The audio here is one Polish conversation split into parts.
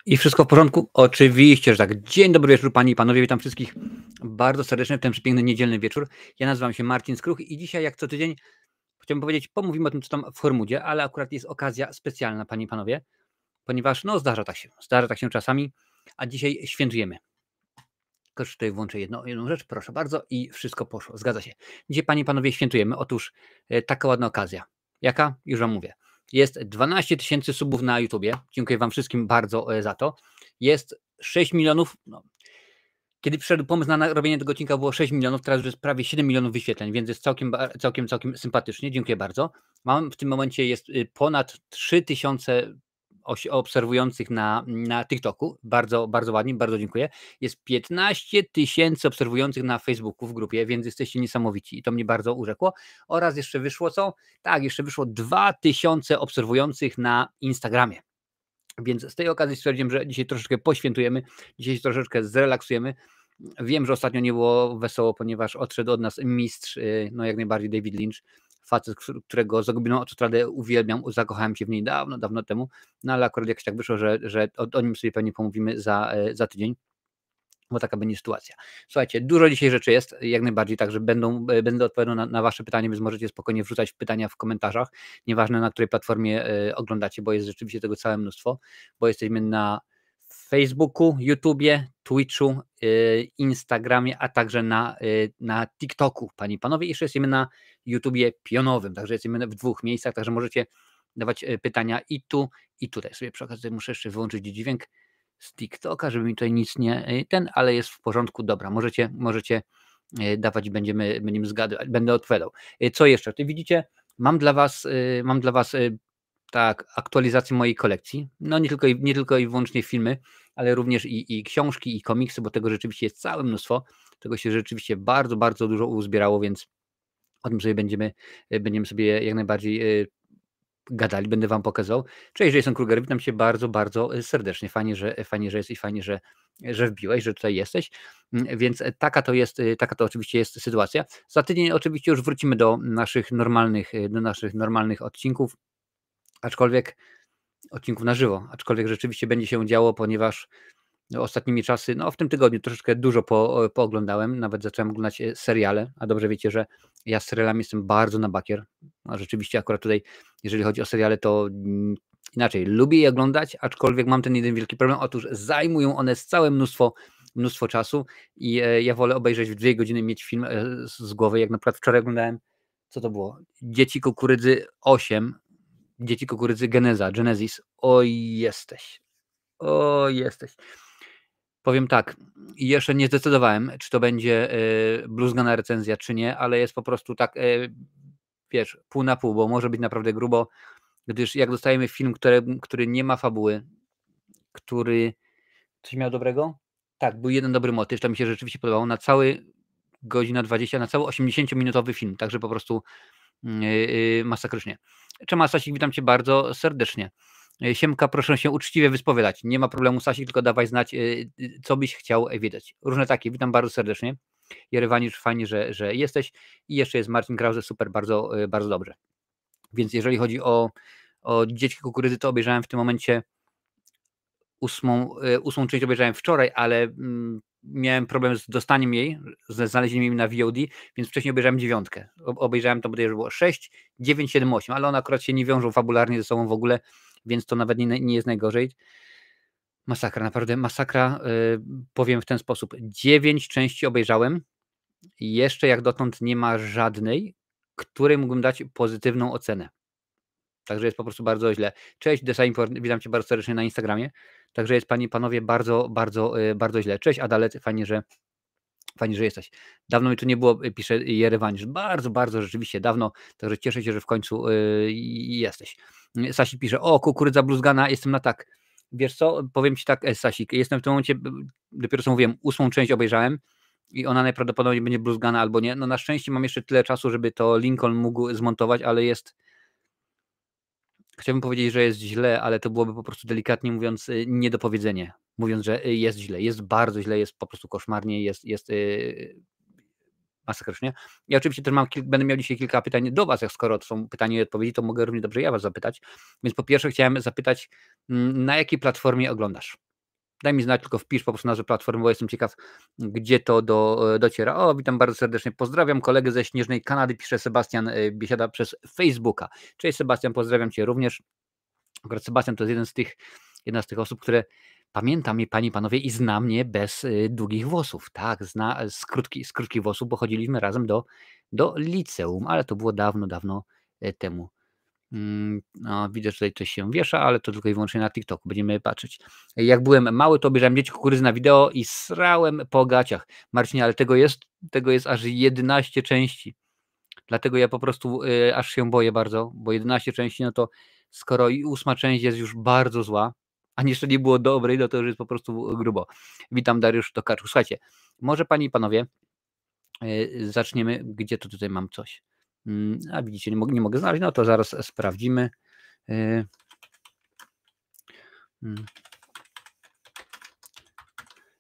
I wszystko w porządku? Oczywiście, że tak. Dzień dobry wieczór, panie i panowie. Witam wszystkich bardzo serdecznie w ten przepiękny niedzielny wieczór. Ja nazywam się Marcin Skruch i dzisiaj, jak co tydzień, chciałbym powiedzieć, pomówimy o tym, co tam w Hormudzie, ale akurat jest okazja specjalna, panie i panowie, ponieważ no zdarza tak się czasami, a dzisiaj świętujemy. Tylko tutaj włączę jedną rzecz, proszę bardzo, i wszystko poszło. Zgadza się. Dzisiaj, panie i panowie, świętujemy. Otóż taka ładna okazja. Jaka? Już wam mówię. Jest 12 000 subów na YouTubie. Dziękuję wam wszystkim bardzo za to. Jest 6 milionów. No, kiedy przyszedł pomysł na robienie tego odcinka, było 6 milionów, teraz już jest prawie 7 milionów wyświetleń, więc jest całkiem sympatycznie. Dziękuję bardzo. Mam w tym momencie jest ponad 3000 obserwujących na TikToku. Bardzo, bardzo ładnie, bardzo dziękuję. Jest 15 000 obserwujących na Facebooku w grupie, więc jesteście niesamowici i to mnie bardzo urzekło. Oraz jeszcze wyszło co? Tak, jeszcze wyszło 2000 obserwujących na Instagramie. Więc z tej okazji stwierdziłem, że dzisiaj troszeczkę poświętujemy, dzisiaj troszeczkę zrelaksujemy. Wiem, że ostatnio nie było wesoło, ponieważ odszedł od nas mistrz, no jak najbardziej David Lynch, facet, którego Zagubioną autostradę uwielbiam, zakochałem się w niej dawno, dawno temu, no ale akurat jakoś tak wyszło, że o nim sobie pewnie pomówimy za tydzień, bo taka będzie sytuacja. Słuchajcie, dużo dzisiaj rzeczy jest, jak najbardziej, także będę odpowiadał na wasze pytanie, więc możecie spokojnie wrzucać pytania w komentarzach, nieważne na której platformie oglądacie, bo jest rzeczywiście tego całe mnóstwo, bo jesteśmy na Facebooku, YouTubie, Twitchu, Instagramie, a także na TikToku, panie i panowie. Jeszcze jesteśmy na YouTubie pionowym, także jesteśmy w 2 miejscach, także możecie dawać pytania i tu, i tutaj. Sobie przy okazji muszę jeszcze wyłączyć dźwięk z TikToka, żeby mi tutaj nic nie ale jest w porządku. Dobra, możecie dawać i będziemy zgadywać, będę odpowiadał. Co jeszcze? Ty widzicie, mam dla was tak, aktualizację mojej kolekcji. No nie tylko i wyłącznie filmy, ale również i książki, i komiksy, bo tego rzeczywiście jest całe mnóstwo. Tego się rzeczywiście bardzo, bardzo dużo uzbierało, więc o tym sobie będziemy sobie jak najbardziej gadali, będę wam pokazał. Cześć, Jason Kruger, witam cię bardzo, bardzo serdecznie. Fajnie, że jest i fajnie, że wbiłeś, że tutaj jesteś. Więc taka to oczywiście jest sytuacja. Za tydzień oczywiście już wrócimy do naszych normalnych odcinków, odcinków na żywo, aczkolwiek rzeczywiście będzie się działo, ponieważ ostatnimi czasy, no w tym tygodniu troszeczkę dużo pooglądałem, nawet zacząłem oglądać seriale, a dobrze wiecie, że ja z serialami jestem bardzo na bakier, a rzeczywiście akurat tutaj, jeżeli chodzi o seriale, to inaczej, lubię je oglądać, aczkolwiek mam ten jeden wielki problem, otóż zajmują one całe mnóstwo czasu i ja wolę obejrzeć w 2 godziny, mieć film z głowy, jak na przykład wczoraj oglądałem, co to było? Dzieci Kukurydzy 8, Dzieci Kukurydzy Genesis, jesteś. Powiem tak, jeszcze nie zdecydowałem, czy to będzie bluzgana recenzja, czy nie, ale jest po prostu tak, wiesz, pół na pół, bo może być naprawdę grubo, gdyż jak dostajemy film, który nie ma fabuły, który coś miał dobrego? Tak, był jeden dobry motyw, to mi się rzeczywiście podobało, na cały godzina 20, na cały 80-minutowy film, także po prostu masakrycznie. Cześć Sasik, witam cię bardzo serdecznie. Siemka, proszę się uczciwie wyspowiadać. Nie ma problemu, Sasik, tylko dawaj znać, co byś chciał wiedzieć. Różne takie, witam bardzo serdecznie. Jerewanisz, fajnie, że jesteś. I jeszcze jest Marcin Krause, super, bardzo, bardzo dobrze. Więc jeżeli chodzi o Dzieci Kukurydzy, to obejrzałem w tym momencie ósmą część obejrzałem wczoraj, ale miałem problem z dostaniem jej, ze znalezieniem jej na VOD, więc wcześniej obejrzałem 9. Obejrzałem to, bodajże było 6, 9, 7, 8, ale one akurat się nie wiążą fabularnie ze sobą w ogóle, więc to nawet nie jest najgorzej. Masakra, naprawdę masakra. Powiem w ten sposób. 9 części obejrzałem i jeszcze jak dotąd nie ma żadnej, której mógłbym dać pozytywną ocenę. Także jest po prostu bardzo źle. Cześć, Design, witam cię bardzo serdecznie na Instagramie. Także jest, panie i panowie, bardzo, bardzo, bardzo źle. Cześć, Adalet, fajnie, że jesteś. Dawno mi tu nie było, pisze Jerewanisz. Bardzo, bardzo rzeczywiście dawno, także cieszę się, że w końcu jesteś. Sasik pisze, kukurydza bluzgana, jestem na tak. Wiesz co, powiem ci tak, Sasik, jestem w tym momencie, dopiero co mówiłem, 8 część obejrzałem i ona najprawdopodobniej będzie bluzgana albo nie. No na szczęście mam jeszcze tyle czasu, żeby to Lincoln mógł zmontować, ale chciałbym powiedzieć, że jest źle, ale to byłoby po prostu delikatnie mówiąc niedopowiedzenie. Mówiąc, że jest źle, jest bardzo źle, jest po prostu koszmarnie, jest masakrycznie. Ja oczywiście też będę miał dzisiaj kilka pytań do was, jak skoro to są pytania i odpowiedzi, to mogę równie dobrze ja was zapytać. Więc po pierwsze chciałem zapytać, na jakiej platformie oglądasz? Daj mi znać, tylko wpisz po prostu nazwę platformy, bo jestem ciekaw, gdzie to dociera. O, witam bardzo serdecznie, pozdrawiam kolegę ze śnieżnej Kanady, pisze Sebastian Biesiada przez Facebooka. Cześć Sebastian, pozdrawiam Cię również. Akurat Sebastian to jest jedna z tych osób, które pamięta mnie, panie i panowie, i zna mnie bez długich włosów. Tak, zna z krótkich włosów, bo chodziliśmy razem do liceum, ale to było dawno, dawno temu. No, widzę, że tutaj coś się wiesza, ale to tylko i wyłącznie na TikToku. Będziemy patrzeć. Jak byłem mały, to obejrzałem Dzieci Kukurydzy na wideo i srałem po gaciach. Marcinie, ale tego jest aż 11 części. Dlatego ja po prostu aż się boję bardzo, bo 11 części, no to skoro i 8 część jest już bardzo zła, a jeszcze nie było dobrej, no to już jest po prostu grubo. Witam Dariusz Tokarczuk. Słuchajcie, może panie i panowie, zaczniemy, gdzie to tutaj mam coś. A widzicie, nie mogę znaleźć, no to zaraz sprawdzimy.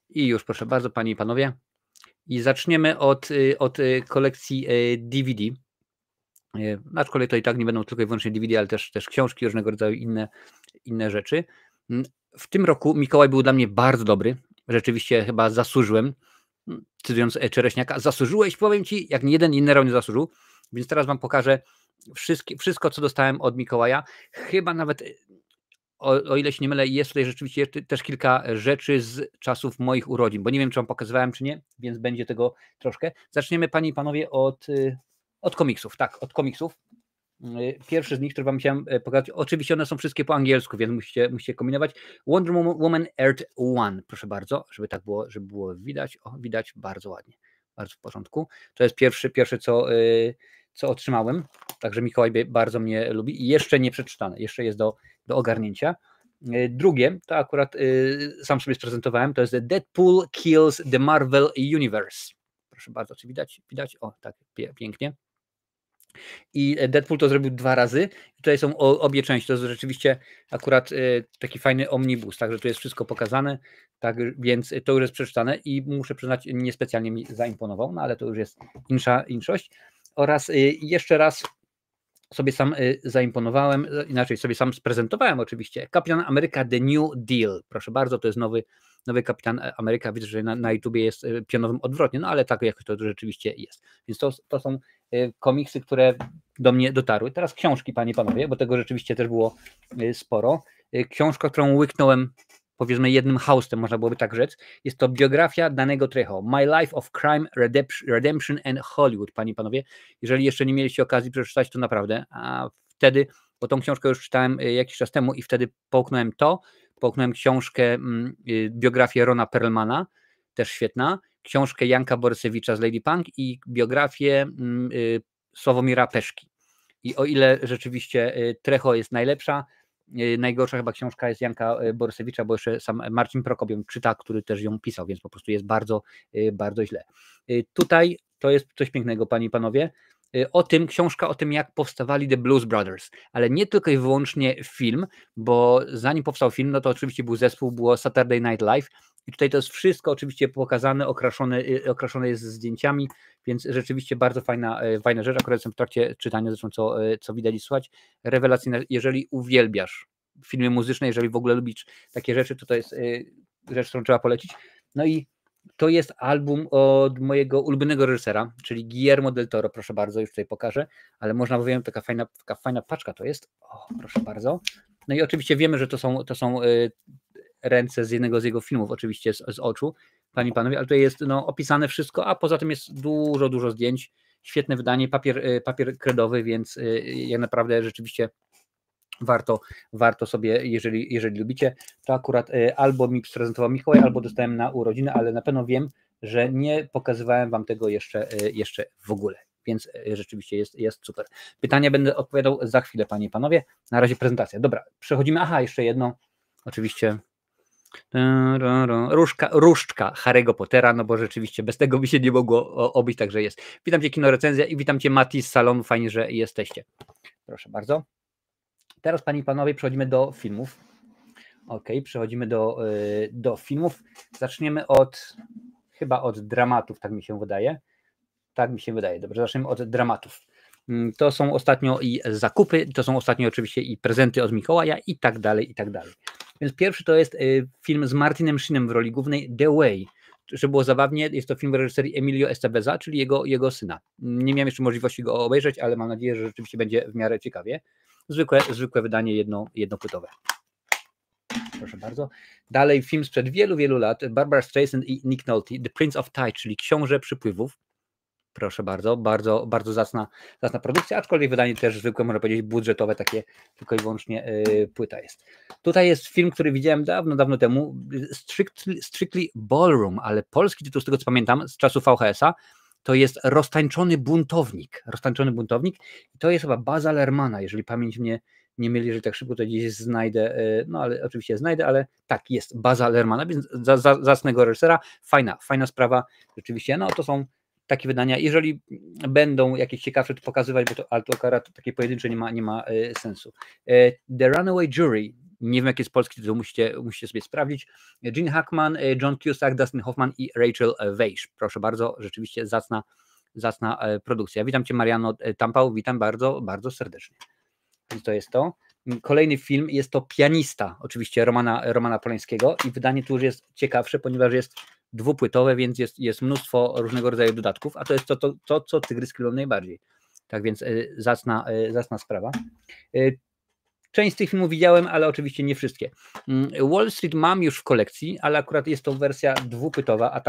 I już proszę bardzo, panie i panowie. I zaczniemy od kolekcji DVD. Aczkolwiek to i tak nie będą tylko i wyłącznie DVD, ale też książki, różnego rodzaju inne rzeczy. W tym roku Mikołaj był dla mnie bardzo dobry. Rzeczywiście chyba zasłużyłem. Cytując Czereśniaka, zasłużyłeś, powiem ci, jak nie jeden inny rok nie zasłużył. Więc teraz wam pokażę wszystko, co dostałem od Mikołaja. Chyba nawet, o ile się nie mylę, jest tutaj rzeczywiście też kilka rzeczy z czasów moich urodzin, bo nie wiem, czy wam pokazywałem, czy nie, więc będzie tego troszkę. Zaczniemy, panie i panowie, od komiksów. Tak, od komiksów. Pierwszy z nich, który wam chciałem pokazać, oczywiście one są wszystkie po angielsku, więc musicie kombinować. Wonder Woman Earth One, proszę bardzo, żeby tak było, żeby było widać. O, widać bardzo ładnie, bardzo w porządku. To jest pierwsze co otrzymałem, także Mikołaj bardzo mnie lubi i jeszcze nie przeczytane, jeszcze jest do ogarnięcia. Drugie, to akurat sam sobie sprezentowałem, to jest Deadpool Kills the Marvel Universe. Proszę bardzo, czy widać? O, tak, pięknie. I Deadpool to zrobił 2 razy. I tutaj są obie części. To jest rzeczywiście akurat taki fajny omnibus, także tu jest wszystko pokazane, tak więc to już jest przeczytane i muszę przyznać, niespecjalnie mi zaimponował, no ale to już jest inszość. Oraz jeszcze raz sobie sam zaimponowałem, inaczej sobie sam sprezentowałem oczywiście. Kapitan Ameryka The New Deal. Proszę bardzo, to jest nowy Kapitan Ameryka. Widzę, że na YouTubie jest pionowym odwrotnie, no ale tak jakoś to rzeczywiście jest. Więc to są komiksy, które do mnie dotarły. Teraz książki, panie i panowie, bo tego rzeczywiście też było sporo. Książka, którą łyknąłem, powiedzmy jednym haustem, można byłoby tak rzec, jest to biografia Danego Trejo, My Life of Crime, Redemption and Hollywood, panie i panowie. Jeżeli jeszcze nie mieliście okazji przeczytać, to naprawdę, a wtedy, bo tą książkę już czytałem jakiś czas temu i wtedy połknąłem książkę, biografię Rona Perlmana, też świetna, książkę Janka Borysewicza z Lady Punk i biografię Sławomira Peszki. I o ile rzeczywiście Trejo jest najlepsza, najgorsza chyba książka jest Janka Borysewicza, bo jeszcze sam Marcin Prokop ją czyta, który też ją pisał, więc po prostu jest bardzo, bardzo źle. Tutaj to jest coś pięknego, panie i panowie. Książka o tym, jak powstawali The Blues Brothers, ale nie tylko i wyłącznie film, bo zanim powstał film, no to oczywiście był zespół, było Saturday Night Live i tutaj to jest wszystko oczywiście pokazane, okraszone jest zdjęciami, więc rzeczywiście bardzo fajna rzecz, akurat jestem w trakcie czytania, zresztą co widać i słuchać, rewelacyjna, jeżeli uwielbiasz filmy muzyczne, jeżeli w ogóle lubisz takie rzeczy, to jest rzecz, którą trzeba polecić. No i to jest album od mojego ulubionego reżysera, czyli Guillermo del Toro, proszę bardzo, już tutaj pokażę, ale można powiedzieć, taka fajna paczka to jest, o, proszę bardzo. No i oczywiście wiemy, że to są ręce z jednego z jego filmów, oczywiście z oczu, panie i panowie, ale tutaj jest opisane wszystko, a poza tym jest dużo zdjęć, świetne wydanie, papier kredowy, więc ja naprawdę rzeczywiście warto sobie, jeżeli lubicie, to akurat albo mi prezentował Mikołaj, albo dostałem na urodziny, ale na pewno wiem, że nie pokazywałem wam tego jeszcze w ogóle, więc rzeczywiście jest super. Pytania będę odpowiadał za chwilę, panie i panowie, na razie prezentacja. Dobra, przechodzimy, jeszcze jedno, oczywiście różdżka Harry'ego Pottera, no bo rzeczywiście bez tego by się nie mogło obyć, także jest. Witam cię, Kino Recenzja, i witam cię, Mati z salonu, fajnie, że jesteście. Proszę bardzo. Teraz, panie i panowie, przechodzimy do filmów. Przechodzimy do filmów. Zaczniemy chyba od dramatów, tak mi się wydaje. Dobrze, zaczniemy od dramatów. To są ostatnio i zakupy, to są ostatnio oczywiście i prezenty od Mikołaja i tak dalej, i tak dalej. Więc pierwszy to jest film z Martinem Sheenem w roli głównej, The Way. Żeby było zabawnie, jest to film w reżyserii Emilio Esteveza, czyli jego syna. Nie miałem jeszcze możliwości go obejrzeć, ale mam nadzieję, że rzeczywiście będzie w miarę ciekawie. Zwykłe wydanie jednopłytowe. Proszę bardzo. Dalej film sprzed wielu lat, Barbara Streisand i Nick Nolte, The Prince of Tide, czyli Książę Przypływów. Proszę bardzo, bardzo zacna produkcja, aczkolwiek wydanie też zwykłe, można powiedzieć budżetowe, takie tylko i wyłącznie płyta jest. Tutaj jest film, który widziałem dawno temu, Strictly Ballroom, ale polski tytuł, z tego co pamiętam, z czasów VHS-a, to jest Roztańczony buntownik. Roztańczony buntownik i to jest chyba Baza Lermana, jeżeli pamięć mnie nie myli, że tak szybko to gdzieś znajdę, no ale oczywiście znajdę, ale tak, jest Baza Lermana, więc zacnego reżysera, fajna sprawa, rzeczywiście, no to są takie wydania, jeżeli będą jakieś ciekawsze, to pokazywać, bo to akurat takie pojedyncze nie ma sensu. The Runaway Jury, nie wiem jaki jest polski tytuł, musicie sobie sprawdzić. Gene Hackman, John Cusack, Dustin Hoffman i Rachel Weisz. Proszę bardzo, rzeczywiście zacna produkcja. Witam Cię, Mariano Tampał, witam bardzo serdecznie. Więc to jest to. Kolejny film jest to Pianista, oczywiście Romana Polańskiego i wydanie tu już jest ciekawsze, ponieważ jest dwupłytowe, więc jest mnóstwo różnego rodzaju dodatków, a to jest to co Tygryski lubią najbardziej. Tak więc zacna sprawa. Część z tych filmów widziałem, ale oczywiście nie wszystkie. Wall Street mam już w kolekcji, ale akurat jest to wersja dwupłytowa, a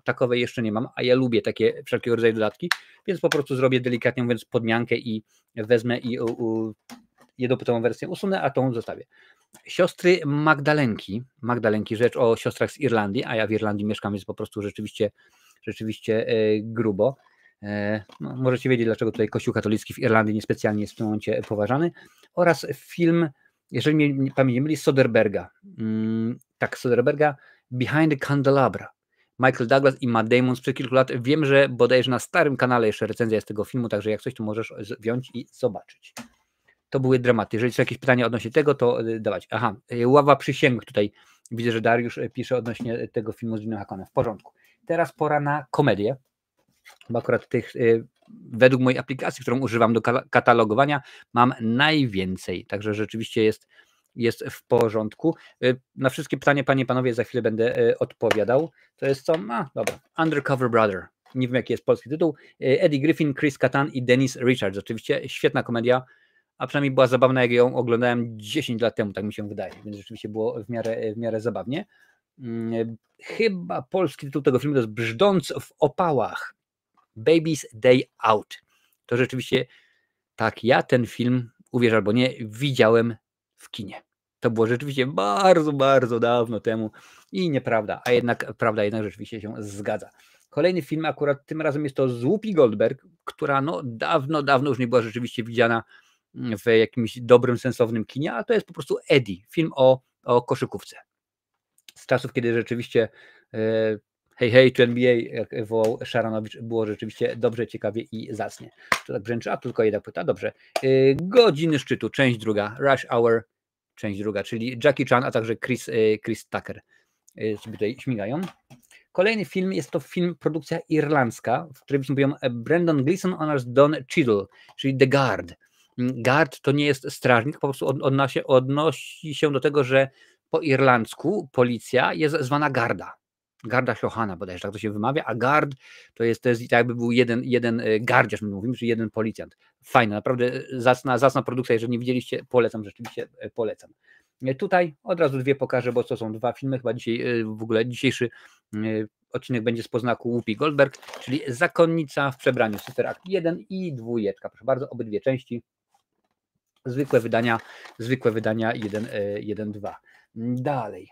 takowej jeszcze nie mam, a ja lubię takie wszelkiego rodzaju dodatki, więc po prostu zrobię delikatnie mówiąc podmiankę i wezmę i jednopłytową wersję usunę, a tą zostawię. Siostry Magdalenki, rzecz o siostrach z Irlandii, a ja w Irlandii mieszkam, więc po prostu rzeczywiście grubo. No, możecie wiedzieć, dlaczego tutaj Kościół katolicki w Irlandii niespecjalnie jest w tym momencie poważany. Oraz film, jeżeli mnie pamięć nie myli, Soderberga. Tak, Soderberga, Behind the Candelabra. Michael Douglas i Matt Damon sprzed kilku lat. Wiem, że bodajże na starym kanale jeszcze recenzja jest tego filmu, także jak coś, to możesz wziąć i zobaczyć. To były dramaty. Jeżeli są jakieś pytania odnośnie tego, to dawać. Aha, Ława Przysięgłych. Tutaj widzę, że Dariusz pisze odnośnie tego filmu z Gene Hackanem. W porządku. Teraz pora na komedię. Bo akurat tych, według mojej aplikacji, którą używam do katalogowania, mam najwięcej. Także rzeczywiście jest w porządku. Na wszystkie pytania, panie i panowie, za chwilę będę odpowiadał. To jest co? Dobra. Undercover Brother. Nie wiem, jaki jest polski tytuł. Eddie Griffin, Chris Kattan i Dennis Richards. Oczywiście świetna komedia, a przynajmniej była zabawna, jak ją oglądałem 10 lat temu, tak mi się wydaje, więc rzeczywiście było w miarę zabawnie. Chyba polski tytuł tego filmu to jest Brzdąc w opałach. Baby's Day Out. To rzeczywiście tak, ja ten film, uwierz albo nie, widziałem w kinie. To było rzeczywiście bardzo dawno temu i nieprawda, a jednak prawda rzeczywiście się zgadza. Kolejny film akurat tym razem jest to z Whoopi Goldberg, która no dawno już nie była rzeczywiście widziana w jakimś dobrym, sensownym kinie, a to jest po prostu Eddie, film o koszykówce. Z czasów, kiedy rzeczywiście hej, to NBA, jak wołał Szaranowicz, było rzeczywiście dobrze, ciekawie i zacnie. To tak brzęczy, a tylko jedna płyta, dobrze. Godziny szczytu, część druga, Rush Hour, część druga, czyli Jackie Chan, a także Chris Tucker sobie tutaj śmigają. Kolejny film jest to film, produkcja irlandzka, w której występują Brendan Gleeson oraz Don Cheadle, czyli The Guard. Guard to nie jest strażnik, po prostu odnosi się do tego, że po irlandzku policja jest zwana garda. Garda Johana bodajże, tak to się wymawia, a guard to jest jakby był jeden gardziarz, my mówimy, czyli jeden policjant. Fajna, naprawdę zacna produkcja, jeżeli nie widzieliście, polecam, rzeczywiście polecam. Tutaj od razu dwie pokażę, bo to są dwa filmy, chyba dzisiaj w ogóle dzisiejszy odcinek będzie z poznaku Whoopi Goldberg, czyli Zakonnica w przebraniu, Sister Act 1 i 2. Proszę bardzo, obydwie części. Zwykłe wydania 1-2. Dalej.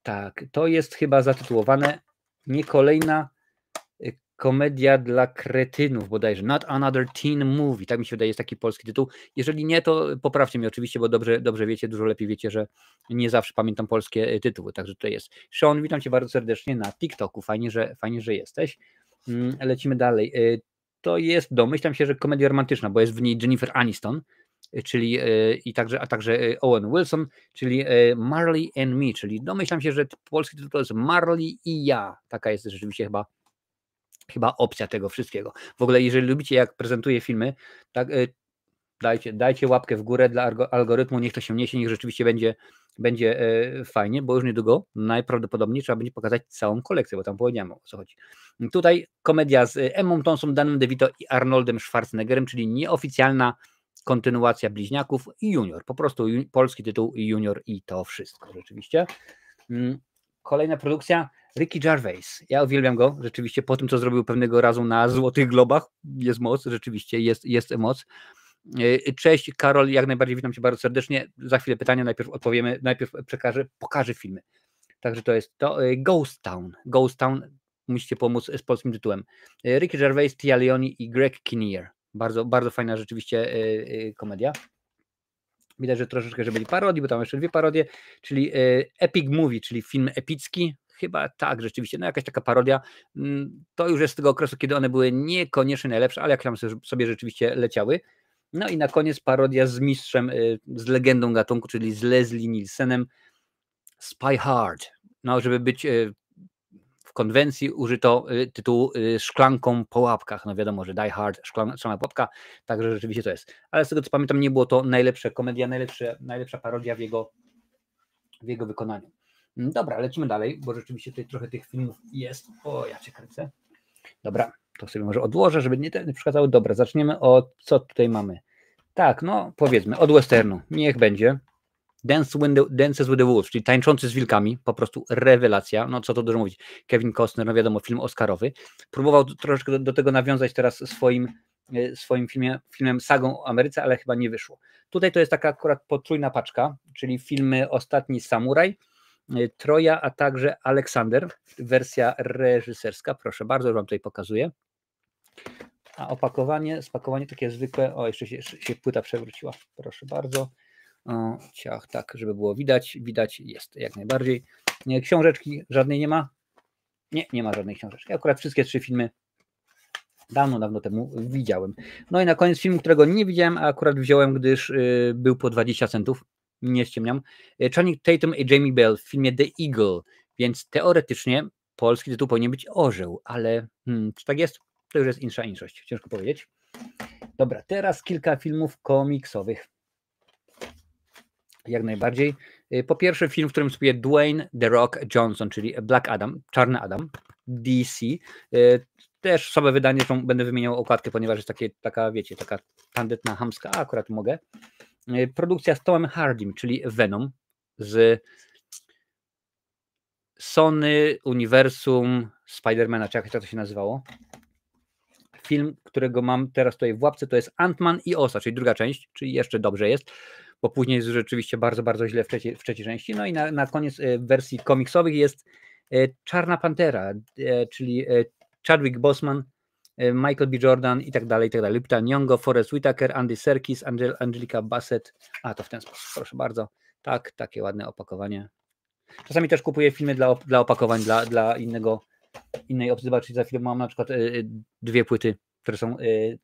Tak, to jest chyba zatytułowane nie kolejna komedia dla kretynów bodajże, Not Another Teen Movie, tak mi się wydaje, jest taki polski tytuł. Jeżeli nie, to poprawcie mnie oczywiście, bo dobrze wiecie, dużo lepiej wiecie, że nie zawsze pamiętam polskie tytuły, także tutaj jest. Sean, witam Cię bardzo serdecznie na TikToku, fajnie, że jesteś. Lecimy dalej. To jest, domyślam się, że komedia romantyczna, bo jest w niej Jennifer Aniston, czyli a także Owen Wilson, czyli Marley and Me, czyli domyślam się, że polski tytuł to jest Marley i ja. Taka jest rzeczywiście chyba opcja tego wszystkiego. W ogóle jeżeli lubicie, jak prezentuję filmy, tak, dajcie łapkę w górę dla algorytmu, niech to się niesie, niech rzeczywiście będzie fajnie, bo już niedługo najprawdopodobniej trzeba będzie pokazać całą kolekcję, bo tam powiedziałem, o co chodzi. Tutaj komedia z Emmą Thompson, Danem DeVito i Arnoldem Schwarzeneggerem, czyli nieoficjalna kontynuacja Bliźniaków i Junior. Po prostu polski tytuł Junior i to wszystko rzeczywiście. Kolejna produkcja, Ricky Gervais. Ja uwielbiam go rzeczywiście po tym, co zrobił pewnego razu na Złotych Globach. Jest moc, rzeczywiście jest moc. Cześć Karol, jak najbardziej witam Cię bardzo serdecznie. Za chwilę pytania, najpierw odpowiemy, najpierw pokażę filmy. Także to jest to Ghost Town. Ghost Town, musicie pomóc z polskim tytułem. Ricky Gervais, Tia Leone i Greg Kinnear. Bardzo, bardzo fajna rzeczywiście komedia. Widać, że troszeczkę, że byli parodii, bo tam jeszcze 2 parodie, czyli Epic Movie, czyli film epicki. Chyba tak, rzeczywiście, no jakaś taka parodia. To już jest z tego okresu, kiedy one były niekoniecznie najlepsze, ale jak tam sobie rzeczywiście leciały. No i na koniec parodia z mistrzem, z legendą gatunku, czyli z Leslie Nielsenem, Spy Hard. No, żeby być w konwencji użyto tytułu Szklanką po łapkach. No wiadomo, że Die Hard, szklana pułapka, także rzeczywiście to jest. Ale z tego co pamiętam, nie było to najlepsza komedia, najlepsza parodia w jego wykonaniu. Dobra, lecimy dalej, bo rzeczywiście tutaj trochę tych filmów jest. O, ja cię kręcę. Dobra, to sobie może odłożę, żeby nie przeszkadzały. Dobra, zaczniemy od, co tutaj mamy. Tak, no powiedzmy, od westernu. Niech będzie. Dances with the Wolves, czyli Tańczący z wilkami, po prostu rewelacja, no co to dużo mówić. Kevin Costner, no wiadomo, film oscarowy. Próbował troszeczkę do tego nawiązać teraz swoim filmem Sagą o Ameryce, ale chyba nie wyszło. Tutaj to jest taka akurat potrójna paczka, czyli filmy Ostatni Samuraj, Troja, a także Aleksander, wersja reżyserska, proszę bardzo, wam tutaj pokazuję. A spakowanie takie zwykłe, o jeszcze się płyta przewróciła, proszę bardzo. O, ciach, tak, żeby było widać, jest jak najbardziej. Książeczki żadnej nie ma? Nie ma żadnej książeczki. Akurat wszystkie 3 filmy dawno temu widziałem. No i na koniec film, którego nie widziałem, a akurat wziąłem, gdyż był po 20 centów. Nie ściemniam. Channing Tatum i Jamie Bell w filmie The Eagle, więc teoretycznie polski tytuł powinien być Orzeł, ale czy tak jest? To już jest inszość, ciężko powiedzieć. Dobra, teraz kilka filmów komiksowych. Jak najbardziej. Po pierwsze film, w którym występuje Dwayne The Rock Johnson, czyli Black Adam, Czarny Adam, DC. Też słabe wydanie, zresztą będę wymieniał okładkę, ponieważ jest taka, wiecie, taka tandetna, chamska, a akurat mogę. Produkcja z Tomem Hardym, czyli Venom, z Sony Uniwersum Spidermana, czy jak to się nazywało. Film, którego mam teraz tutaj w łapce, to jest Ant-Man i Osa, czyli druga część, czyli jeszcze dobrze jest, bo później jest rzeczywiście bardzo, bardzo źle w trzeciej części. No i na koniec wersji komiksowych jest Czarna Pantera, czyli Chadwick Boseman, Michael B. Jordan i tak dalej, Lupita Nyong'o, Forest Whitaker, Andy Serkis, Angelica Bassett. A, to w ten sposób, proszę bardzo. Tak, takie ładne opakowanie. Czasami też kupuję filmy dla opakowań, dla innej opcji. Zobaczcie, za chwilę mam na przykład 2 płyty, które są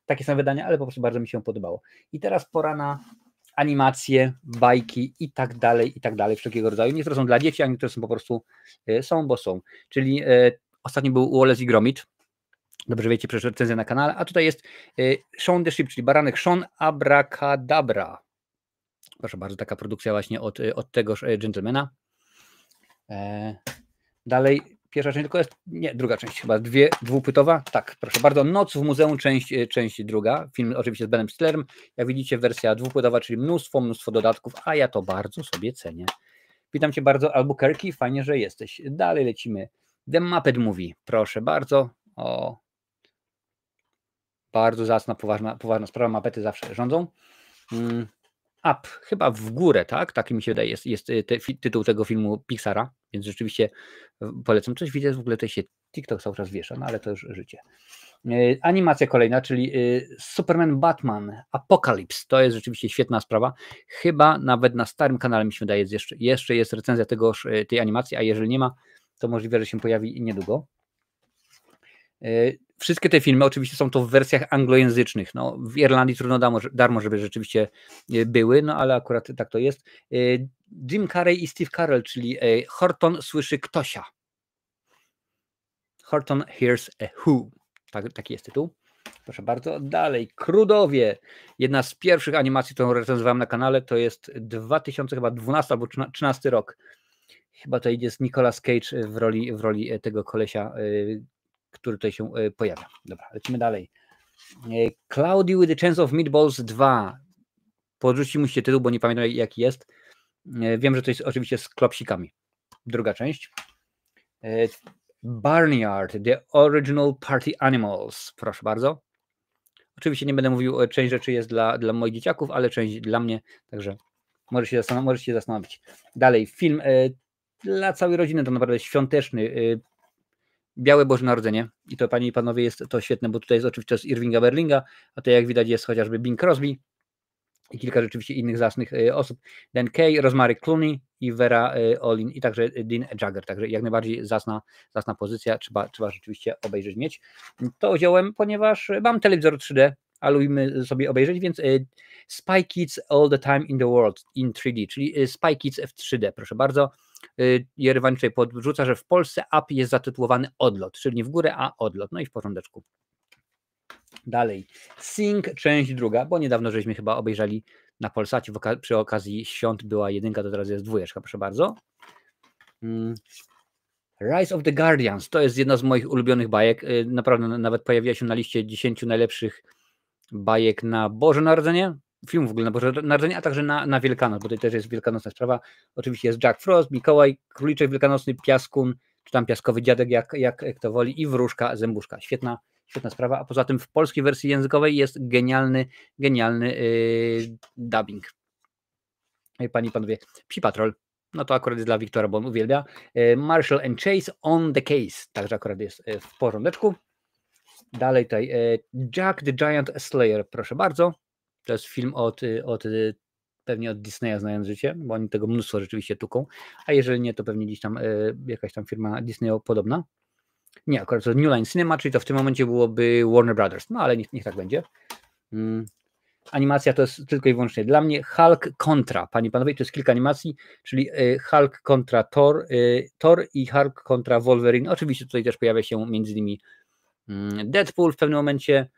takie same wydania, ale po prostu bardzo mi się podobało. I teraz pora na animacje, bajki i tak dalej, wszelkiego rodzaju. Niektóre są dla dzieci, a niektóre są po prostu bo są. Czyli ostatnio był Wallace i Gromit. Dobrze wiecie, przecież recenzja na kanale. A tutaj jest Shaun the Sheep, czyli baranek Shaun Abracadabra. Proszę bardzo, taka produkcja właśnie od tegoż gentlemana. Dalej, pierwsza część tylko jest, nie, druga część chyba, dwupłytowa. Tak, proszę bardzo, Noc w muzeum, część druga. Film oczywiście z Benem Stillerem. Jak widzicie, wersja dwupłytowa, czyli mnóstwo dodatków, a ja to bardzo sobie cenię. Witam Cię bardzo, Albuquerque, fajnie, że jesteś. Dalej lecimy. The Muppet Movie, proszę bardzo. O, bardzo zacna, poważna sprawa, Muppety zawsze rządzą. Up, chyba w górę, tak? Taki mi się wydaje, jest tytuł tego filmu Pixara, więc rzeczywiście polecam. Coś widzę, w ogóle tutaj się TikTok cały czas wiesza, no ale to już życie. Animacja kolejna, czyli Superman Batman Apocalypse, to jest rzeczywiście świetna sprawa. Chyba nawet na starym kanale mi się wydaje, jeszcze jest recenzja tej animacji, a jeżeli nie ma, to możliwe, że się pojawi niedługo. Wszystkie te filmy oczywiście są to w wersjach anglojęzycznych. No, w Irlandii trudno darmo, żeby rzeczywiście były, no ale akurat tak to jest. Jim Carrey i Steve Carell, czyli Horton słyszy Ktosia. Horton hears a who. Taki jest tytuł. Proszę bardzo, dalej. Krudowie. Jedna z pierwszych animacji, którą recenzowałem na kanale, to jest 2012 albo 13 rok. Chyba to jest Nicolas Cage w roli tego kolesia, który tutaj się pojawia. Dobra, lecimy dalej. Cloudy with the Chance of Meatballs 2. Podrzuci mu się tytuł, bo nie pamiętam jaki jest. Wiem, że to jest oczywiście z klopsikami. Druga część. Barnyard, The Original Party Animals. Proszę bardzo. Oczywiście nie będę mówił, część rzeczy jest dla moich dzieciaków, ale część dla mnie, także możesz się zastanowić. Dalej, film dla całej rodziny, to naprawdę świąteczny, Białe Boże Narodzenie. I to, panie i panowie, jest to świetne, bo tutaj jest oczywiście z Irvinga Berlinga, a to jak widać jest chociażby Bing Crosby i kilka rzeczywiście innych zacnych osób. Dan Kay, Rosemary Clooney i Vera Olin i także Dean Jagger. Także jak najbardziej zacna pozycja, trzeba rzeczywiście obejrzeć mieć. To wziąłem, ponieważ mam telewizor 3D, a lubimy sobie obejrzeć, więc Spy Kids All the Time in the World in 3D, czyli Spy Kids w 3D, proszę bardzo. Jerewan tutaj podrzuca, że w Polsce app jest zatytułowany Odlot, czyli nie w górę, a Odlot. No i w porządeczku. Dalej. Sing, część druga, bo niedawno żeśmy chyba obejrzeli na Polsacie, przy okazji świąt była 1, to teraz jest 2, proszę bardzo. Rise of the Guardians, to jest jedna z moich ulubionych bajek, naprawdę nawet pojawiła się na liście 10 najlepszych bajek na Boże Narodzenie, film w ogóle na Boże Narodzenie, a także na Wielkanoc, bo tutaj też jest wielkanocna sprawa. Oczywiście jest Jack Frost, Mikołaj, Króliczek Wielkanocny, Piaskun, czy tam Piaskowy Dziadek, jak kto woli, i Wróżka Zębuszka. Świetna sprawa, a poza tym w polskiej wersji językowej jest genialny dubbing. Panie i panowie, Psi Patrol, no to akurat jest dla Wiktora, bo on uwielbia. Marshall and Chase on the Case, także akurat jest w porządeczku. Dalej tutaj Jack the Giant Slayer, proszę bardzo. To jest film pewnie od Disneya, znając życie, bo oni tego mnóstwo rzeczywiście tuką, a jeżeli nie, to pewnie gdzieś tam jakaś tam firma Disneyo podobna. Nie, akurat to New Line Cinema, czyli to w tym momencie byłoby Warner Brothers, no ale niech tak będzie. Animacja to jest tylko i wyłącznie dla mnie. Hulk kontra, panie i panowie, to jest kilka animacji, czyli Hulk kontra Thor i Hulk kontra Wolverine. Oczywiście tutaj też pojawia się między innymi Deadpool w pewnym momencie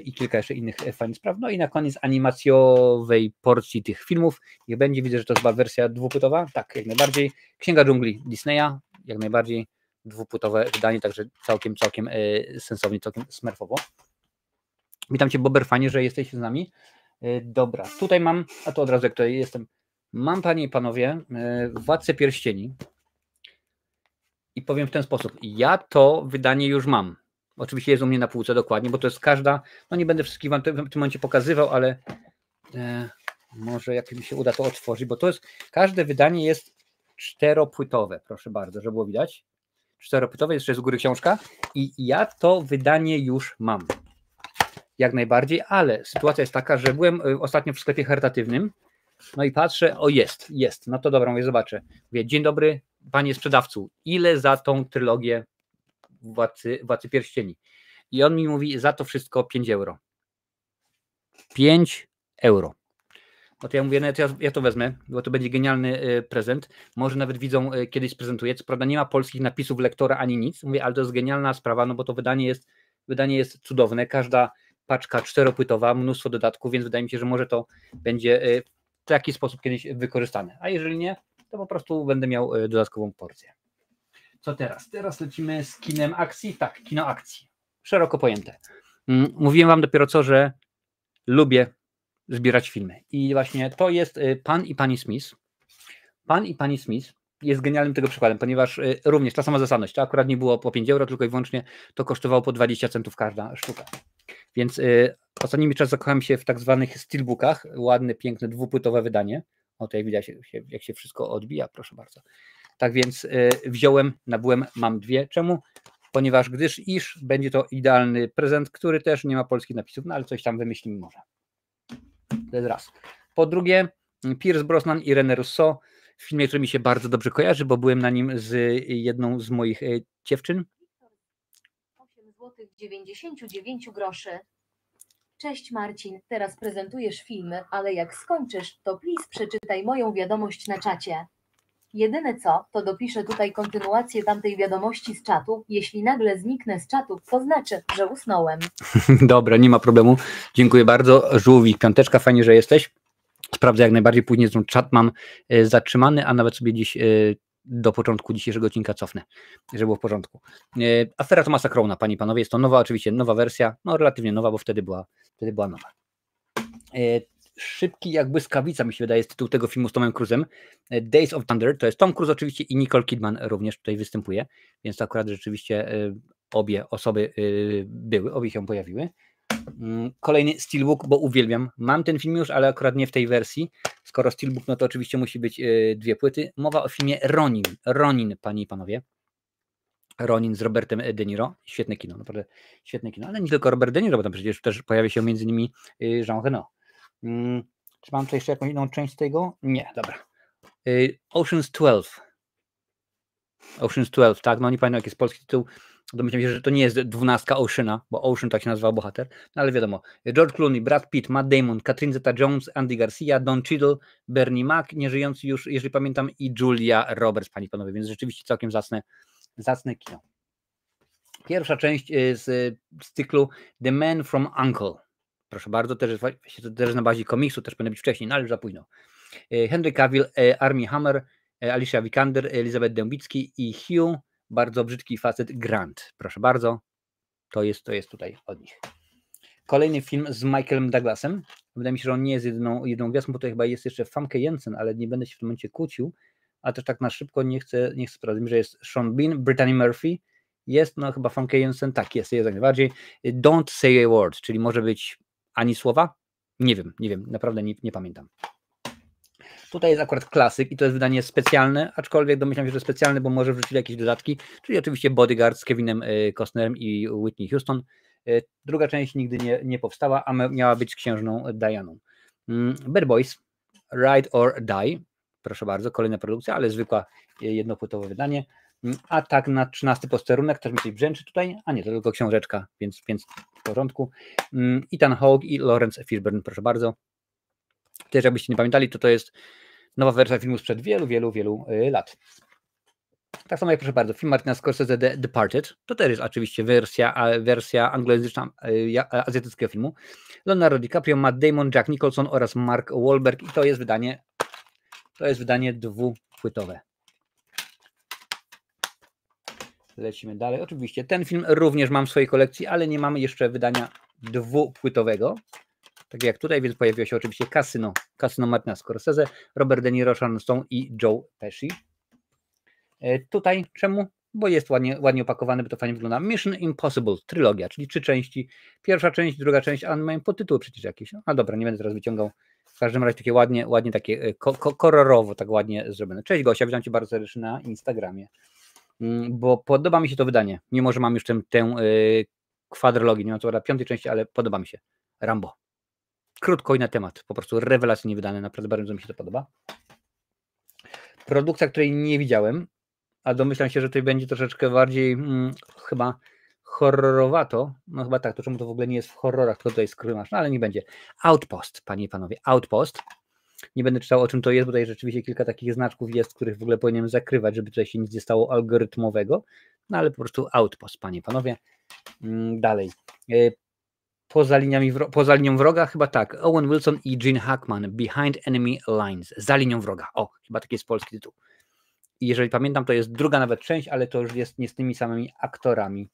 i kilka jeszcze innych fajnych spraw. No i na koniec animacjowej porcji tych filmów. Niech będzie, widzę, że to chyba wersja dwupłytowa. Tak, jak najbardziej. Księga Dżungli Disneya, jak najbardziej dwupłytowe wydanie, także całkiem sensownie, całkiem smerfowo. Witam cię, Bober, fajnie, że jesteś z nami. Dobra, tutaj mam, a to od razu jak tutaj jestem, mam, panie i panowie, Władcę Pierścieni i powiem w ten sposób, ja to wydanie już mam. Oczywiście jest u mnie na półce dokładnie, bo to jest każda, no nie będę wszystkich wam w tym momencie pokazywał, ale może jak mi się uda to otworzyć, bo to jest, każde wydanie jest 4-płytowe, proszę bardzo, żeby było widać. 4-płytowe, jeszcze jest z góry książka i ja to wydanie już mam. Jak najbardziej, ale sytuacja jest taka, że byłem ostatnio w sklepie charytatywnym, no i patrzę, o jest, no to dobra, mówię, zobaczę. Mówię, dzień dobry, panie sprzedawcu, ile za tą trylogię Władcy Pierścieni? I on mi mówi, za to wszystko 5 euro. 5 euro. No to ja mówię, no to ja to wezmę, bo to będzie genialny prezent. Może nawet widzą, kiedyś prezentuję. Co prawda nie ma polskich napisów lektora ani nic. Mówię, ale to jest genialna sprawa, no bo to wydanie jest cudowne. Każda paczka 4-płytowa, mnóstwo dodatków, więc wydaje mi się, że może to będzie w taki sposób kiedyś wykorzystane. A jeżeli nie, to po prostu będę miał dodatkową porcję. Co teraz? Teraz lecimy z kinem akcji. Tak, kino akcji. Szeroko pojęte. Mówiłem wam dopiero co, że lubię zbierać filmy. I właśnie to jest Pan i Pani Smith. Pan i Pani Smith jest genialnym tego przykładem, ponieważ również ta sama zasadność, to akurat nie było po 5 euro, tylko i wyłącznie to kosztowało po 20 centów każda sztuka. Więc ostatnimi czasy zakochałem się w tak zwanych steelbookach, ładne, piękne, dwupłytowe wydanie. O, tutaj widać, jak się wszystko odbija, proszę bardzo. Tak więc nabyłem, mam 2. Czemu? Ponieważ gdyż będzie to idealny prezent, który też nie ma polskich napisów, no ale coś tam wymyślimy może. To jest raz. Po drugie, Pierce Brosnan i René Russo w filmie, który mi się bardzo dobrze kojarzy, bo byłem na nim z jedną z moich dziewczyn. 8,99 zł. Cześć Marcin, teraz prezentujesz filmy, ale jak skończysz, to please przeczytaj moją wiadomość na czacie. Jedyne co, to dopiszę tutaj kontynuację tamtej wiadomości z czatu. Jeśli nagle zniknę z czatu, to znaczy, że usnąłem. Dobra, nie ma problemu. Dziękuję bardzo. Żółwik, piąteczka, fajnie, że jesteś. Sprawdzę jak najbardziej, później zresztą czat mam zatrzymany, a nawet sobie dziś do początku dzisiejszego odcinka cofnę, żeby było w porządku. Afera Thomasa Crowna, panie i panowie, jest to nowa, oczywiście nowa wersja, no relatywnie nowa, bo wtedy była nowa. Szybki jak błyskawica, mi się wydaje, jest tytuł tego filmu z Tomem Cruise'em. Days of Thunder, to jest Tom Cruise oczywiście i Nicole Kidman również tutaj występuje, więc to akurat rzeczywiście obie osoby były, obie się pojawiły. Kolejny Steelbook, bo uwielbiam. Mam ten film już, ale akurat nie w tej wersji. Skoro Steelbook, no to oczywiście musi być 2 płyty. Mowa o filmie Ronin, panie i panowie. Ronin z Robertem De Niro. Świetne kino, naprawdę świetne kino. Ale nie tylko Robert De Niro, bo tam przecież też pojawia się między innymi Jean Reno. Czy mam tutaj jeszcze jakąś inną część z tego? Nie, dobra. Ocean's 12. Ocean's 12, tak, no nie pamiętam jaki jest polski tytuł. Domyślam się, że to nie jest 12 Oceana, bo Ocean tak się nazywał bohater, no ale wiadomo. George Clooney, Brad Pitt, Matt Damon, Catherine Zeta-Jones, Andy Garcia, Don Cheadle, Bernie Mac, nieżyjący już, jeżeli pamiętam, i Julia Roberts, panie i panowie, więc rzeczywiście całkiem zacne kino. Pierwsza część z cyklu The Man from U.N.C.L.E. Proszę bardzo, też jest na bazie komiksu, też powinno być wcześniej, no ale już za późno. Henry Cavill, Armie Hammer, Alicia Vikander, Elizabeth Dębicki i Hugh, bardzo brzydki facet, Grant. Proszę bardzo, to jest tutaj od nich. Kolejny film z Michaelem Douglasem. Wydaje mi się, że on nie jest jedną gwiazdą, bo to chyba jest jeszcze Famke Jensen, ale nie będę się w tym momencie kłócił, a też tak na szybko nie chcę sprawdzić, że jest Sean Bean, Brittany Murphy, jest no chyba Famke Jensen, tak jest jak najbardziej. Don't say a word, czyli może być ani słowa? Nie wiem, naprawdę nie pamiętam. Tutaj jest akurat klasyk i to jest wydanie specjalne, aczkolwiek domyślam się, że specjalne, bo może wrzucili jakieś dodatki, czyli oczywiście Bodyguard z Kevinem Costnerem i Whitney Houston. Druga część nigdy nie powstała, a miała być z księżną Dianą. Bad Boys, Ride or Die, proszę bardzo, kolejna produkcja, ale zwykła jednopłytowe wydanie. Atak na 13 posterunek, też mi coś brzęczy tutaj, a nie, to tylko książeczka, więc w porządku. Ethan Hawke i Lawrence Fishburne, proszę bardzo. Też jakbyście nie pamiętali, to jest nowa wersja filmu sprzed wielu lat. Tak samo jak, proszę bardzo, film Martina Scorsese The Departed, to też jest oczywiście wersja anglojęzyczna azjatyckiego filmu. Leonardo DiCaprio, Matt Damon, Jack Nicholson oraz Mark Wahlberg i to jest wydanie dwupłytowe. Lecimy dalej. Oczywiście ten film również mam w swojej kolekcji, ale nie mamy jeszcze wydania dwupłytowego. Tak jak tutaj, więc pojawiło się oczywiście Casino Martina Scorsese, Robert De Niro, Sharon Stone i Joe Pesci. Tutaj czemu? Bo jest ładnie opakowany, bo to fajnie wygląda. Mission Impossible, trylogia, czyli 3 części. Pierwsza część, druga część, a mają podtytuły przecież jakieś. A dobra, nie będę teraz wyciągał. W każdym razie takie ładnie takie kolorowo, tak ładnie zrobione. Cześć Gosia, witam Cię bardzo serdecznie na Instagramie. Bo podoba mi się to wydanie, mimo że mam już tę kwadrologię, nie mam co prawda 5. części, ale podoba mi się. Rambo. Krótko i na temat, po prostu rewelacyjnie wydane, naprawdę bardzo mi się to podoba. Produkcja, której nie widziałem, a domyślam się, że tutaj będzie troszeczkę bardziej chyba horrorowato, no chyba tak, to czemu to w ogóle nie jest w horrorach, tylko tutaj skrymasz, no ale nie będzie. Outpost, panie i panowie, Outpost. Nie będę czytał o czym to jest, bo tutaj rzeczywiście kilka takich znaczków jest, których w ogóle powinienem zakrywać, żeby tutaj się nic nie stało algorytmowego, no ale po prostu Outpost, panie i panowie. Dalej. Poza linią wroga, chyba tak. Owen Wilson i Gene Hackman, Behind Enemy Lines. Za linią wroga. O, chyba taki jest polski tytuł. I jeżeli pamiętam, to jest druga nawet część, ale to już jest nie z tymi samymi aktorami.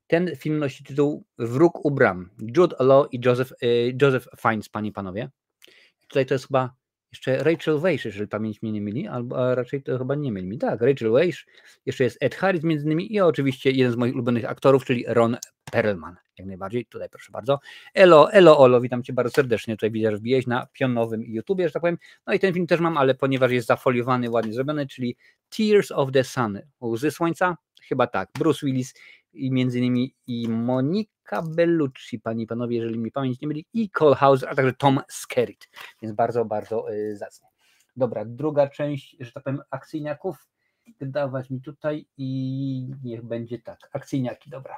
Ten film nosi tytuł Wróg u bram. Jude Law i Joseph Fiennes, panie i panowie. Tutaj to jest chyba jeszcze Rachel Weisz, jeżeli pamięć mnie nie myli, a raczej to chyba nie myli. Tak, Rachel Weisz. Jeszcze jest Ed Harris między innymi i oczywiście jeden z moich ulubionych aktorów, czyli Ron Perlman. Jak najbardziej, tutaj proszę bardzo. Olo, witam Cię bardzo serdecznie. Tutaj widzę, że wbijałeś na pionowym YouTubie, że tak powiem. No i ten film też mam, ale ponieważ jest zafoliowany, ładnie zrobiony, czyli Tears of the Sun. Łzy Słońca? Chyba tak. Bruce Willis i między innymi i Monica Bellucci, panie i panowie, jeżeli mi pamięć nie myli, i Cole Hauser, a także Tom Skerritt. Więc bardzo zacnie. Dobra, druga część, że tak powiem, akcyjniaków. Dawać mi tutaj i niech będzie tak. Akcyjniaki, dobra.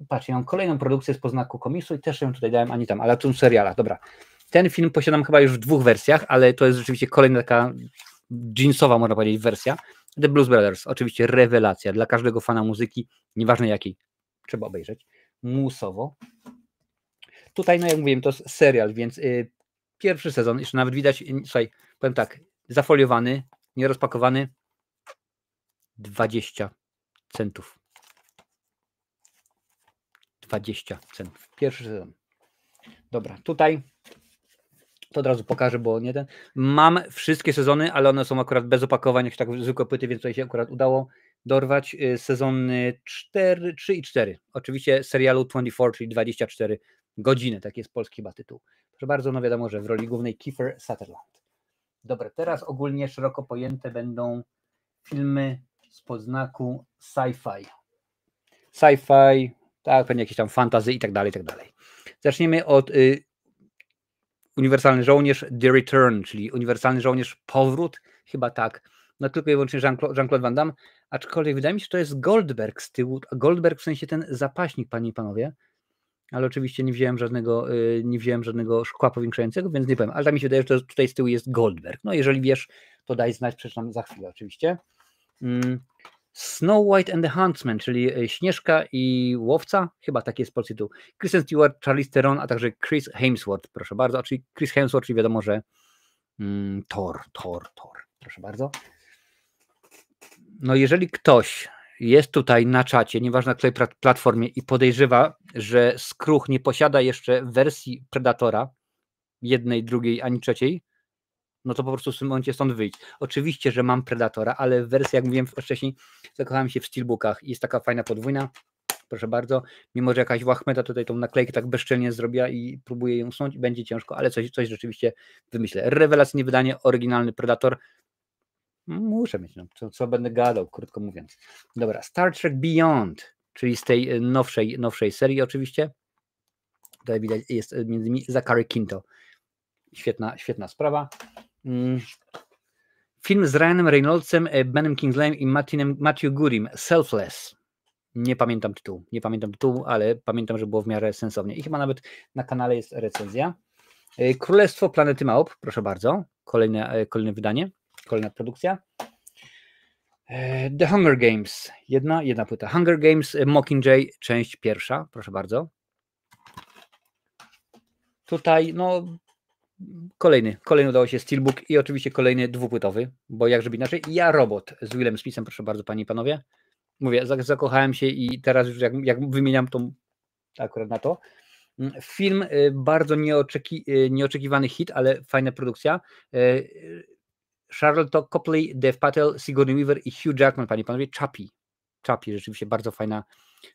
Patrz, ja mam kolejną produkcję z poznaku komiksu i też ją tutaj dałem, ani tam, ale tu seriala, dobra. Ten film posiadam chyba już w 2 wersjach, ale to jest rzeczywiście kolejna taka jeansowa, można powiedzieć, wersja. The Blues Brothers, oczywiście rewelacja dla każdego fana muzyki, nieważne jakiej, trzeba obejrzeć, musowo. Tutaj, no jak mówiłem, to jest serial, więc pierwszy sezon, jeszcze nawet widać, słuchaj, powiem tak, zafoliowany, nierozpakowany, 20 centów. 20 centów. Pierwszy sezon. Dobra, tutaj to od razu pokażę, bo nie ten. Mam wszystkie sezony, ale one są akurat bez opakowań, jak tak zwykłe płyty, więc tutaj się akurat udało dorwać sezony 4, 3 i 4. Oczywiście serialu 24, czyli 24 godziny, taki jest polski chyba tytuł. Proszę bardzo, no wiadomo, że w roli głównej Kiefer Sutherland. Dobra, teraz ogólnie szeroko pojęte będą filmy z podznaku sci-fi. Sci-fi, tak, pewnie jakieś tam fantasy i tak dalej, i tak dalej. Zaczniemy od Uniwersalny Żołnierz The Return, czyli Uniwersalny Żołnierz Powrót, chyba tak. No tylko i wyłącznie Jean-Claude Van Damme, aczkolwiek wydaje mi się, że to jest Goldberg z tyłu, Goldberg w sensie ten zapaśnik, panie i panowie, ale oczywiście nie wziąłem żadnego szkła powiększającego, więc nie powiem, ale tak mi się wydaje, że to tutaj z tyłu jest Goldberg. No jeżeli wiesz, to daj znać, przeczytam za chwilę oczywiście. Snow White and the Huntsman, czyli Śnieżka i Łowca, chyba taki jest polski tytuł. Kristen Stewart, Charlize Theron, a także Chris Hemsworth, proszę bardzo, czyli Chris Hemsworth, czyli wiadomo, że Thor, proszę bardzo. No jeżeli ktoś jest tutaj na czacie, nieważne na której platformie i podejrzewa, że Skruch nie posiada jeszcze wersji Predatora, jednej, drugiej, ani trzeciej, no to po prostu w tym momencie stąd wyjść. Oczywiście, że mam Predatora, ale wersja, jak mówiłem wcześniej, zakochałem się w steelbookach i jest taka fajna podwójna, proszę bardzo, mimo że jakaś łachmeta tutaj tą naklejkę tak bezczelnie zrobiła i próbuje ją usunąć, będzie ciężko, ale coś rzeczywiście wymyślę. Rewelacyjne wydanie, oryginalny Predator. Muszę mieć, no, co będę gadał, krótko mówiąc. Dobra, Star Trek Beyond, czyli z tej nowszej serii oczywiście. Tutaj widać, jest między innymi Zachary Quinto. Świetna sprawa. Film z Ryanem Reynoldsem, Benem Kingsleyem i Matthew Goodim, Selfless. Nie pamiętam tytułu, ale pamiętam, że było w miarę sensownie. I chyba nawet na kanale jest recenzja. Królestwo Planety Małp, proszę bardzo. Kolejne wydanie, kolejna produkcja. The Hunger Games, jedna płyta. Hunger Games, Mockingjay, część pierwsza, proszę bardzo. Tutaj, no, kolejny udało się Steelbook i oczywiście kolejny dwupłytowy, bo jak żeby inaczej. Ja Robot z Willem Smithem, proszę bardzo, panie i panowie. Mówię, zakochałem się i teraz już jak wymieniam tą akurat na to. Film bardzo nieoczekiwany hit, ale fajna produkcja. Charlotte Copley, Dev Patel, Sigourney Weaver i Hugh Jackman, panie i panowie, Chappie, rzeczywiście bardzo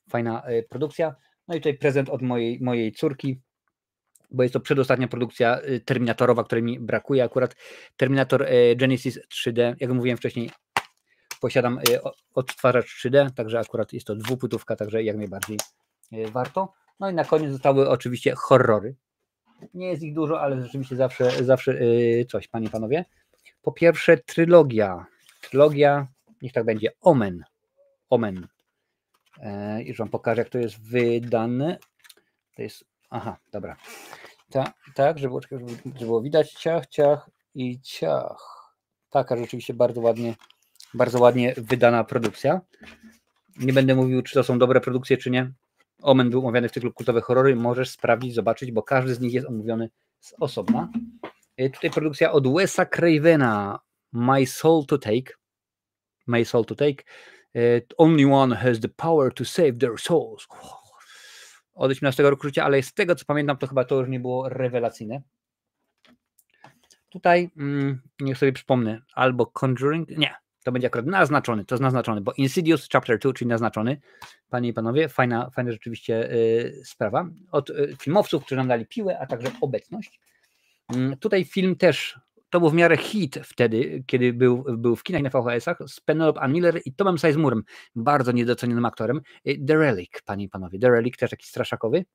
fajna produkcja. No i tutaj prezent od mojej córki, bo jest to przedostatnia produkcja terminatorowa, której mi brakuje akurat. Terminator Genesis 3D, jak mówiłem wcześniej, posiadam odtwarzacz 3D, także akurat jest to dwupłytówka, także jak najbardziej warto. No i na koniec zostały oczywiście horrory. Nie jest ich dużo, ale rzeczywiście zawsze coś, panie i panowie. Po pierwsze trylogia, niech tak będzie, Omen. Już wam pokażę, jak to jest wydane. To jest, dobra. Tak, żeby było widać, ciach i ciach. Taka rzeczywiście bardzo ładnie wydana produkcja. Nie będę mówił, czy to są dobre produkcje, czy nie. Omen był omawiany w cyklu Kultowe Horrory. Możesz sprawdzić, zobaczyć, bo każdy z nich jest omówiony z osobna. Tutaj produkcja od Wesa Cravena, My Soul to Take. Only one has the power to save their souls. Od 18 roku życia, ale z tego co pamiętam, to chyba to już nie było rewelacyjne. Tutaj niech sobie przypomnę, albo Conjuring, nie, to będzie akurat naznaczony, to jest naznaczony, bo Insidious Chapter 2, czyli naznaczony, panie i panowie, fajna rzeczywiście sprawa, od filmowców, którzy nam dali piłę, a także obecność. Tutaj film też, to był w miarę hit wtedy, kiedy był w kinach na VHS-ach, z Penelope Ann Miller i Tomem Sizemurem, bardzo niedocenionym aktorem. The Relic, panie i panowie, The Relic, też taki straszakowy.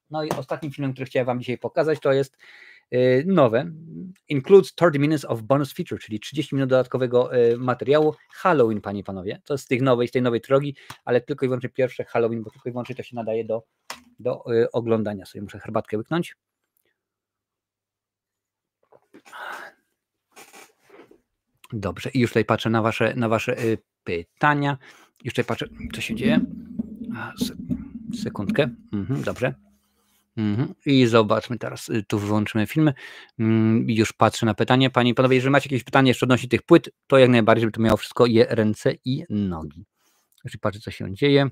No i ostatnim filmem, który chciałem wam dzisiaj pokazać, to jest nowe. Includes 30 minutes of bonus feature, czyli 30 minut dodatkowego materiału. Halloween, panie i panowie. To jest z tej nowej trylogii, ale tylko i wyłącznie pierwsze Halloween, bo tylko i wyłącznie to się nadaje do oglądania. Sobie muszę herbatkę łyknąć. Dobrze, i już tutaj patrzę na wasze pytania. Już tutaj patrzę, co się dzieje. Sekundkę. Dobrze. I zobaczmy teraz, tu wyłączymy filmy. Już patrzę na pytanie. Panie i panowie, jeżeli macie jakieś pytanie jeszcze odnośnie tych płyt, to jak najbardziej, żeby to miało wszystko ręce i nogi. Jeżeli patrzę, co się dzieje.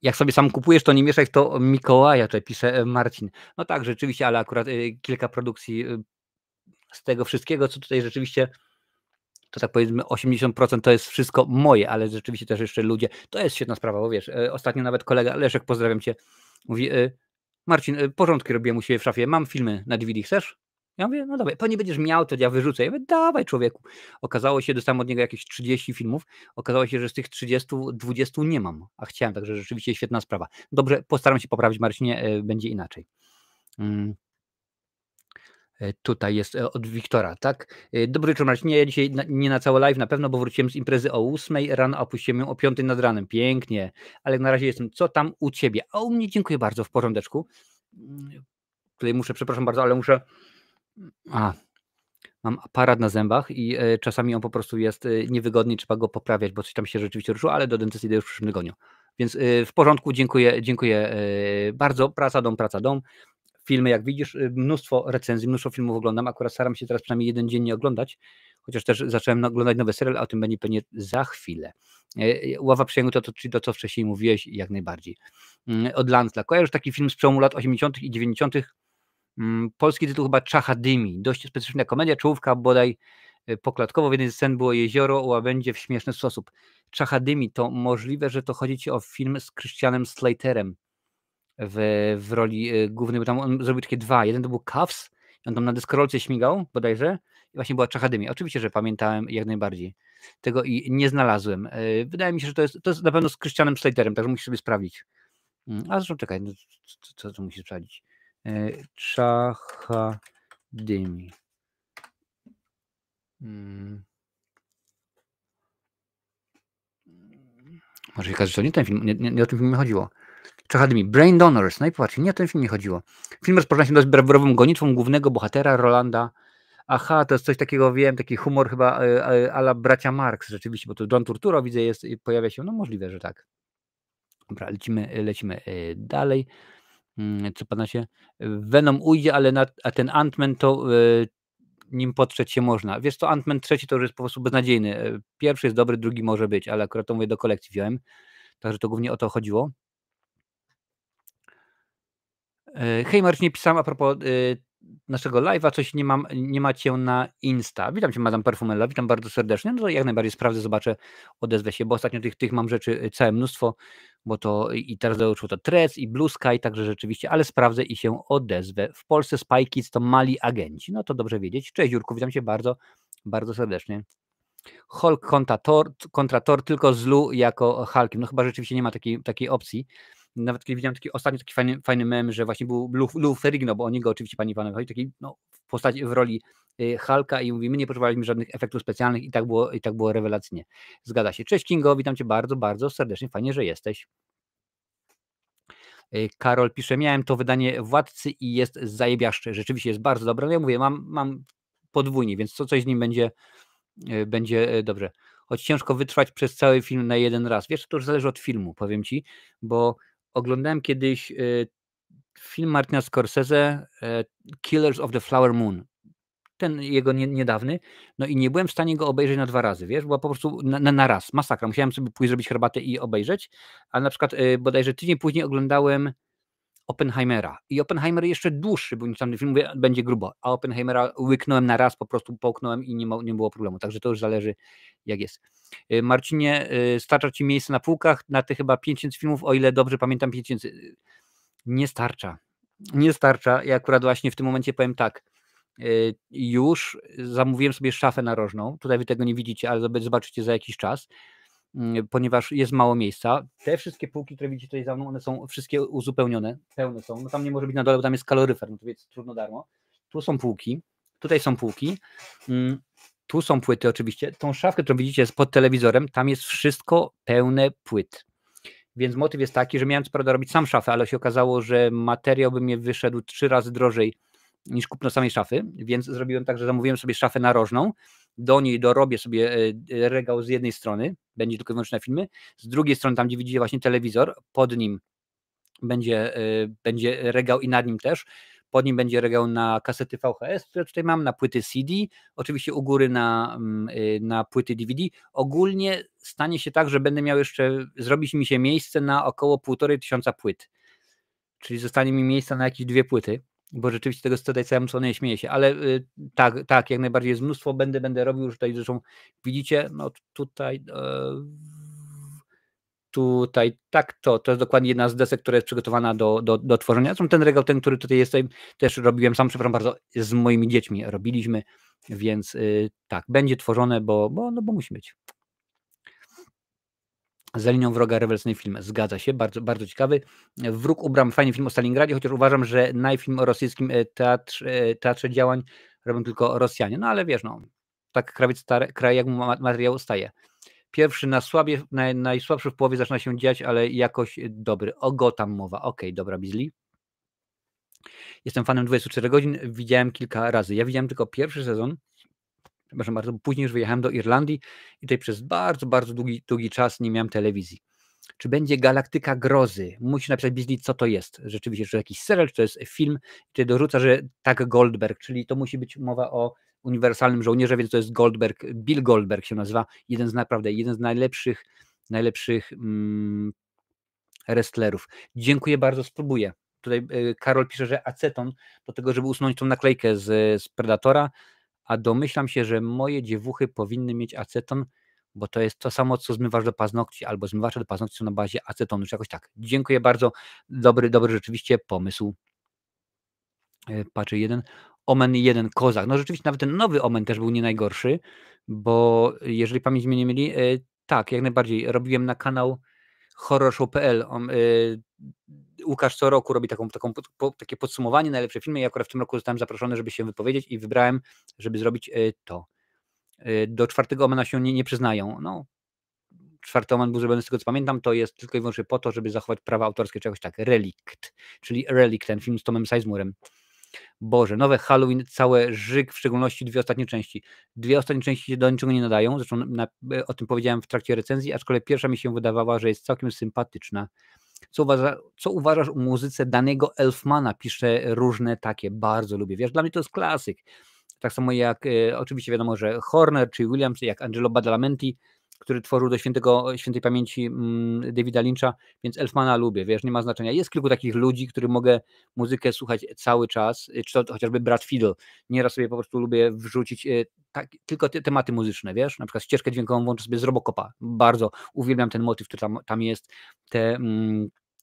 Jak sobie sam kupujesz, to nie mieszaj w to Mikołaja, tutaj pisze Marcin. No tak, rzeczywiście, ale akurat kilka produkcji z tego wszystkiego, co tutaj rzeczywiście, to tak powiedzmy 80% to jest wszystko moje, ale rzeczywiście też jeszcze ludzie, to jest świetna sprawa, bo wiesz, ostatnio nawet kolega Leszek, pozdrawiam cię, mówi, Marcin, porządki robiłem u siebie w szafie, mam filmy na DVD, chcesz? Ja mówię, no dawaj, pewnie będziesz miał, to ja wyrzucę. Ja mówię, dawaj człowieku. Okazało się, dostałem od niego jakieś 30 filmów, okazało się, że z tych 30, 20 nie mam, a chciałem, także rzeczywiście świetna sprawa. Dobrze, postaram się poprawić, Marcinie, będzie inaczej. Tutaj jest od Wiktora, tak? Dobry wieczór, Marcinie, ja dzisiaj nie na cały live na pewno, bo wróciłem z imprezy o 8 rano, a opuściłem ją o 5 nad ranem. Pięknie, ale na razie jestem. Co tam u ciebie? A u mnie dziękuję bardzo, w porządeczku. Tutaj muszę, przepraszam bardzo, ale muszę... Mam aparat na zębach i czasami on po prostu jest niewygodny, trzeba go poprawiać, bo coś tam się rzeczywiście ruszyło, ale do dentysty idę już w przyszłym tygodniu. Więc w porządku, dziękuję bardzo. Praca, dom. Filmy, jak widzisz, mnóstwo recenzji, mnóstwo filmów oglądam. Akurat staram się teraz przynajmniej jeden dziennie oglądać, chociaż też zacząłem oglądać nowy serial, a o tym będzie pewnie za chwilę. Ława Przysięgłych czyli to, co wcześniej mówiłeś, jak najbardziej. Od Lancla. Kojarzysz taki film z przełomu lat 80. i 90. Polski tytuł chyba Czachadymi. Dość specyficzna komedia, czołówka bodaj poklatkowo. W jednej z scen było jezioro, łabędzie w śmieszny sposób. Czachadymi, to możliwe, że to chodzi ci o film z Christianem Slaterem w roli głównej, bo tam on zrobił takie dwa. Jeden to był Cavs, on tam na deskorolce śmigał bodajże i właśnie była Czachadymi. Oczywiście, że pamiętałem jak najbardziej. Tego i nie znalazłem. Wydaje mi się, że to jest na pewno z Christianem Slaterem, także musisz sobie sprawdzić. A zresztą czekaj, no, co musisz sprawdzić? Czachadymi. Może się okaże, że to nie ten film, nie o tym filmie chodziło. Czachadymi, Brain Donors, no i popatrzcie, nie o ten film nie chodziło. Film rozpoczyna się z brawurową gonitwą głównego bohatera Rolanda. Aha, to jest coś takiego, wiem, taki humor chyba a la bracia Marx rzeczywiście, bo tu John Turturro widzę jest i pojawia się, no możliwe, że tak. Dobra, lecimy dalej. Co pana się? Venom ujdzie, ale a ten Ant-Man to nim potrzeć się można. Wiesz co, Ant-Man trzeci to już jest po prostu beznadziejny. Pierwszy jest dobry, drugi może być, ale akurat to mówię do kolekcji wziąłem. Także to głównie o to chodziło. Hej Marcinie, pisałem a propos naszego live'a, coś nie macie na Insta. Witam cię, Madame Perfumella, witam bardzo serdecznie. No to jak najbardziej sprawdzę, zobaczę, odezwę się, bo ostatnio tych mam rzeczy całe mnóstwo, bo to i teraz dołączyło to Threads i Blue Sky, także rzeczywiście, ale sprawdzę i się odezwę. W Polsce Spy Kids to mali agenci, no to dobrze wiedzieć. Cześć Jurku, witam cię bardzo, bardzo serdecznie. Hulk kontra Thor, tylko z Lu jako Hulkiem. No chyba rzeczywiście nie ma takiej opcji. Nawet kiedy widziałem ostatnio taki fajny mem, że właśnie był Lou Ferrigno, bo o niego oczywiście pani panowie chodzi, taki w postaci, w roli Hulka i mówi, my nie potrzebowaliśmy żadnych efektów specjalnych i tak było rewelacyjnie. Zgadza się. Cześć Kingo, witam cię bardzo, bardzo serdecznie, fajnie, że jesteś. Karol pisze, miałem to wydanie Władcy i jest zajebiaszcze. Rzeczywiście jest bardzo dobre. No ja mówię, mam podwójnie, więc coś z nim będzie dobrze. Choć ciężko wytrwać przez cały film na jeden raz. Wiesz, to już zależy od filmu, powiem ci, bo oglądałem kiedyś film Martina Scorsese Killers of the Flower Moon. Ten jego niedawny. No i nie byłem w stanie go obejrzeć na 2 razy, wiesz, bo po prostu na raz. Masakra. Musiałem sobie pójść zrobić herbatę i obejrzeć, ale na przykład bodajże tydzień później oglądałem Oppenheimera. I Oppenheimer jeszcze dłuższy był niż tamten film, mówię, będzie grubo, a Oppenheimera łyknąłem na raz, po prostu połknąłem i nie było problemu. Także to już zależy jak jest. Marcinie, starcza ci miejsce na półkach na te chyba 5000 filmów, o ile dobrze pamiętam 5000. Nie starcza. Nie starcza. Ja akurat właśnie w tym momencie powiem tak. Już zamówiłem sobie szafę narożną. Tutaj wy tego nie widzicie, ale zobaczycie za jakiś czas, ponieważ jest mało miejsca. Te wszystkie półki, które widzicie tutaj za mną, one są wszystkie uzupełnione, pełne są. No tam nie może być na dole, bo tam jest kaloryfer, no to więc trudno darmo. Tu są półki, tutaj są półki, tu są płyty oczywiście. Tą szafkę, którą widzicie jest pod telewizorem, tam jest wszystko pełne płyt. Więc motyw jest taki, że miałem co prawda robić sam szafę, ale się okazało, że materiał by mnie wyszedł 3 razy drożej niż kupno samej szafy, więc zrobiłem tak, że zamówiłem sobie szafę narożną, do niej dorobię sobie regał z jednej strony, będzie tylko i wyłącznie na filmy, z drugiej strony tam, gdzie widzicie właśnie telewizor, pod nim będzie regał i nad nim też, pod nim będzie regał na kasety VHS, które tutaj mam, na płyty CD, oczywiście u góry na płyty DVD. Ogólnie stanie się tak, że będę miał jeszcze, zrobić mi się miejsce na około 1500 płyt, czyli zostanie mi miejsca na jakieś 2 płyty, bo rzeczywiście tego tutaj całym co nie śmieję się, ale tak, jak najbardziej jest mnóstwo, będę robił już tutaj, zresztą widzicie, no tutaj tak, to jest dokładnie jedna z desek, która jest przygotowana do tworzenia. Zresztą ten regał, ten, który tutaj jest, też robiłem sam, przepraszam bardzo, z moimi dziećmi robiliśmy, więc tak, będzie tworzone, bo musi być. Za linią wroga rewelacyjny film. Zgadza się, bardzo, bardzo ciekawy. Wróg ubrany, fajny film o Stalingradzie, chociaż uważam, że najfilm o rosyjskim teatrze działań robią tylko Rosjanie. No ale wiesz, no, tak krawiec kraj, jak mu materiał staje. Pierwszy najsłabszy w połowie zaczyna się dziać, ale jakoś dobry. O Gotham mowa. Okej, dobra, Bizli. Jestem fanem 24 godzin, widziałem kilka razy. Ja widziałem tylko pierwszy sezon, przepraszam bardzo, później już wyjechałem do Irlandii i tutaj przez bardzo, bardzo długi czas nie miałem telewizji. Czy będzie Galaktyka Grozy? Musi napisać Bizli, co to jest. Rzeczywiście, czy to jakiś serial, czy to jest film. Tutaj dorzuca, że tak Goldberg, czyli to musi być mowa o uniwersalnym żołnierze, więc to jest Goldberg, Bill Goldberg się nazywa, jeden z najlepszych wrestlerów. Dziękuję bardzo, spróbuję. Tutaj Karol pisze, że aceton do tego, żeby usunąć tą naklejkę z Predatora, a domyślam się, że moje dziewuchy powinny mieć aceton, bo to jest to samo, co zmywasz do paznokci, albo zmywacze do paznokci są na bazie acetonu, czy jakoś tak. Dziękuję bardzo, dobry rzeczywiście pomysł. Patrzę, Omen 1 Kozak. No rzeczywiście nawet ten nowy Omen też był nie najgorszy, bo jeżeli pamięć mnie nie myli, tak, jak najbardziej. Robiłem na kanał horrorshow.pl. Łukasz co roku robi takie podsumowanie, najlepsze filmy. Ja akurat w tym roku zostałem zaproszony, żeby się wypowiedzieć i wybrałem, żeby zrobić to. Do 4. Omena się nie przyznają. No, 4. Omen był zrobiony, z tego co pamiętam, to jest tylko i wyłącznie po to, żeby zachować prawa autorskie czegoś tak. Relikt, czyli Relic, ten film z Tomem Sizemorem. Boże, nowe Halloween, całe żyk, w szczególności 2 ostatnie części. 2 ostatnie części się do niczego nie nadają, zresztą o tym powiedziałem w trakcie recenzji, aczkolwiek pierwsza mi się wydawała, że jest całkiem sympatyczna. Co uważasz o muzyce danego Elfmana? Pisze różne takie, bardzo lubię. Wiesz, dla mnie to jest klasyk. Tak samo jak oczywiście wiadomo, że Horner czy Williams, jak Angelo Badalamenti, który tworzył do świętej pamięci Davida Lyncha, więc Elfmana lubię, wiesz, nie ma znaczenia. Jest kilku takich ludzi, których mogę muzykę słuchać cały czas, czy to chociażby Brad Fiedel. Nieraz sobie po prostu lubię wrzucić tylko tematy muzyczne, wiesz, na przykład ścieżkę dźwiękową włączę sobie z Robocopa. Bardzo uwielbiam ten motyw, który tam jest. Te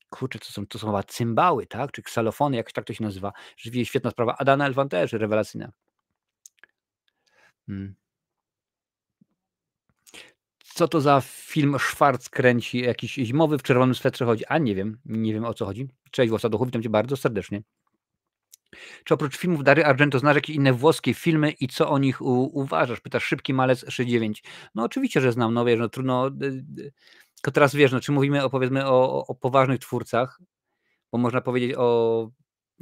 kurczę, to są chyba cymbały, tak? Czy ksalofony, jakoś tak to się nazywa. Rzeczywiście świetna sprawa. A Dana Elfman też rewelacyjna. Co to za film Schwarz kręci? Jakiś zimowy w czerwonym swetrze chodzi? A nie wiem o co chodzi. Cześć Włosaduchu, witam Cię bardzo serdecznie. Czy oprócz filmów Dario Argento znasz jakieś inne włoskie filmy i co o nich uważasz? Pytasz Szybki Malec 69. No oczywiście, że znam, no wiesz, no trudno, tylko teraz wiesz, no czy mówimy powiedzmy o poważnych twórcach, bo można powiedzieć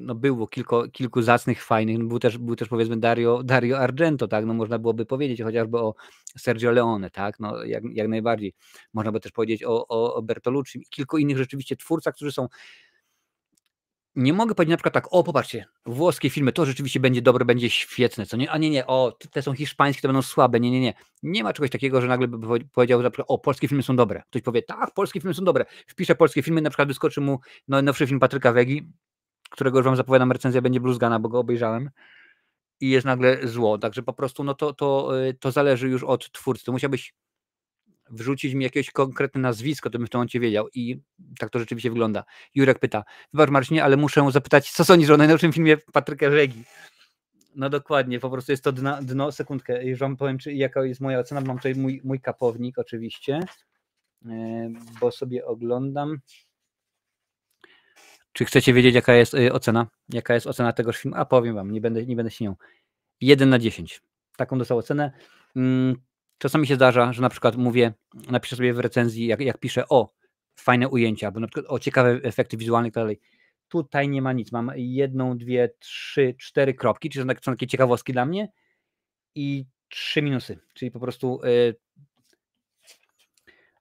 no było kilku zacnych, fajnych, no był też powiedzmy Dario Argento, tak, no można byłoby powiedzieć chociażby o Sergio Leone, tak, no jak najbardziej. Można by też powiedzieć o Bertolucci i kilku innych rzeczywiście twórcach, którzy są. Nie mogę powiedzieć na przykład tak, popatrzcie, włoskie filmy, to rzeczywiście będzie dobre, będzie świetne, co nie? A nie, te są hiszpańskie, to będą słabe, nie. Nie ma czegoś takiego, że nagle by powiedział na przykład, polskie filmy są dobre. Ktoś powie, tak, polskie filmy są dobre. Wpiszę polskie filmy, na przykład wyskoczy mu nowszy film Patryka Wegi, którego już wam zapowiadam, recenzja będzie bluzgana, bo go obejrzałem i jest nagle zło, także po prostu no to zależy już od twórcy, to musiałbyś wrzucić mi jakieś konkretne nazwisko, to bym w tym momencie wiedział i tak to rzeczywiście wygląda. Jurek pyta, wybacz Marcinie, ale muszę zapytać, co sądzisz o najnowszym filmie Patryka Wegi? No dokładnie, po prostu jest to dno, sekundkę, już wam powiem, jaka jest moja ocena, mam tutaj mój kapownik oczywiście, bo sobie oglądam. Czy chcecie wiedzieć, jaka jest ocena? Jaka jest ocena tegoż filmu? A powiem wam, nie będę się nią. 1/10. Taką dostał ocenę. Czasami się zdarza, że na przykład napiszę sobie w recenzji, jak piszę fajne ujęcia, albo na przykład ciekawe efekty wizualne i tak dalej. tutaj nie ma nic. Mam 1, 2, 3, 4 kropki, czyli są takie ciekawostki dla mnie i 3 minusy, czyli po prostu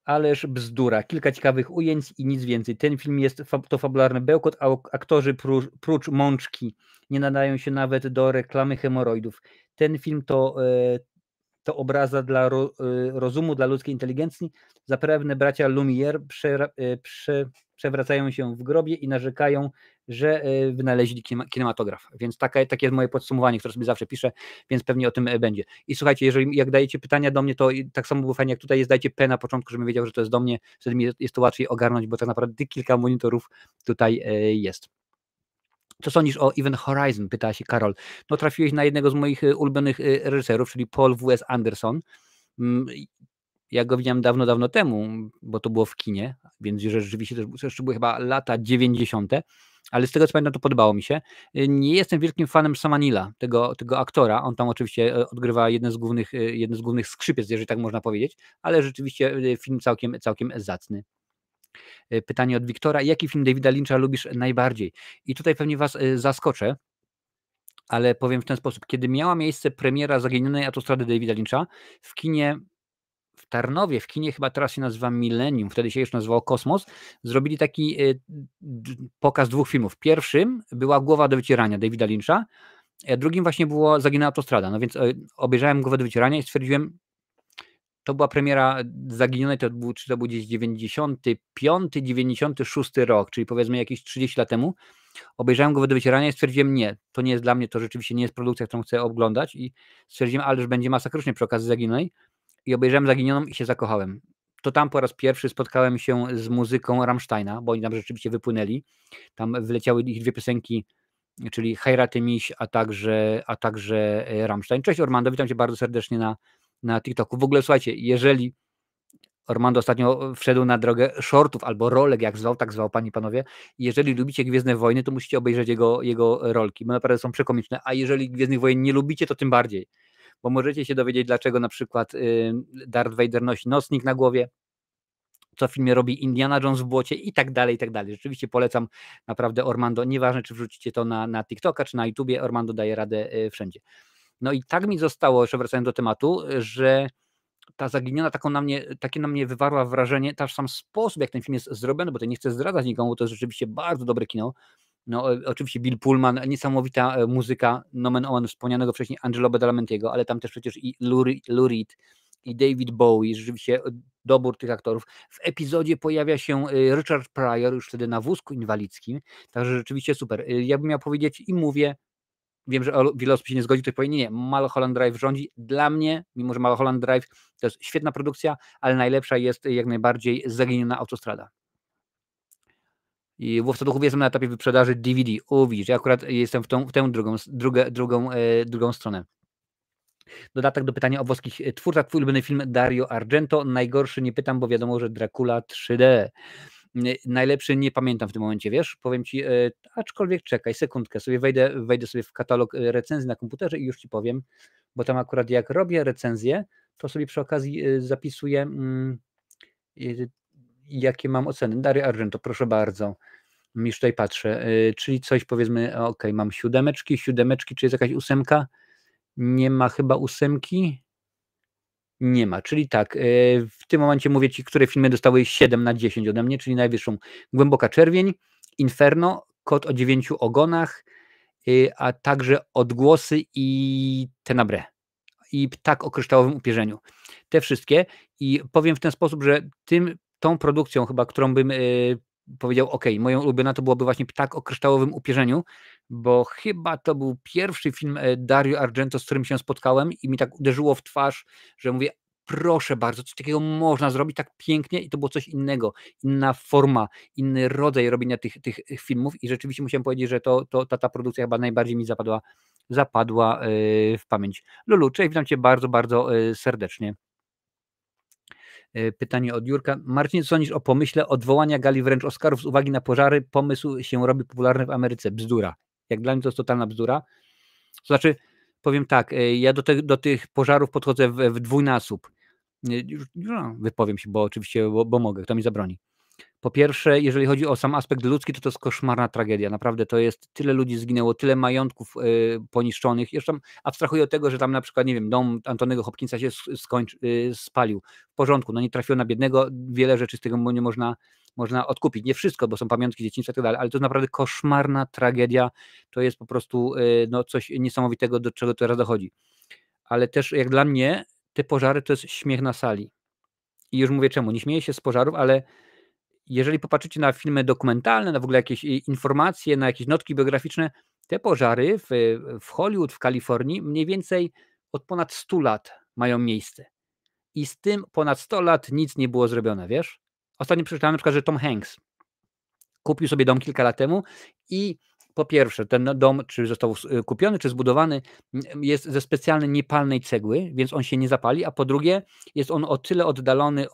ależ bzdura. Kilka ciekawych ujęć i nic więcej. Ten film jest to fabularny bełkot, a aktorzy prócz mączki nie nadają się nawet do reklamy hemoroidów. Ten film to obraza dla rozumu, dla ludzkiej inteligencji. Zapewne bracia Lumière przewracają się w grobie i narzekają, że wynaleźli kinematograf. Więc takie jest moje podsumowanie, które sobie zawsze piszę, więc pewnie o tym będzie. I słuchajcie, jak dajecie pytania do mnie, to tak samo było fajnie jak tutaj jest, dajcie P na początku, żebym wiedział, że to jest do mnie, wtedy mi jest to łatwiej ogarnąć, bo tak naprawdę kilka monitorów tutaj jest. Co sądzisz o Event Horizon? Pyta się Karol. No trafiłeś na jednego z moich ulubionych reżyserów, czyli Paul W.S. Anderson. Ja go widziałem dawno, dawno temu, bo to było w kinie, więc rzeczywiście to jeszcze były chyba lata 90., ale z tego co pamiętam to podobało mi się. Nie jestem wielkim fanem Sama Neilla, tego aktora, on tam oczywiście odgrywa jeden z głównych skrzypiec, jeżeli tak można powiedzieć, ale rzeczywiście film całkiem zacny. Pytanie od Wiktora. Jaki film Davida Lyncha lubisz najbardziej? I tutaj pewnie was zaskoczę, ale powiem w ten sposób. Kiedy miała miejsce premiera Zaginionej autostrady Davida Lyncha w kinie w Tarnowie, w kinie chyba teraz się nazywa Millennium, wtedy się jeszcze nazywało Kosmos, zrobili taki pokaz 2 filmów. Pierwszym była Głowa do wycierania Davida Lyncha, a drugim właśnie było Zaginiona autostrada. No więc obejrzałem Głowę do wycierania i stwierdziłem, to była premiera Zaginionej, czy to był gdzieś 95, 96 rok, czyli powiedzmy jakieś 30 lat temu. Obejrzałem Głowę do wycierania i stwierdziłem, nie, to nie jest dla mnie, to rzeczywiście nie jest produkcja, którą chcę oglądać i stwierdziłem, ależ będzie masakrycznie przy okazji Zaginionej i obejrzałem Zaginioną i się zakochałem. To tam po raz pierwszy spotkałem się z muzyką Rammsteina, bo oni tam rzeczywiście wypłynęli. Tam wyleciały ich 2 piosenki, czyli Heirate mich, a także Rammstein. Cześć Ormando, witam cię bardzo serdecznie na TikToku. W ogóle słuchajcie, jeżeli Ormando ostatnio wszedł na drogę shortów albo rolek, jak zwał, tak zwał, panie i panowie. Jeżeli lubicie Gwiezdne Wojny, to musicie obejrzeć jego rolki, bo naprawdę są przekomiczne, a jeżeli Gwiezdnych Wojen nie lubicie, to tym bardziej, bo możecie się dowiedzieć, dlaczego na przykład Darth Vader nosi nocnik na głowie, co w filmie robi Indiana Jones w błocie i tak dalej, i tak dalej. Rzeczywiście polecam naprawdę Ormando, nieważne czy wrzucicie to na TikToka, czy na YouTubie, Ormando daje radę wszędzie. No i tak mi zostało, jeszcze wracając do tematu, że ta Zaginiona takie na mnie wywarła wrażenie, też sam sposób, jak ten film jest zrobiony, bo to nie chcę zdradzać nikomu, to jest rzeczywiście bardzo dobre kino. No, oczywiście Bill Pullman, niesamowita muzyka, nomen omen wspomnianego wcześniej Angelo Badalamentiego, ale tam też przecież i Lou Reed, i David Bowie, rzeczywiście dobór tych aktorów. W epizodzie pojawia się Richard Pryor, już wtedy na wózku inwalidzkim, także rzeczywiście super. Ja bym miał powiedzieć i mówię, wiem, że wiele osób się nie zgodzi, to powie, nie, Mulholland Drive rządzi. Dla mnie, mimo że Mulholland Drive to jest świetna produkcja, ale najlepsza jest jak najbardziej Zaginiona autostrada. I w Łowca Duchów jestem na etapie wyprzedaży DVD. Widzisz, ja akurat jestem w tę drugą stronę. Dodatek do pytania o włoskich twórcach. Twój ulubiony film Dario Argento. Najgorszy nie pytam, bo wiadomo, że Dracula 3D. Najlepszy nie pamiętam w tym momencie, wiesz? Powiem ci, aczkolwiek czekaj, sekundkę, sobie wejdę sobie w katalog recenzji na komputerze i już ci powiem, bo tam akurat jak robię recenzję, to sobie przy okazji zapisuję, jakie mam oceny. Dario Argento, proszę bardzo. Już tutaj patrzę, czyli coś powiedzmy, ok, mam siódemeczki, czy jest jakaś 8? Nie ma chyba 8. Nie ma, czyli tak, w tym momencie mówię ci, które filmy dostały 7 na 10 ode mnie, czyli najwyższą Głęboka Czerwień, Inferno, Kot o 9 ogonach, a także Odgłosy i Tenebrae i Ptak o kryształowym upierzeniu. Te wszystkie i powiem w ten sposób, że tą produkcją chyba, którą bym powiedział, ok, moją ulubiona to byłoby właśnie Ptak o kryształowym upierzeniu, bo chyba to był pierwszy film Dario Argento, z którym się spotkałem i mi tak uderzyło w twarz, że mówię, proszę bardzo, coś takiego można zrobić tak pięknie i to było coś innego, inna forma, inny rodzaj robienia tych filmów i rzeczywiście musiałem powiedzieć, że ta produkcja chyba najbardziej mi zapadła w pamięć. Lulu, cześć, witam cię bardzo, bardzo serdecznie. Pytanie od Jurka. Marcin, co sądzisz o pomyśle odwołania gali wręcz Oscarów z uwagi na pożary? Pomysł się robi popularny w Ameryce. Bzdura. Jak dla mnie to jest totalna bzdura. To znaczy, powiem tak, ja do tych pożarów podchodzę w dwójnasób. Wypowiem się, bo oczywiście, bo mogę, kto mi zabroni. Po pierwsze, jeżeli chodzi o sam aspekt ludzki, to jest koszmarna tragedia. Naprawdę to jest tyle ludzi zginęło, tyle majątków poniszczonych. Jeszcze tam abstrahuję od tego, że tam na przykład, nie wiem, dom Antonego Hopkinsa się spalił. W porządku, no nie trafiło na biednego, wiele rzeczy z tego nie można odkupić. Nie wszystko, bo są pamiątki dzieciństwa i tak dalej, ale to jest naprawdę koszmarna tragedia. To jest po prostu no, coś niesamowitego, do czego teraz dochodzi. Ale też jak dla mnie te pożary to jest śmiech na sali. I już mówię czemu. Nie śmieję się z pożarów, ale jeżeli popatrzycie na filmy dokumentalne, na w ogóle jakieś informacje, na jakieś notki biograficzne, te pożary w Hollywood, w Kalifornii mniej więcej od ponad 100 lat mają miejsce. I z tym ponad 100 lat nic nie było zrobione, wiesz? Ostatnio przeczytałem na przykład, że Tom Hanks kupił sobie dom kilka lat temu i po pierwsze, ten dom, czy został kupiony, czy zbudowany, jest ze specjalnej niepalnej cegły, więc on się nie zapali, a po drugie, jest on o tyle oddalony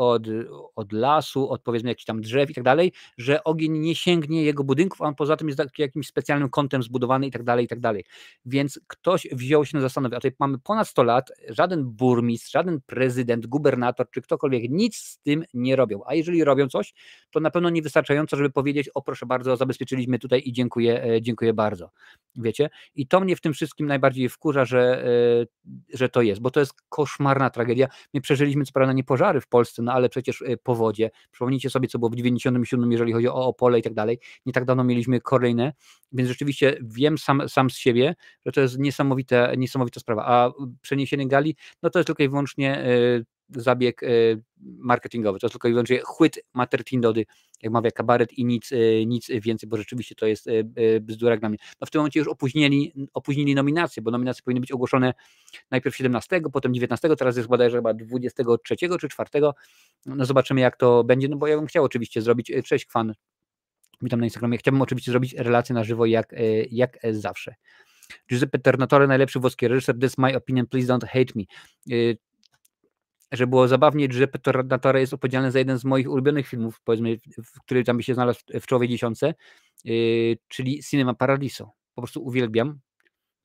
od lasu, od powiedzmy jakichś tam drzew i tak dalej, że ogień nie sięgnie jego budynków, a on poza tym jest jakimś specjalnym kątem zbudowany i tak dalej, i tak dalej. Więc ktoś wziął się na zastanowienie, a tutaj mamy ponad 100 lat, żaden burmistrz, żaden prezydent, gubernator, czy ktokolwiek nic z tym nie robią. A jeżeli robią coś, to na pewno niewystarczająco, żeby powiedzieć, o proszę bardzo, zabezpieczyliśmy tutaj i dziękuję bardzo. Wiecie? I to mnie w tym wszystkim najbardziej wkurza, że to jest, bo to jest koszmarna tragedia. My przeżyliśmy co prawda nie pożary w Polsce, no ale przecież powodzie. Przypomnijcie sobie, co było w 97, jeżeli chodzi o Opole i tak dalej. Nie tak dawno mieliśmy kolejne, więc rzeczywiście wiem sam z siebie, że to jest niesamowita sprawa. A przeniesienie gali, no to jest tylko i wyłącznie zabieg marketingowy. To jest tylko i wyłącznie chłyt Matertindody, jak mawia kabaret i nic więcej, bo rzeczywiście to jest bzdura jak dla mnie. No w tym momencie już opóźnili nominacje, bo nominacje powinny być ogłoszone najpierw 17, potem 19, teraz jest bodajże chyba 23 czy 4. No zobaczymy jak to będzie, no bo ja bym chciał oczywiście zrobić, cześć Kwan, witam na Instagramie, chciałbym oczywiście zrobić relację na żywo jak zawsze. Giuseppe Tornatore, najlepszy włoski reżyser, this my opinion, please don't hate me. Że było zabawnie, Giuseppe Tornatore jest odpowiedzialny za jeden z moich ulubionych filmów, powiedzmy, który tam by się znalazł w czołowej 10, czyli Cinema Paradiso. Po prostu uwielbiam.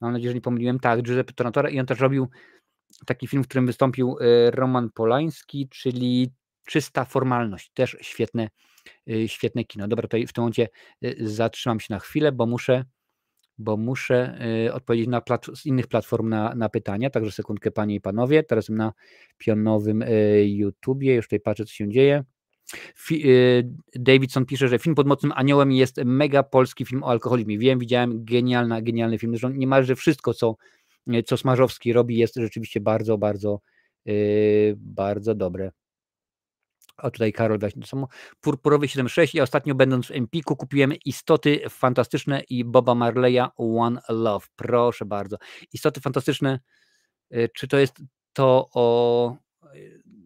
Mam nadzieję, że nie pomyliłem. Tak, Giuseppe Tornatore i on też robił taki film, w którym wystąpił Roman Polański, czyli Czysta formalność. Też świetne kino. Dobra, tutaj w tym momencie zatrzymam się na chwilę, bo muszę odpowiedzieć z innych platform na pytania, także sekundkę panie i panowie, teraz jestem na pionowym YouTubie, już tutaj patrzę co się dzieje. Davidson pisze, że film Pod mocnym aniołem jest mega polski film o alkoholizmie. Wiem, widziałem, genialny film, zresztą niemalże wszystko co Smarzowski robi jest rzeczywiście bardzo dobre. O tutaj Karol właśnie to samo. Purpurowy 7.6 i ostatnio będąc w Empiku kupiłem Istoty Fantastyczne i Boba Marleya One Love. Proszę bardzo. Istoty Fantastyczne, czy to jest to o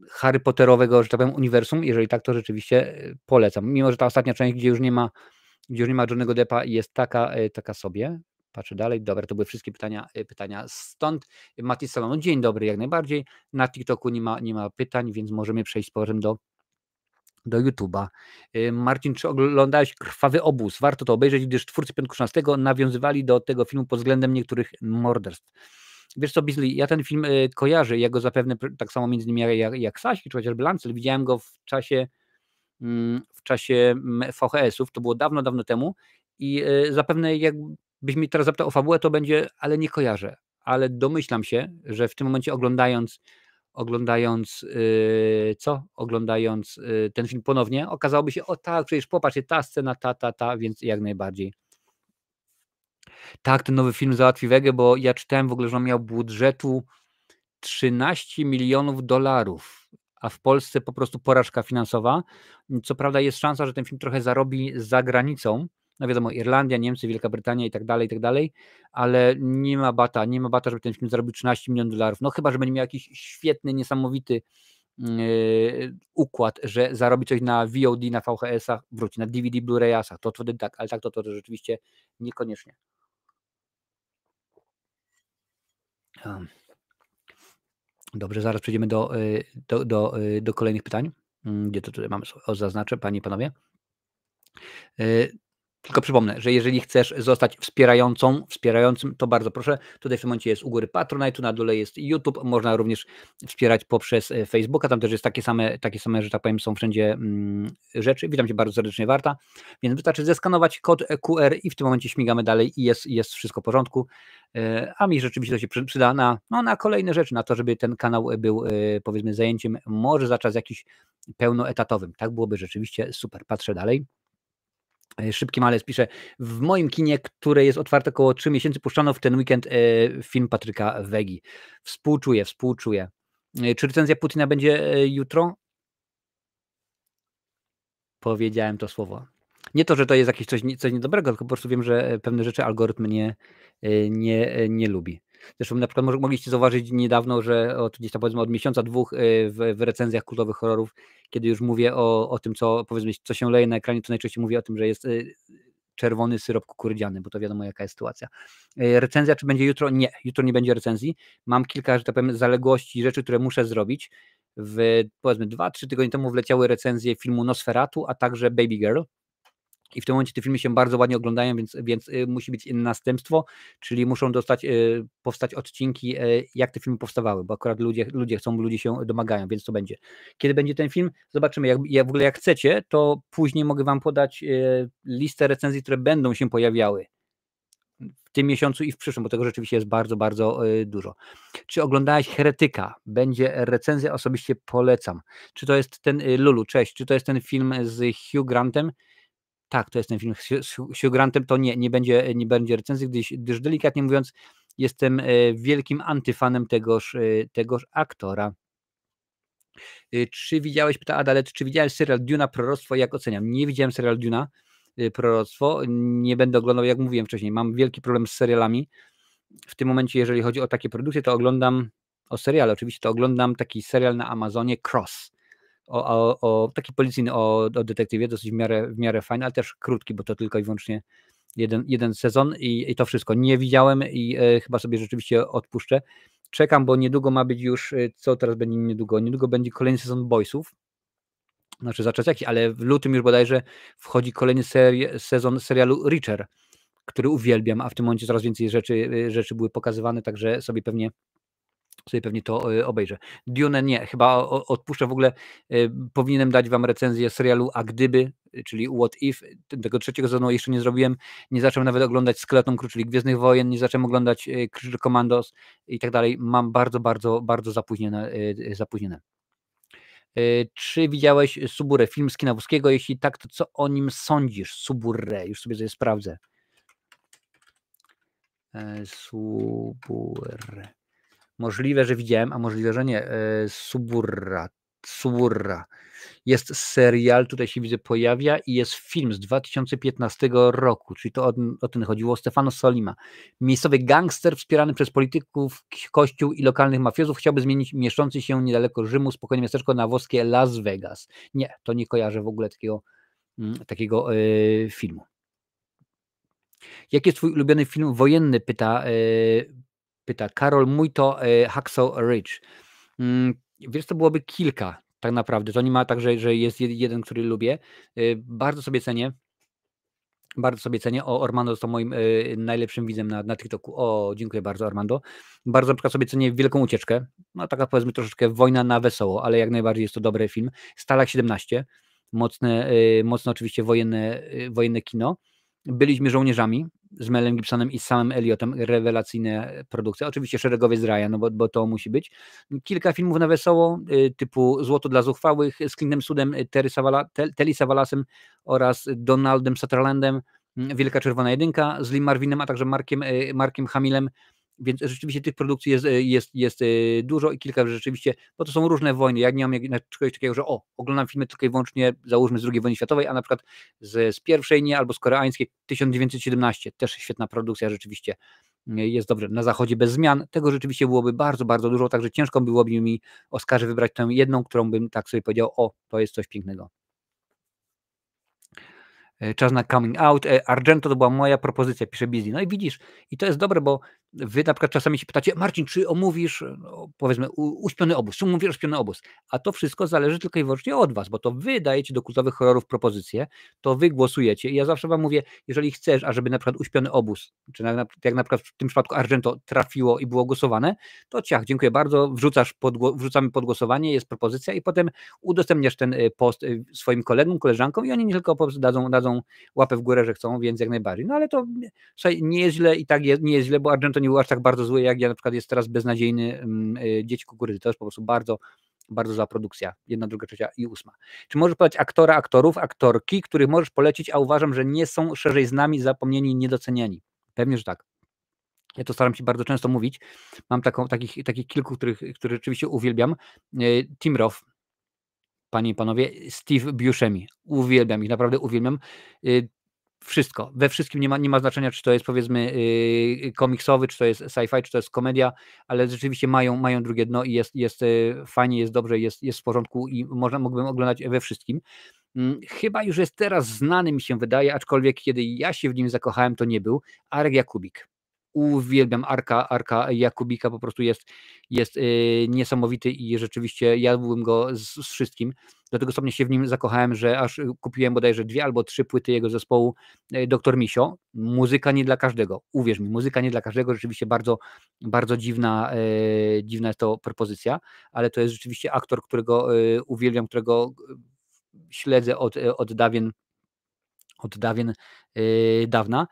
Harry Potterowego, że tak powiem, uniwersum? Jeżeli tak, to rzeczywiście polecam. Mimo, że ta ostatnia część, gdzie już nie ma Johnny'ego Deppa, jest taka sobie. Patrzę dalej. Dobra, to były wszystkie pytania stąd. Mati Salonu, dzień dobry, jak najbardziej. Na TikToku nie ma pytań, więc możemy przejść z powrotem do YouTube'a. Marcin, czy oglądałeś Krwawy obóz? Warto to obejrzeć, gdyż twórcy Piątku 13 nawiązywali do tego filmu pod względem niektórych morderstw. Wiesz co, Beasley, ja ten film kojarzę, ja go zapewne tak samo między innymi jak Saśki, czy chociażby Lancel, widziałem go w czasie VHS-ów, to było dawno temu i zapewne jakbyś mi teraz zapytał o fabułę, to będzie, ale nie kojarzę, ale domyślam się, że w tym momencie oglądając ten film ponownie, okazałoby się, o tak, przecież popatrz, ta scena, więc jak najbardziej. Tak, ten nowy film załatwi wegę, bo ja czytałem w ogóle, że on miał budżetu $13 milionów, a w Polsce po prostu porażka finansowa. Co prawda jest szansa, że ten film trochę zarobi za granicą, no wiadomo, Irlandia, Niemcy, Wielka Brytania i tak dalej, ale nie ma bata, żeby ten film zarobił $13 milionów. No chyba, że będzie miał jakiś świetny, niesamowity układ, że zarobi coś na VOD, na VHS-ach, wróci na DVD, Blu-rayasach, to wtedy tak, ale tak to rzeczywiście niekoniecznie. Dobrze, zaraz przejdziemy do kolejnych pytań. Gdzie to tutaj mamy? Zaznaczę, panie i panowie. Tylko przypomnę, że jeżeli chcesz zostać wspierającym, to bardzo proszę. Tutaj w tym momencie jest u góry Patronite, tu na dole jest YouTube. Można również wspierać poprzez Facebooka. Tam też jest takie same, że tak powiem, są wszędzie rzeczy. Witam cię bardzo serdecznie, Warta. Więc wystarczy zeskanować kod QR i w tym momencie śmigamy dalej i jest wszystko w porządku. A mi rzeczywiście to się przyda na kolejne rzeczy, na to, żeby ten kanał był, powiedzmy, zajęciem może za czas jakiś pełnoetatowym. Tak byłoby rzeczywiście super. Patrzę dalej. Szybki Malec pisze, w moim kinie, które jest otwarte około 3 miesięcy, puszczano w ten weekend film Patryka Wegi. Współczuję. Czy recenzja Putina będzie jutro? Powiedziałem to słowo. Nie to, że to jest jakieś coś niedobrego, tylko po prostu wiem, że pewne rzeczy algorytm nie lubi. Zresztą na przykład mogliście zauważyć niedawno, że gdzieś tam powiedzmy od miesiąca, dwóch w recenzjach kultowych horrorów, kiedy już mówię o tym, co powiedzmy, co się leje na ekranie, to najczęściej mówię o tym, że jest czerwony syrop kukurydziany, bo to wiadomo jaka jest sytuacja. Recenzja czy będzie jutro? Nie, jutro nie będzie recenzji. Mam kilka, że tak powiem, zaległości, rzeczy, które muszę zrobić. Powiedzmy 2-3 tygodnie temu wleciały recenzje filmu Nosferatu, a także Baby Girl. I w tym momencie te filmy się bardzo ładnie oglądają, więc musi być następstwo, czyli muszą powstać odcinki, jak te filmy powstawały, bo akurat ludzie chcą, ludzie się domagają, więc to będzie. Kiedy będzie ten film? Zobaczymy. W ogóle jak chcecie, to później mogę wam podać listę recenzji, które będą się pojawiały w tym miesiącu i w przyszłym, bo tego rzeczywiście jest bardzo, bardzo dużo. Czy oglądałeś Heretyka? Będzie recenzja, osobiście polecam. Czy to jest ten Lulu, cześć, czy to jest ten film z Hugh Grantem? Tak, to jest ten film z Hugh Grantem, to nie będzie recenzji, gdyż delikatnie mówiąc jestem wielkim antyfanem tegoż aktora. Czy widziałeś, pyta Adalet, czy widziałeś serial Duna Proroctwo, jak oceniam? Nie widziałem serial Duna Proroctwo, nie będę oglądał, jak mówiłem wcześniej, mam wielki problem z serialami. W tym momencie, jeżeli chodzi o takie produkcje, to oglądam, o seriale oczywiście, to oglądam taki serial na Amazonie, Cross. Taki policyjny, o detektywie, dosyć w miarę fajny, ale też krótki, bo to tylko i wyłącznie jeden sezon i to wszystko. Nie widziałem i chyba sobie rzeczywiście odpuszczę. Czekam, bo niedługo ma być już, co teraz będzie niedługo? Niedługo będzie kolejny sezon Boysów. Znaczy za czas jakiś, ale w lutym już bodajże wchodzi kolejny sezon serialu Reacher, który uwielbiam, a w tym momencie coraz więcej rzeczy były pokazywane, także sobie pewnie to obejrzę. Dune nie, chyba odpuszczę w ogóle. Powinienem dać wam recenzję serialu A Gdyby, czyli What If. Tego 3. sezonu jeszcze nie zrobiłem. Nie zacząłem nawet oglądać Skeleton Crew, czyli Gwiezdnych Wojen, nie zacząłem oglądać Creature Commandos i tak dalej. Mam bardzo, bardzo, bardzo zapóźnione. Czy widziałeś Suburę, film z kina włoskiego? Jeśli tak, to co o nim sądzisz? Suburę, już sobie sprawdzę. Suburę. Możliwe, że widziałem, a możliwe, że nie. Suburra. Jest serial, tutaj się widzę pojawia i jest film z 2015 roku, czyli to o ten chodziło, Stefano Solima. Miejscowy gangster wspierany przez polityków, kościół i lokalnych mafiozów chciałby zmienić mieszczący się niedaleko Rzymu spokojne miasteczko na włoskie Las Vegas. Nie, to nie kojarzę w ogóle takiego filmu. Jaki jest twój ulubiony film wojenny? Pyta Karol, mój to Hacksaw Ridge. Wiesz, to byłoby kilka tak naprawdę. To nie ma tak, że jest jeden, który lubię. Bardzo sobie cenię. O, Ormando został moim najlepszym widzem na TikToku. O, dziękuję bardzo, Ormando. Bardzo na przykład sobie cenię Wielką Ucieczkę. No taka powiedzmy troszeczkę wojna na wesoło, ale jak najbardziej jest to dobry film. Stalag 17. Mocne oczywiście wojenne kino. Byliśmy żołnierzami z Melem Gibsonem i z samym Elliotem. Rewelacyjne produkcje. Oczywiście Szeregowiec Raya, no bo to musi być. Kilka filmów na wesoło, typu Złoto dla zuchwałych z Clintem Eastwoodem, Telly Savalasem oraz Donaldem Sutherlandem, Wielka Czerwona Jedynka z Lee Marvinem, a także Markiem Hamillem. Więc rzeczywiście tych produkcji jest dużo i kilka rzeczywiście, bo to są różne wojny. Ja nie mam czegoś takiego, że oglądam filmy tylko i wyłącznie, załóżmy, z II wojny światowej, a na przykład z pierwszej nie, albo z koreańskiej 1917. Też świetna produkcja rzeczywiście. Jest dobrze. Na zachodzie bez zmian. Tego rzeczywiście byłoby bardzo, bardzo dużo, także ciężko byłoby mi Oscarze wybrać tę jedną, którą bym tak sobie powiedział, to jest coś pięknego. Czas na coming out. Argento to była moja propozycja, pisze Busy. No i widzisz, i to jest dobre, bo wy na przykład czasami się pytacie: Marcin, czy omówisz, no, powiedzmy, uśpiony obóz, czy omówisz uśpiony obóz? A to wszystko zależy tylko i wyłącznie od was, bo to wy dajecie do kultowych horrorów propozycje, to wy głosujecie i ja zawsze wam mówię, jeżeli chcesz, ażeby na przykład uśpiony obóz, czy jak na przykład w tym przypadku Argento trafiło i było głosowane, to ciach, dziękuję bardzo, wrzucamy pod głosowanie, jest propozycja i potem udostępniasz ten post swoim kolegom, koleżankom i oni nie tylko po prostu dadzą łapę w górę, że chcą, więc jak najbardziej. No ale to, słuchaj, nie jest źle i tak nie jest źle, bo Argento nie był aż tak bardzo zły, jak ja na przykład jest teraz beznadziejny Dzieci Kukurydzy. To jest po prostu bardzo, bardzo zła produkcja. 1, 2, 3 i 8. Czy możesz podać aktora, aktorów, aktorki, których możesz polecić, a uważam, że nie są szerzej z nami, zapomnieni i niedocenieni? Pewnie, że tak. Ja to staram się bardzo często mówić. Mam takich kilku, których rzeczywiście uwielbiam. Tim Roth, panie i panowie, Steve Buscemi. Uwielbiam ich, naprawdę uwielbiam. Wszystko, we wszystkim nie ma znaczenia, czy to jest, powiedzmy, komiksowy, czy to jest sci-fi, czy to jest komedia, ale rzeczywiście mają drugie dno i jest fajnie, jest dobrze, jest w porządku i mógłbym oglądać we wszystkim. Chyba już jest teraz znany, mi się wydaje, aczkolwiek kiedy ja się w nim zakochałem, to nie był, Arek Jakubik. Uwielbiam Arka Jakubika, po prostu jest niesamowity i rzeczywiście jadłbym go z wszystkim. Do tego stopnia się w nim zakochałem, że aż kupiłem bodajże 2 albo 3 płyty jego zespołu Dr. Misio. Muzyka nie dla każdego, uwierz mi, muzyka nie dla każdego, rzeczywiście bardzo, bardzo dziwna jest to propozycja, ale to jest rzeczywiście aktor, którego uwielbiam, którego śledzę od dawna.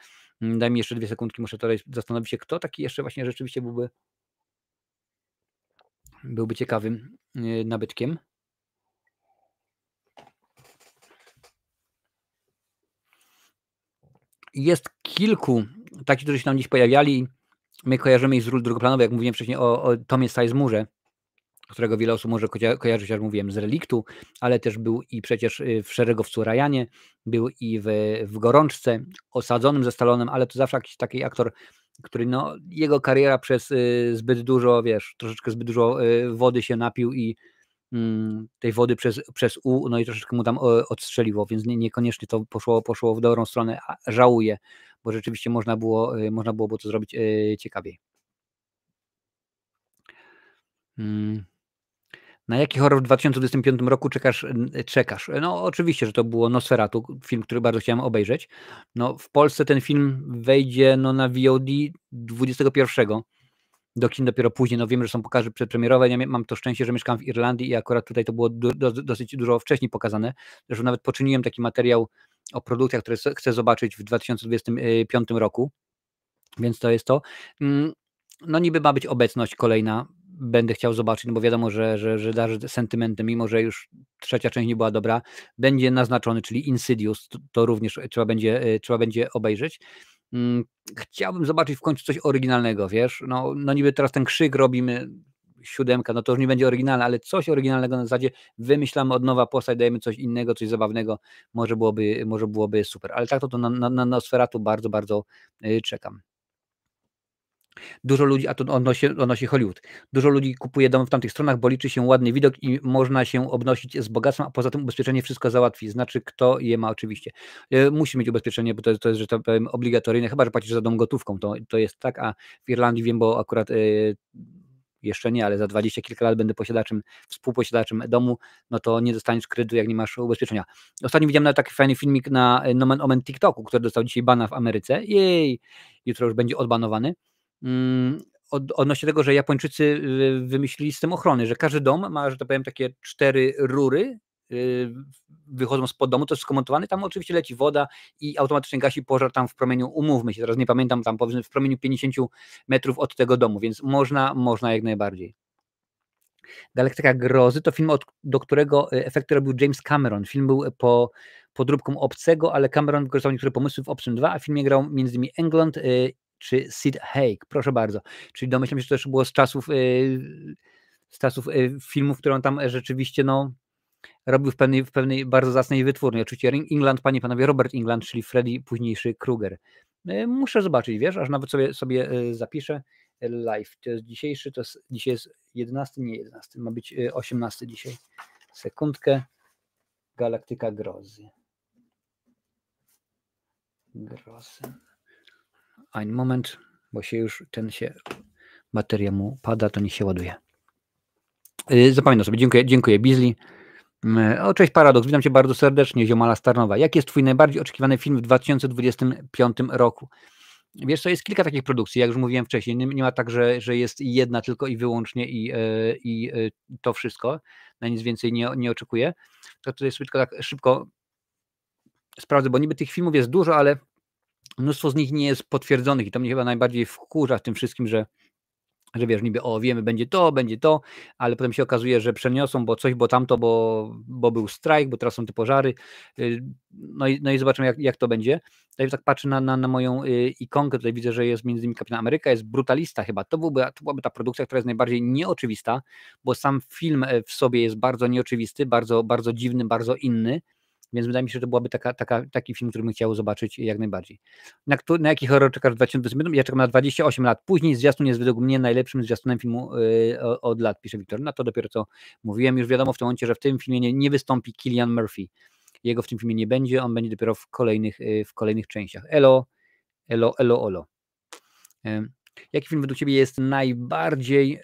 Daj mi jeszcze 2 sekundki, muszę tutaj zastanowić się, kto taki jeszcze właśnie rzeczywiście byłby ciekawym nabytkiem. Jest kilku takich, którzy się tam gdzieś pojawiali. My kojarzymy ich z ról drugoplanowych, jak mówiłem wcześniej o Tomie Sizemurze, którego wiele osób może kojarzyć, jak mówiłem, z Reliktu, ale też był i przecież w Szeregowcu Ryanie, był i w Gorączce, osadzonym ze Stallonem, ale to zawsze jakiś taki aktor, który no, jego kariera przez zbyt dużo, troszeczkę zbyt dużo wody się napił i tej wody przez no i troszeczkę mu tam odstrzeliło, więc niekoniecznie to poszło w dobrą stronę, a żałuję, bo rzeczywiście można było to zrobić ciekawiej. Na jaki horror w 2025 roku czekasz? No oczywiście, że to było Nosferatu, film, który bardzo chciałem obejrzeć. No, w Polsce ten film wejdzie na VOD 21. Do kin dopiero później. No wiem, że są pokazy przedpremierowe. Ja mam to szczęście, że mieszkam w Irlandii i akurat tutaj to było dosyć dużo wcześniej pokazane. Zresztą nawet poczyniłem taki materiał o produktach, które chcę zobaczyć w 2025 roku. Więc to jest to. No niby ma być obecność kolejna. Będę chciał zobaczyć, no bo wiadomo, że darzy sentymentem, mimo że już 3. część nie była dobra. Będzie naznaczony, czyli Insidious, to również trzeba będzie obejrzeć. Chciałbym zobaczyć w końcu coś oryginalnego, wiesz, no niby teraz ten Krzyk robimy, 7, no to już nie będzie oryginalne, ale coś oryginalnego na zasadzie wymyślamy od nowa postać, dajemy coś innego, coś zabawnego, może byłoby super, ale tak to na Nosferatu bardzo, bardzo czekam. Dużo ludzi, a to odnosi Hollywood, dużo ludzi kupuje dom w tamtych stronach, bo liczy się ładny widok i można się obnosić z bogactwem, a poza tym ubezpieczenie wszystko załatwi, znaczy kto je ma oczywiście. Musi mieć ubezpieczenie, bo to jest, że tak powiem, obligatoryjne, chyba że płacisz za dom gotówką, to jest tak, a w Irlandii wiem, bo akurat jeszcze nie, ale za 20 kilka lat będę współposiadaczem domu, no to nie dostaniesz kredytu, jak nie masz ubezpieczenia. Ostatnio widziałem nawet taki fajny filmik na Nomen Omen TikToku, który dostał dzisiaj bana w Ameryce. Jutro już będzie odbanowany. Odnośnie tego, że Japończycy wymyślili system ochrony, że każdy dom ma, że tak powiem, takie 4 rury, wychodzą spod domu, to jest skomontowane, tam oczywiście leci woda i automatycznie gasi pożar tam w promieniu, umówmy się, teraz nie pamiętam, tam powiedzmy w promieniu 50 metrów od tego domu, więc można jak najbardziej. Galaktyka Grozy to film, do którego efekty robił James Cameron. Film był podróbką Obcego, ale Cameron wykorzystał niektóre pomysły w Obcym 2, a w filmie grał m.in. Englund czy Sid Haig, proszę bardzo. Czyli domyślam się, że to też było z czasów filmów, które on tam rzeczywiście robił w pewnej bardzo zacnej wytwórni. Oczywiście England, panie i panowie, Robert England, czyli Freddy, późniejszy Krueger. Muszę zobaczyć, wiesz, aż nawet sobie zapiszę. Live, to jest dzisiejszy, dzisiaj jest 11, nie 11, ma być 18 dzisiaj. Sekundkę. Galaktyka Grozy. Ein Moment. bo się już bateria mu pada, to niech się ładuje. Zapamiętam sobie. Dziękuję Bizli. O, cześć Paradoks, witam Cię bardzo serdecznie, Ziomala Starnowa. Jaki jest Twój najbardziej oczekiwany film w 2025 roku? Wiesz co, jest kilka takich produkcji, jak już mówiłem wcześniej. Nie ma tak, że jest jedna tylko i wyłącznie i to wszystko. Na nic więcej nie oczekuję. To tutaj sobie tylko tak szybko sprawdzę, bo niby tych filmów jest dużo, ale mnóstwo z nich nie jest potwierdzonych i to mnie chyba najbardziej wkurza w tym wszystkim, że wiesz, niby wiemy, będzie to, ale potem się okazuje, że przeniosą, bo coś, bo tamto, bo był strajk, bo teraz są te pożary. No i zobaczymy, jak to będzie. Tutaj tak patrzę na moją ikonkę, tutaj widzę, że jest między innymi Kapitan Ameryka, jest Brutalista chyba. To byłaby ta produkcja, która jest najbardziej nieoczywista, bo sam film w sobie jest bardzo nieoczywisty, bardzo, bardzo dziwny, bardzo inny. Więc wydaje mi się, że to byłaby taki film, który bym chciał zobaczyć jak najbardziej. Na jaki horror czekasz w 2025? Ja czekam na 28 lat. Później zwiastun jest według mnie najlepszym zwiastunem filmu od lat, pisze Wiktor. No to dopiero co mówiłem. Już wiadomo w tym momencie, że w tym filmie nie wystąpi Cillian Murphy. Jego w tym filmie nie będzie, on będzie dopiero w kolejnych częściach. Elo. Jaki film według Ciebie jest najbardziej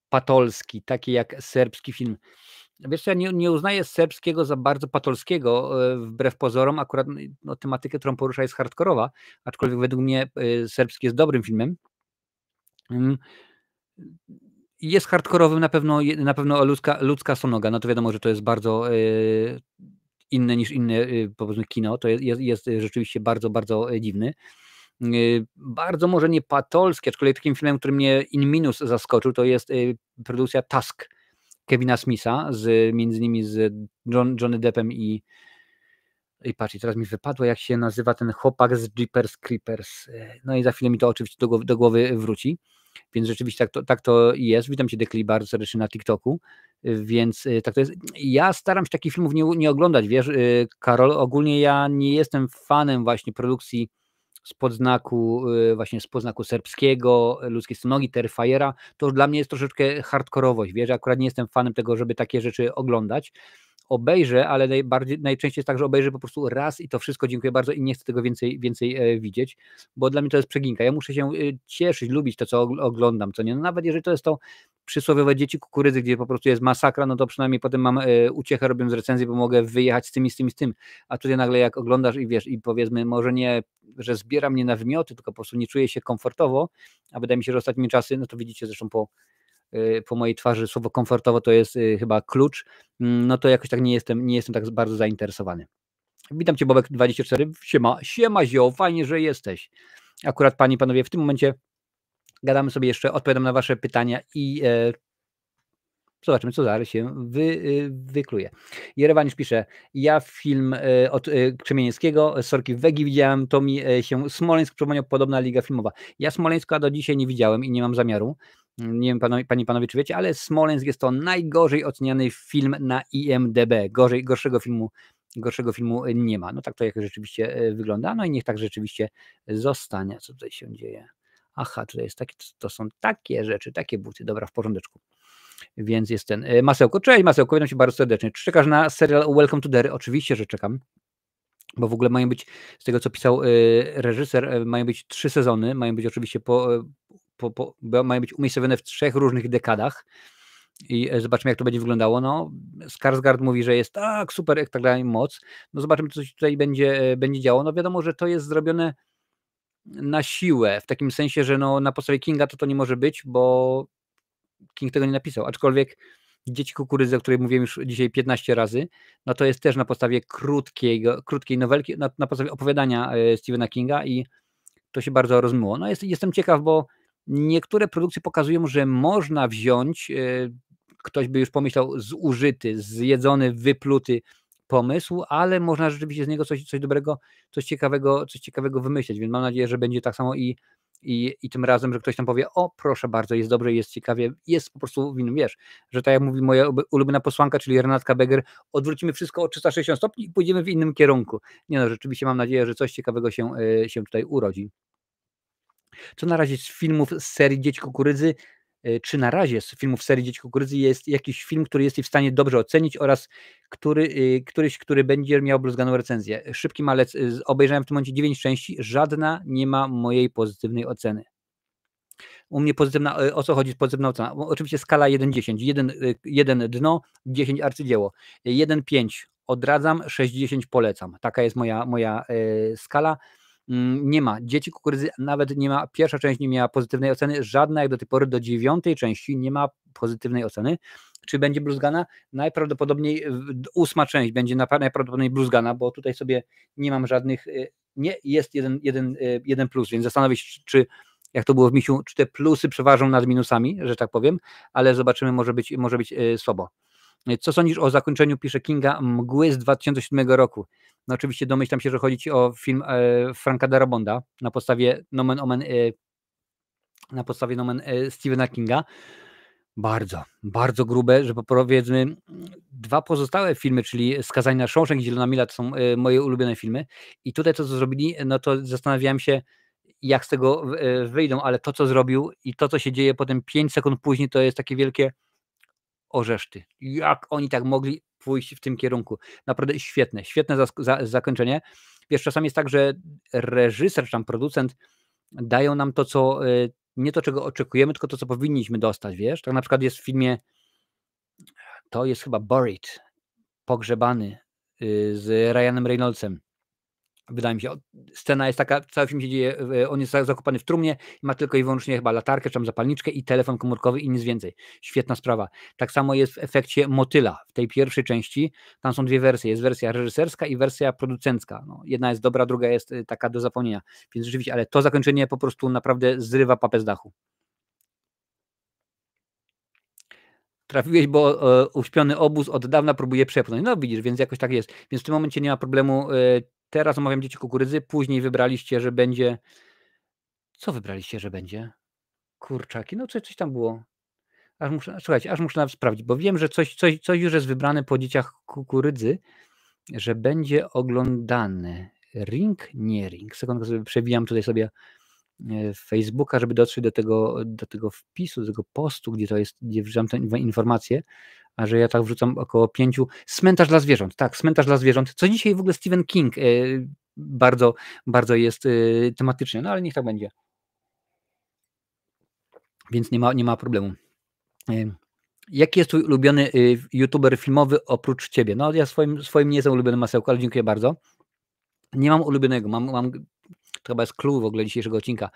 patolski, taki jak serbski film? Wiesz co, ja nie uznaję serbskiego za bardzo patolskiego, wbrew pozorom. Akurat tematykę, którą porusza, jest hardkorowa, aczkolwiek według mnie serbski jest dobrym filmem. Jest hardkorowym na pewno ludzka sonoga. No to wiadomo, że to jest bardzo inne niż inne powiedzmy kino. To jest rzeczywiście bardzo, bardzo dziwny. Bardzo może nie patolski, aczkolwiek takim filmem, który mnie in minus zaskoczył, to jest produkcja Tusk Kevina Smitha, między innymi z Johnny Deppem i patrzcie, teraz mi wypadło, jak się nazywa ten chłopak z Jeepers Creepers. No i za chwilę mi to oczywiście do głowy wróci, więc rzeczywiście tak to jest. Witam Cię, Dekli, bardzo serdecznie na TikToku, więc tak to jest. Ja staram się takich filmów nie oglądać, wiesz, Karol, ogólnie ja nie jestem fanem właśnie produkcji spod znaku serbskiego, ludzkiej stonogi, Terrifiera, to dla mnie jest troszeczkę hardkorowość, wiesz, akurat nie jestem fanem tego, żeby takie rzeczy oglądać. Obejrzę, ale najczęściej jest tak, że obejrzę po prostu raz i to wszystko, dziękuję bardzo i nie chcę tego więcej widzieć, bo dla mnie to jest przeginka. Ja muszę się cieszyć, lubić to, co oglądam, co nie? No nawet jeżeli to jest to przysłowiowe Dzieci Kukurydzy, gdzie po prostu jest masakra, no to przynajmniej potem mam uciechę robiąc recenzję, bo mogę wyjechać z tym, a tutaj nagle jak oglądasz i wiesz, i powiedzmy, może nie, że zbiera mnie na wymioty, tylko po prostu nie czuję się komfortowo, a wydaje mi się, że ostatnimi czasy, no to widzicie zresztą po mojej twarzy słowo komfortowo to jest chyba klucz, no to jakoś tak nie jestem tak bardzo zainteresowany. Witam Cię, Bobek24, siema zio, fajnie, że jesteś. Akurat Panie i Panowie, w tym momencie gadamy sobie jeszcze, odpowiadam na Wasze pytania i zobaczymy, co zaraz się wykluje. Jerewanisz pisze, ja film od Krzemienieckiego, Sorki w Wegi widziałem, to mi się Smoleńsk przypomniał, podobna liga filmowa. Ja Smoleńska do dzisiaj nie widziałem i nie mam zamiaru. Nie wiem, Panie i Panowie, czy wiecie, ale Smoleńsk jest to najgorzej oceniany film na IMDb. Gorszego filmu nie ma. No tak to jak rzeczywiście wygląda. No i niech tak rzeczywiście zostanie. Co tutaj się dzieje? Aha, tutaj jest to są takie rzeczy, takie buty. Dobra, w porządeczku. Więc jest ten Masełko. Cześć Masełko, witam Cię bardzo serdecznie. Czy czekasz na serial Welcome to Derry? Oczywiście, że czekam. Bo w ogóle mają być, z tego co pisał reżyser, mają być 3 sezony, mają być oczywiście mają być umiejscowione w 3 różnych dekadach i zobaczymy, jak to będzie wyglądało. No, Skarsgård mówi, że jest tak super, jak tak dalej moc. No zobaczymy, co się tutaj będzie działo. No wiadomo, że to jest zrobione na siłę, w takim sensie, że no, na podstawie Kinga to nie może być, bo King tego nie napisał, aczkolwiek Dzieci Kukurydzy, o której mówiłem już dzisiaj 15 razy, no to jest też na podstawie krótkiej nowelki, na podstawie opowiadania Stephena Kinga i to się bardzo rozmyło. No jestem ciekaw, bo niektóre produkcje pokazują, że można wziąć, ktoś by już pomyślał, zużyty, zjedzony, wypluty pomysł, ale można rzeczywiście z niego coś dobrego, coś ciekawego wymyśleć, więc mam nadzieję, że będzie tak samo i tym razem, że ktoś tam powie, o proszę bardzo, jest dobrze, jest ciekawie, jest po prostu winnym, wiesz, że tak jak mówi moja ulubiona posłanka, czyli Renatka Beger, odwrócimy wszystko o 360 stopni i pójdziemy w innym kierunku. Nie no, rzeczywiście mam nadzieję, że coś ciekawego się tutaj urodzi. Co na razie z filmów z serii Dzieci Kukurydzy? czy na razie z filmów serii Dzieci Kukurydzy jest jakiś film, który jesteś w stanie dobrze ocenić oraz któryś, który będzie miał bluzganą recenzję. Szybki malec, obejrzałem w tym momencie 9 części, żadna nie ma mojej pozytywnej oceny. U mnie pozytywna, o co chodzi z pozytywną oceną? Oczywiście skala 1-10, 1 dno, 10 arcydzieło, 1-5 odradzam, 6-10 polecam. Taka jest moja skala. Nie ma. Dzieci Kukurydzy nawet nie ma, pierwsza część nie miała pozytywnej oceny, żadna jak do tej pory do 9 części nie ma pozytywnej oceny. Czy będzie bluzgana? Najprawdopodobniej 8 część będzie najprawdopodobniej bluzgana, bo tutaj sobie nie mam żadnych, nie, jest jeden plus, więc zastanowię się, czy jak to było w Misiu, czy te plusy przeważą nad minusami, że tak powiem, ale zobaczymy, może być słabo. Co sądzisz o zakończeniu, pisze Kinga, Mgły z 2007 roku? No oczywiście domyślam się, że chodzi ci o film Franka Darabonda na podstawie nomen Stephena Kinga. Bardzo, bardzo grube, że powiedzmy 2 pozostałe filmy, czyli Skazani na Shawshank i Zielona Mila to są moje ulubione filmy i tutaj to, co zrobili, no to zastanawiałem się, jak z tego wyjdą, ale to, co zrobił i to, co się dzieje potem 5 sekund później, to jest takie wielkie orzeszty. Jak oni tak mogli pójść w tym kierunku? Naprawdę świetne zakończenie. Wiesz, czasami jest tak, że reżyser czy tam producent dają nam to, co nie to, czego oczekujemy, tylko to, co powinniśmy dostać, wiesz? Tak na przykład jest w filmie, to jest chyba Buried, Pogrzebany z Ryanem Reynoldsem. Wydaje mi się, scena jest taka, cały film się dzieje, on jest zakopany w trumnie, ma tylko i wyłącznie chyba latarkę, czy tam zapalniczkę i telefon komórkowy i nic więcej. Świetna sprawa. Tak samo jest w efekcie Motyla. W tej pierwszej części, tam są 2 wersje. Jest wersja reżyserska i wersja producencka. No, jedna jest dobra, druga jest taka do zapomnienia. Więc rzeczywiście, ale to zakończenie po prostu naprawdę zrywa papę z dachu. Trafiłeś, bo uśpiony obóz od dawna próbuje przepchnąć. No widzisz, więc jakoś tak jest. Więc w tym momencie nie ma problemu. Teraz omawiam Dzieci Kukurydzy, później wybraliście, że będzie... Co wybraliście, że będzie? Kurczaki, no coś tam było. Słuchajcie, aż muszę nawet sprawdzić, bo wiem, że coś już jest wybrane po Dzieciach Kukurydzy, że będzie oglądane. Ring? Nie Ring. Sekundkę sobie przewijam tutaj sobie Facebooka, żeby dotrzeć do tego wpisu, do tego postu, gdzie to jest, gdzie wrzucam tę informację, a że ja tak wrzucam około 5. Cmentarz dla zwierząt. Tak, Cmentarz dla zwierząt. Co dzisiaj w ogóle Stephen King bardzo, bardzo jest tematycznie, no ale niech tak będzie. Więc nie ma problemu. Jaki jest twój ulubiony youtuber filmowy oprócz ciebie? No ja swoim nie jestem ulubiony masełko, ale dziękuję bardzo. Nie mam ulubionego, mam to chyba jest clue w ogóle dzisiejszego odcinka.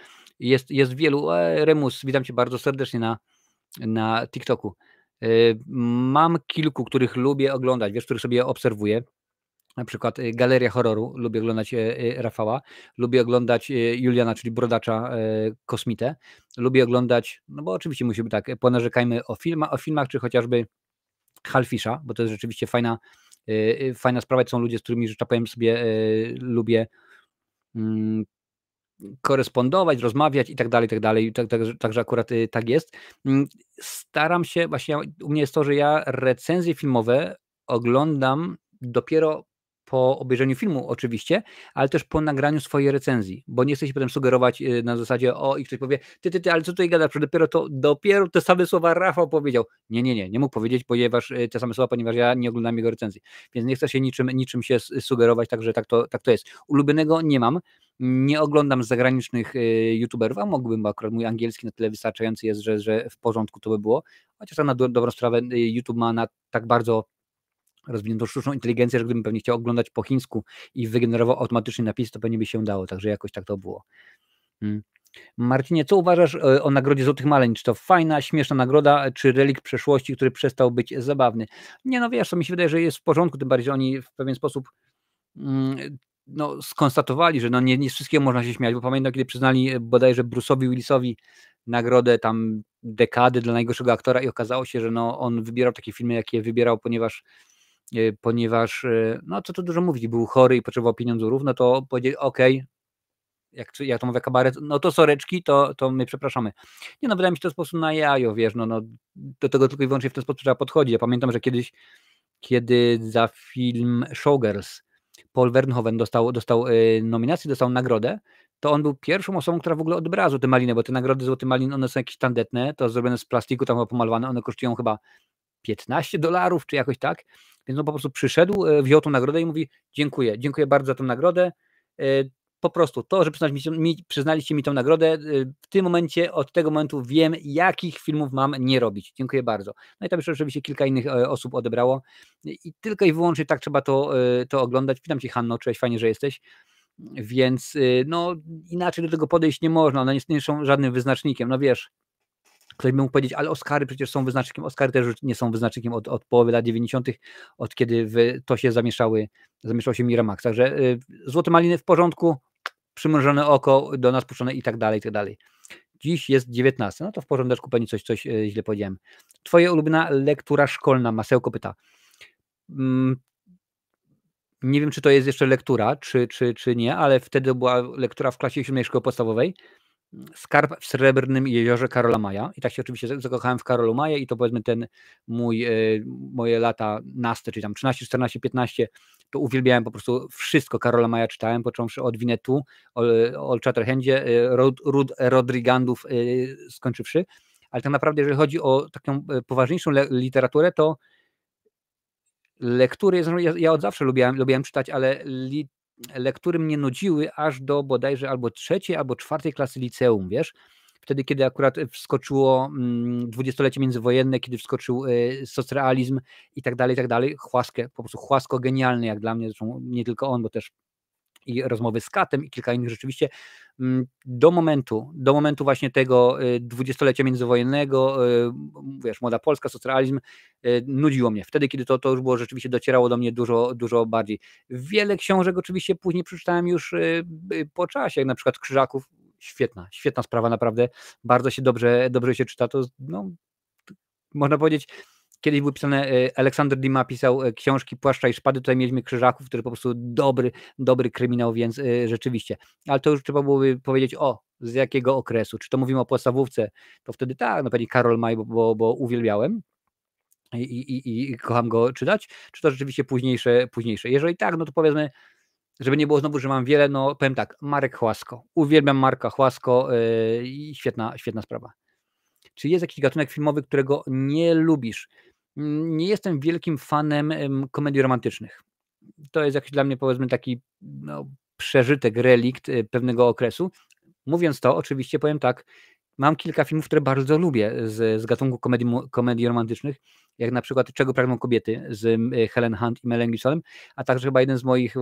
Jest wielu. Remus, witam cię bardzo serdecznie na TikToku. Mam kilku, których lubię oglądać, wiesz, których sobie obserwuję. Na przykład Galeria Horroru, lubię oglądać Rafała, lubię oglądać Juliana, czyli Brodacza Kosmitę, lubię oglądać, no bo oczywiście musimy tak, ponarzekajmy o filmach, czy chociażby Halfisha, bo to jest rzeczywiście fajna sprawa, to są ludzie, z którymi, że tak powiem sobie, lubię korespondować, rozmawiać i tak dalej, także akurat tak jest. Staram się, właśnie u mnie jest to, że ja recenzje filmowe oglądam dopiero po obejrzeniu filmu oczywiście, ale też po nagraniu swojej recenzji, bo nie chcę się potem sugerować na zasadzie, i ktoś powie, ty, ale co tutaj gadasz, dopiero te same słowa Rafał powiedział. Nie mógł powiedzieć, ponieważ te same słowa, ponieważ ja nie oglądam jego recenzji, więc nie chcę się niczym się sugerować, także tak to jest. Ulubionego nie mam, nie oglądam zagranicznych youtuberów, a mógłbym, bo akurat mój angielski na tyle wystarczający jest, że w porządku to by było, chociaż na dobrą sprawę YouTube ma na tak bardzo rozwiniętą sztuczną inteligencję, że gdybym pewnie chciał oglądać po chińsku i wygenerował automatycznie napisy, to pewnie by się udało, także jakoś tak to było. Marcinie, co uważasz o nagrodzie Złotych Maleń? Czy to fajna, śmieszna nagroda, czy relikt przeszłości, który przestał być zabawny? Nie, no wiesz, to mi się wydaje, że jest w porządku, tym bardziej, że oni w pewien sposób skonstatowali, że nie z wszystkiego można się śmiać, bo pamiętam, kiedy przyznali bodajże Bruce'owi Willisowi nagrodę tam dekady dla najgorszego aktora i okazało się, że on wybierał takie filmy, jakie wybierał, ponieważ no co tu dużo mówić, był chory i potrzebował pieniądzów, no to powiedzieli, okej, jak to mówię kabaret, no to soreczki, to my przepraszamy. Nie, no wydaje mi się to sposób na jajo, wiesz, no do tego tylko i wyłącznie w ten sposób trzeba podchodzić. Ja pamiętam, że kiedyś, kiedy za film Showgirls Paul Verhoeven dostał nominację, dostał nagrodę, to on był pierwszą osobą, która w ogóle odebrała Złote Maliny, bo te nagrody Złoty Malin, one są jakieś tandetne, to zrobione z plastiku, tam chyba pomalowane, one kosztują chyba $15 czy jakoś tak. Więc on po prostu przyszedł, wziął tą nagrodę i mówi: dziękuję bardzo za tę nagrodę. Po prostu to, że przyznaliście mi tę nagrodę, w tym momencie, od tego momentu wiem, jakich filmów mam nie robić. Dziękuję bardzo. No i tam jeszcze oczywiście kilka innych osób odebrało i tylko i wyłącznie tak trzeba to oglądać. Witam Cię, Hanno, cześć, fajnie, że jesteś. Więc no inaczej do tego podejść nie można, one nie są żadnym wyznacznikiem. No wiesz, ktoś by mógł powiedzieć, ale Oscary przecież są wyznacznikiem. Oscary też już nie są wyznacznikiem od połowy lat 90., od kiedy to się zamieszał się Miramax. Także Złote Maliny w porządku, przymrużone oko, do nas puszczone i tak dalej, i tak dalej. Dziś jest 19. No to w porządeczku, pewnie coś źle powiedziałem. Twoja ulubiona lektura szkolna, Masełko pyta. Nie wiem, czy to jest jeszcze lektura, czy nie, ale wtedy była lektura w klasie 7 szkoły podstawowej. Skarb w Srebrnym Jeziorze Karola Maja. I tak się oczywiście zakochałem w Karolu Maja i to powiedzmy moje lata naste, czyli tam 13, 14, 15, to uwielbiałem po prostu wszystko Karola Maja czytałem, począwszy od Winnetu, Old Shatterhandzie, Rodrigandów skończywszy. Ale tak naprawdę, jeżeli chodzi o taką poważniejszą literaturę, to lektury, ja od zawsze lubiłem czytać, ale lektury mnie nudziły aż do bodajże albo 3. albo 4. klasy liceum, wiesz? Wtedy, kiedy akurat wskoczyło dwudziestolecie międzywojenne, kiedy wskoczył socrealizm i tak dalej, Chłasko, po prostu Chłasko genialny jak dla mnie, zresztą nie tylko on, bo też i rozmowy z Katem i kilka innych rzeczywiście, do momentu właśnie tego dwudziestolecia międzywojennego, wiesz, Młoda Polska, socrealizm, nudziło mnie. Wtedy, kiedy to już było rzeczywiście, docierało do mnie dużo bardziej. Wiele książek oczywiście później przeczytałem już po czasie, jak na przykład Krzyżaków. Świetna sprawa, naprawdę. Bardzo się dobrze się czyta. To no, można powiedzieć, kiedyś były pisane, Aleksander Dima pisał książki Płaszcza i Szpady, tutaj mieliśmy Krzyżaków, który po prostu dobry kryminał, więc rzeczywiście. Ale to już trzeba byłoby powiedzieć, z jakiego okresu. Czy to mówimy o podstawówce, to wtedy tak, no pewnie Karol Maj, bo uwielbiałem i kocham go czytać, czy to rzeczywiście późniejsze. Jeżeli tak, no to powiedzmy, żeby nie było znowu, że mam wiele, no powiem tak, Marek Chłasko. Uwielbiam Marka Chłasko i świetna sprawa. Czy jest jakiś gatunek filmowy, którego nie lubisz? Nie jestem wielkim fanem komedii romantycznych. To jest jakiś dla mnie, powiedzmy, taki przeżytek, relikt pewnego okresu. Mówiąc to, oczywiście powiem tak, mam kilka filmów, które bardzo lubię z gatunku komedii romantycznych, jak na przykład Czego pragną kobiety z Helen Hunt i Melem Gibsonem, a także chyba jeden z moich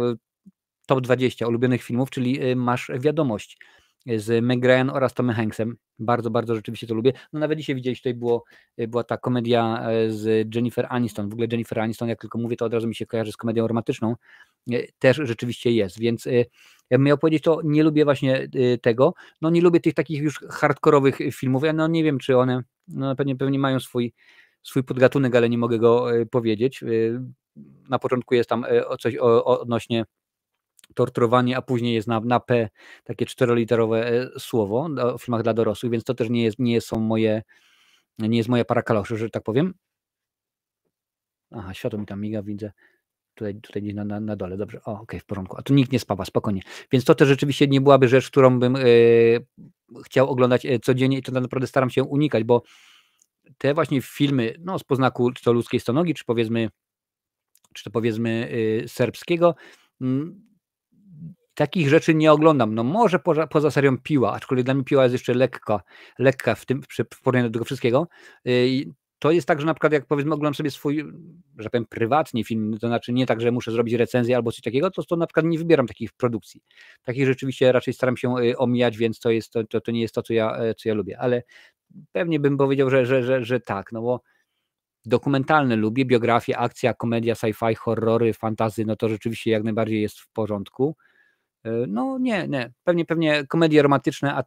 top 20 ulubionych filmów, czyli Masz wiadomość z Meg Ryan oraz Tomem Hanksem. Bardzo rzeczywiście to lubię. No nawet dzisiaj widzieliście, tutaj była ta komedia z Jennifer Aniston. W ogóle Jennifer Aniston, jak tylko mówię, to od razu mi się kojarzy z komedią romantyczną. Też rzeczywiście jest, więc ja bym miał powiedzieć, to nie lubię właśnie tego. No nie lubię tych takich już hardkorowych filmów. Ja no nie wiem, czy one pewnie mają swój podgatunek, ale nie mogę go powiedzieć. Na początku jest tam coś odnośnie torturowanie, a później jest na P takie 4-literowe słowo w filmach dla dorosłych, więc to też nie jest moja para kaloszy, że tak powiem. Aha, światło mi tam miga, widzę. Tutaj gdzieś na dole, dobrze. Okej, w porządku. A tu nikt nie spawa, spokojnie. Więc to też rzeczywiście nie byłaby rzecz, którą bym chciał oglądać codziennie i to naprawdę staram się unikać, bo te właśnie filmy, z poznaku czy to ludzkiej stonogi, czy to powiedzmy serbskiego, takich rzeczy nie oglądam. No może poza serią Piła, aczkolwiek dla mnie Piła jest jeszcze lekka w porównaniu do tego wszystkiego. To jest tak, że na przykład jak powiedzmy oglądam sobie swój, że powiem, prywatnie film, to znaczy nie tak, że muszę zrobić recenzję albo coś takiego, to na przykład nie wybieram takich produkcji. Takich rzeczywiście raczej staram się omijać, więc to nie jest to, co ja lubię. Ale pewnie bym powiedział, że tak, no bo dokumentalne lubię, biografie, akcja, komedia, sci-fi, horrory, fantasy, no to rzeczywiście jak najbardziej jest w porządku. No nie. Pewnie komedie romantyczne, a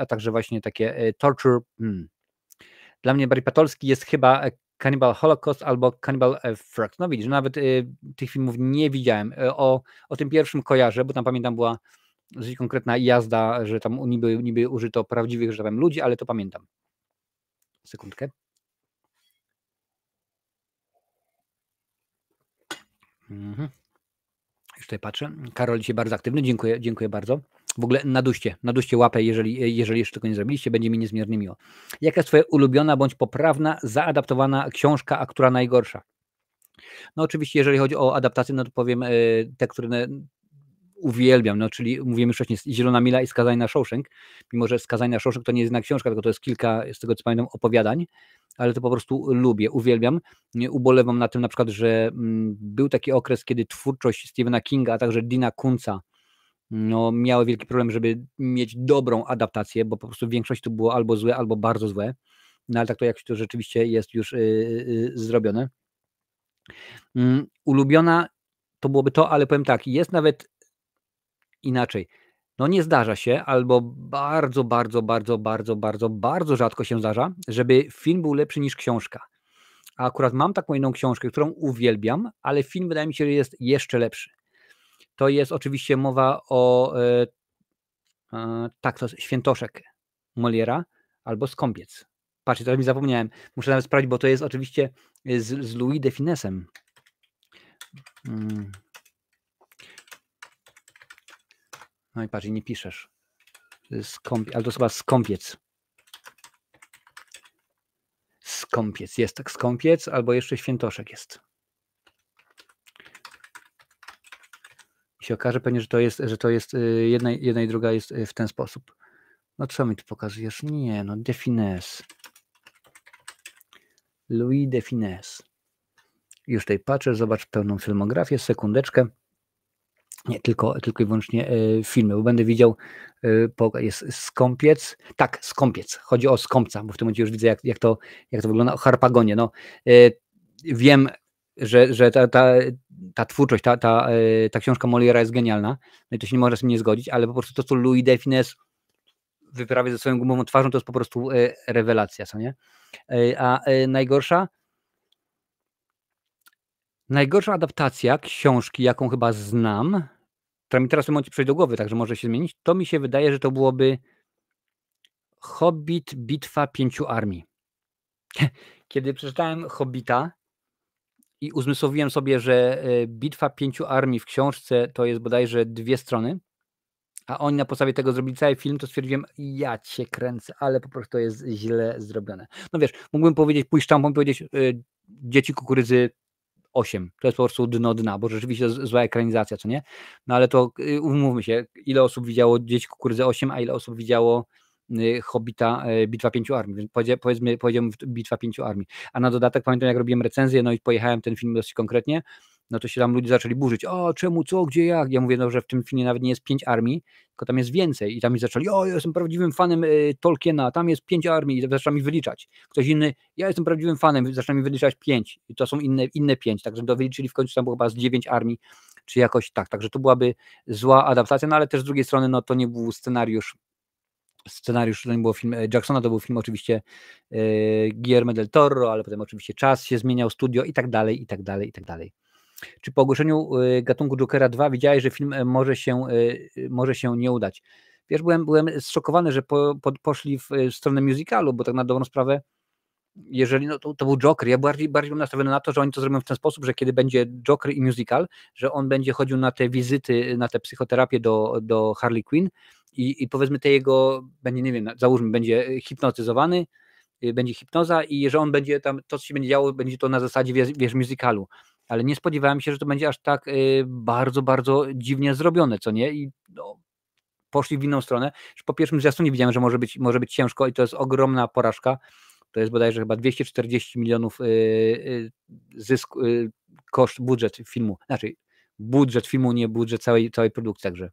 także właśnie takie torture. Dla mnie Barry Patolski jest chyba Cannibal Holocaust albo Cannibal Frog. No widzisz, nawet tych filmów nie widziałem. O tym pierwszym kojarzę, bo tam pamiętam była dosyć konkretna jazda, że tam niby użyto prawdziwych, że tak powiem, ludzi, ale to pamiętam. Sekundkę. Już tutaj patrzę. Karol dzisiaj bardzo aktywny, dziękuję bardzo. W ogóle naduście łapę, jeżeli jeszcze tego nie zrobiliście, będzie mi niezmiernie miło. Jaka jest twoja ulubiona bądź poprawna, zaadaptowana książka, a która najgorsza? No oczywiście, jeżeli chodzi o adaptację, no to powiem te, które uwielbiam, no czyli mówiłem już wcześniej, Zielona Mila i Skazani na Shawshank, mimo że Skazani na Shawshank to nie jest jedna książka, tylko to jest kilka, z tego co pamiętam, opowiadań, ale to po prostu lubię, uwielbiam. Ubolewam na tym na przykład, że był taki okres, kiedy twórczość Stephena Kinga, a także Deana Kuntza no, miały wielki problem, żeby mieć dobrą adaptację, bo po prostu większość to było albo złe, albo bardzo złe. No ale tak to jak to rzeczywiście jest już zrobione. Ulubiona to byłoby to, ale powiem tak, jest nawet inaczej. No nie zdarza się, albo bardzo, bardzo, bardzo, bardzo, bardzo, bardzo rzadko się zdarza, żeby film był lepszy niż książka. A akurat mam taką jedną książkę, którą uwielbiam, ale film wydaje mi się, że jest jeszcze lepszy. To jest oczywiście mowa o tak, to jest Świętoszek Moliera albo Skąpiec. Patrzcie, teraz mi zapomniałem. Muszę nawet sprawdzić, bo to jest oczywiście z Louis de Finesem. No i patrz, nie piszesz. Ale to chyba Skąpiec. Skąpiec, jest tak Skąpiec, albo jeszcze Świętoszek jest. I się okaże pewnie, że to jest jedna i druga jest w ten sposób. No co mi tu pokazujesz? Nie, no de Fines. Louis de Fines. Już tutaj patrzę, zobacz pełną filmografię, sekundeczkę. Nie, tylko i wyłącznie filmy, bo będę widział, jest Skąpiec. Tak, Skąpiec. Chodzi o Skąpca, bo w tym momencie już widzę, jak to wygląda. O Harpagonie. No, wiem, że ta twórczość, ta książka Moliera jest genialna. No i to się nie można z tym nie zgodzić, ale po prostu to, co Louis de Funès wyprawia ze swoją gumową twarzą, to jest po prostu rewelacja, co nie? A najgorsza adaptacja książki, jaką chyba znam, która mi teraz w tym momencie przyjdzie do głowy, także może się zmienić, to mi się wydaje, że to byłoby Hobbit, Bitwa 5 armii. Kiedy przeczytałem Hobbita i uzmysłowiłem sobie, że Bitwa 5 armii w książce to jest bodajże 2 strony, a oni na podstawie tego zrobili cały film, to stwierdziłem, ja cię kręcę, ale po prostu to jest źle zrobione. No wiesz, mógłbym powiedzieć, pójść sztampą i powiedzieć Dzieci Kukurydzy 8. To jest po prostu dno dna, bo rzeczywiście zła ekranizacja, co nie? No ale to umówmy się, ile osób widziało Dzieci Kukurydzy 8, a ile osób widziało Hobbita Bitwa 5 armii, więc powiedziałbym Bitwa 5 armii. A na dodatek pamiętam, jak robiłem recenzję, no i pojechałem ten film dosyć konkretnie, no to się tam ludzie zaczęli burzyć, o czemu, co, gdzie, jak? Ja mówię, no, że w tym filmie nawet nie jest 5 armii, tylko tam jest więcej i tam mi zaczęli, o ja jestem prawdziwym fanem Tolkiena, tam jest 5 armii i zaczyna mi wyliczać. Ktoś inny, ja jestem prawdziwym fanem, zaczyna mi wyliczać 5 i to są inne 5, także to wyliczyli w końcu tam było chyba z 9 armii, czy jakoś tak, także to byłaby zła adaptacja, no ale też z drugiej strony, no to nie był scenariusz, to nie był film Jacksona, to był film oczywiście Guillermo del Toro, ale potem oczywiście czas się zmieniał, studio i tak dalej, i tak dalej, i tak dalej. Czy po ogłoszeniu gatunku Jokera 2 widziałeś, że film może się nie udać? Wiesz, byłem zszokowany, że poszli w stronę musicalu, bo tak na dobrą sprawę, jeżeli no, to był Joker, ja bardziej byłem nastawiony na to, że oni to zrobią w ten sposób, że kiedy będzie Joker i musical, że on będzie chodził na te wizyty, na te psychoterapię do Harley Quinn i powiedzmy te jego, będzie, nie wiem, załóżmy, będzie hipnotyzowany, będzie hipnoza i że on będzie tam, to co się będzie działo, będzie to na zasadzie, wiesz, musicalu. Ale nie spodziewałem się, że to będzie aż tak bardzo, bardzo dziwnie zrobione, co nie? I no, poszli w inną stronę. Już po pierwszym zwiastunie widziałem, że może być ciężko i to jest ogromna porażka. To jest bodajże chyba 240 milionów koszt, budżet filmu. Znaczy budżet filmu, nie budżet całej produkcji, także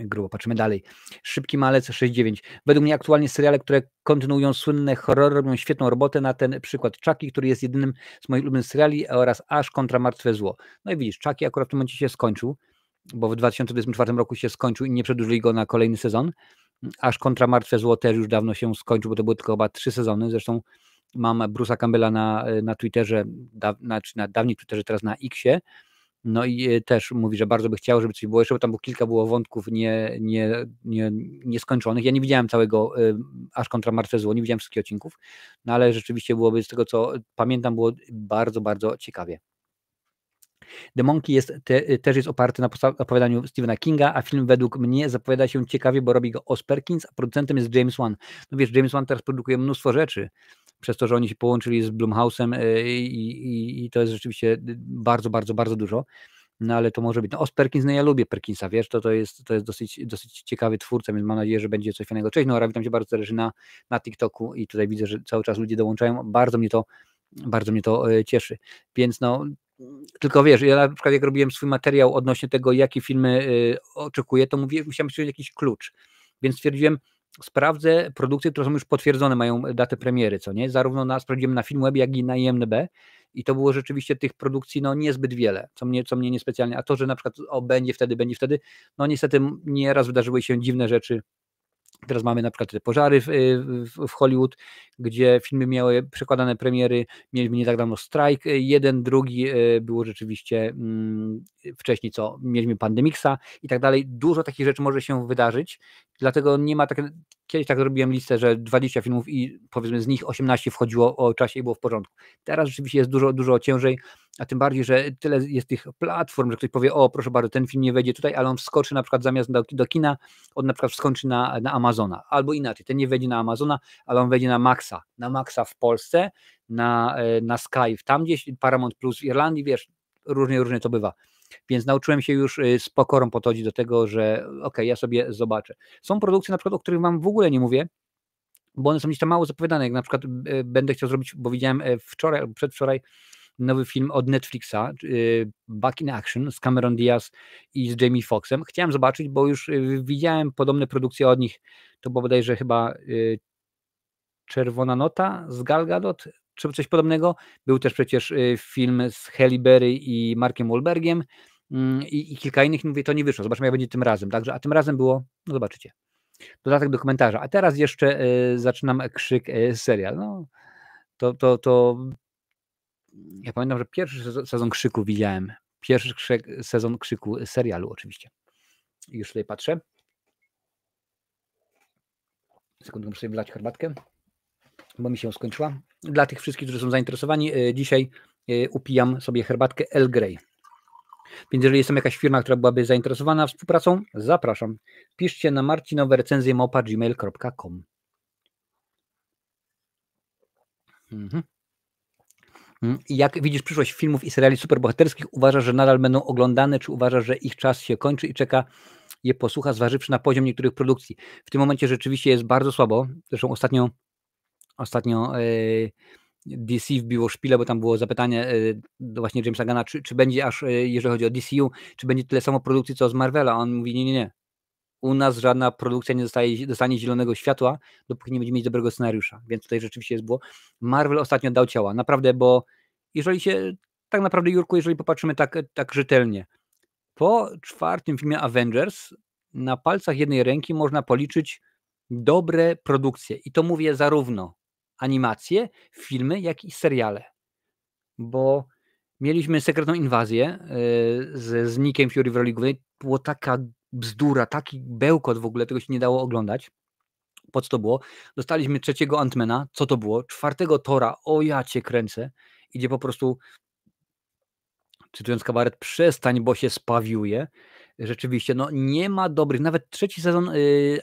grubo. Patrzymy dalej. Szybki Malec 6.9. Według mnie aktualnie seriale, które kontynuują słynne horrory, robią świetną robotę, na ten przykład Chucky, który jest jedynym z moich ulubionych seriali, oraz Ash kontra Martwe Zło. No i widzisz, Chucky akurat w tym momencie się skończył, bo w 2024 roku się skończył i nie przedłużyli go na kolejny sezon. Ash kontra Martwe Zło też już dawno się skończył, bo to były tylko chyba 3 sezony. Zresztą mam Bruce'a Campbella na Twitterze, na dawniej Twitterze, teraz na Xie. No i też mówi, że bardzo by chciał, żeby coś było jeszcze, bo tam było wątków nieskończonych. Ja nie widziałem całego Aż kontra Martwe Zło, nie widziałem wszystkich odcinków, no ale rzeczywiście byłoby, z tego co pamiętam, było bardzo, bardzo ciekawie. The Monkey też jest oparty na opowiadaniu Stephena Kinga, a film według mnie zapowiada się ciekawie, bo robi go Oz Perkins, a producentem jest James Wan. No wiesz, James Wan teraz produkuje mnóstwo rzeczy, przez to, że oni się połączyli z Blumhouse'em i to jest rzeczywiście bardzo, bardzo, bardzo dużo. No ale to może być. No, Oz Perkins, no ja lubię Perkinsa, wiesz, to jest dosyć ciekawy twórca, więc mam nadzieję, że będzie coś fajnego. Cześć, no witam cię, bardzo zależy na TikToku i tutaj widzę, że cały czas ludzie dołączają. Bardzo mnie to cieszy. Więc no, tylko wiesz, ja na przykład jak robiłem swój materiał odnośnie tego, jakie filmy oczekuję, to musiałem przyjąć jakiś klucz. Więc stwierdziłem, sprawdzę produkcje, które są już potwierdzone, mają datę premiery, co nie? Zarówno sprawdziłem na Filmwebie, jak i na IMDb i to było rzeczywiście tych produkcji no niezbyt wiele, co mnie niespecjalnie, a to, że na przykład będzie wtedy, no niestety nieraz wydarzyły się dziwne rzeczy. Teraz mamy na przykład te pożary w Hollywood, gdzie filmy miały przekładane premiery, mieliśmy nie tak dawno strajk, jeden, drugi było rzeczywiście wcześniej, mieliśmy Pandemixa i tak dalej. Dużo takich rzeczy może się wydarzyć, dlatego nie ma kiedyś tak robiłem listę, że 20 filmów i powiedzmy z nich 18 wchodziło o czasie i było w porządku. Teraz rzeczywiście jest dużo ciężej, a tym bardziej, że tyle jest tych platform, że ktoś powie, o proszę bardzo, ten film nie wejdzie tutaj, ale on wskoczy na przykład zamiast do kina, on na przykład wskoczy na Amazona, albo inaczej, ten nie wejdzie na Amazona, ale on wejdzie na Maxa w Polsce, na Sky, tam gdzieś Paramount Plus w Irlandii, wiesz, różnie to bywa. Więc nauczyłem się już z pokorą podchodzić do tego, że okej, ja sobie zobaczę. Są produkcje na przykład, o których wam w ogóle nie mówię, bo one są gdzieś tam mało zapowiadane, jak na przykład będę chciał zrobić, bo widziałem wczoraj albo przedwczoraj nowy film od Netflixa, Back in Action z Cameron Diaz i z Jamie Foxxem. Chciałem zobaczyć, bo już widziałem podobne produkcje od nich, to było bodajże chyba Czerwona Nota z Gal Gadot, czy coś podobnego. Był też przecież film z Halle Berry i Markiem Wahlbergiem i kilka innych, mówię, to nie wyszło, zobaczymy jak będzie tym razem, także, a tym razem było, no zobaczycie, dodatek do komentarza, a teraz jeszcze zaczynam Krzyk serial, no to ja pamiętam, że pierwszy sezon Krzyku widziałem, sezon Krzyku serialu oczywiście, już tutaj patrzę, sekundkę, muszę sobie wlać herbatkę, bo mi się skończyła. Dla tych wszystkich, którzy są zainteresowani, dzisiaj upijam sobie herbatkę Earl Grey. Więc jeżeli jest jakaś firma, która byłaby zainteresowana współpracą, zapraszam. Piszcie na marcinowerecenzje@gmail.com. I jak widzisz przyszłość filmów i seriali superbohaterskich, uważasz, że nadal będą oglądane, czy uważasz, że ich czas się kończy i czeka je posłucha, zważywszy na poziom niektórych produkcji? W tym momencie rzeczywiście jest bardzo słabo. Zresztą ostatnio DC wbiło szpilę, bo tam było zapytanie do właśnie Jamesa Gunna, czy będzie aż, jeżeli chodzi o DCU, czy będzie tyle samo produkcji, co z Marvela, a on mówi, nie. U nas żadna produkcja nie dostanie zielonego światła, dopóki nie będzie mieć dobrego scenariusza, więc tutaj rzeczywiście jest było. Marvel ostatnio dał ciała, naprawdę, bo jeżeli się, tak naprawdę Jurku, jeżeli popatrzymy tak rzetelnie, po 4. filmie Avengers na palcach jednej ręki można policzyć dobre produkcje i to mówię zarówno animacje, filmy, jak i seriale, bo mieliśmy Sekretną Inwazję z Nickiem Fury w roli głównej, było taka bzdura, taki bełkot w ogóle, tego się nie dało oglądać. Po co to było? Dostaliśmy 3. Ant-Mana, co to było? 4. Tora, o ja cię kręcę, idzie po prostu, cytując kabaret, przestań, bo się spawiuje. Rzeczywiście, no nie ma dobrych, nawet 3. sezon,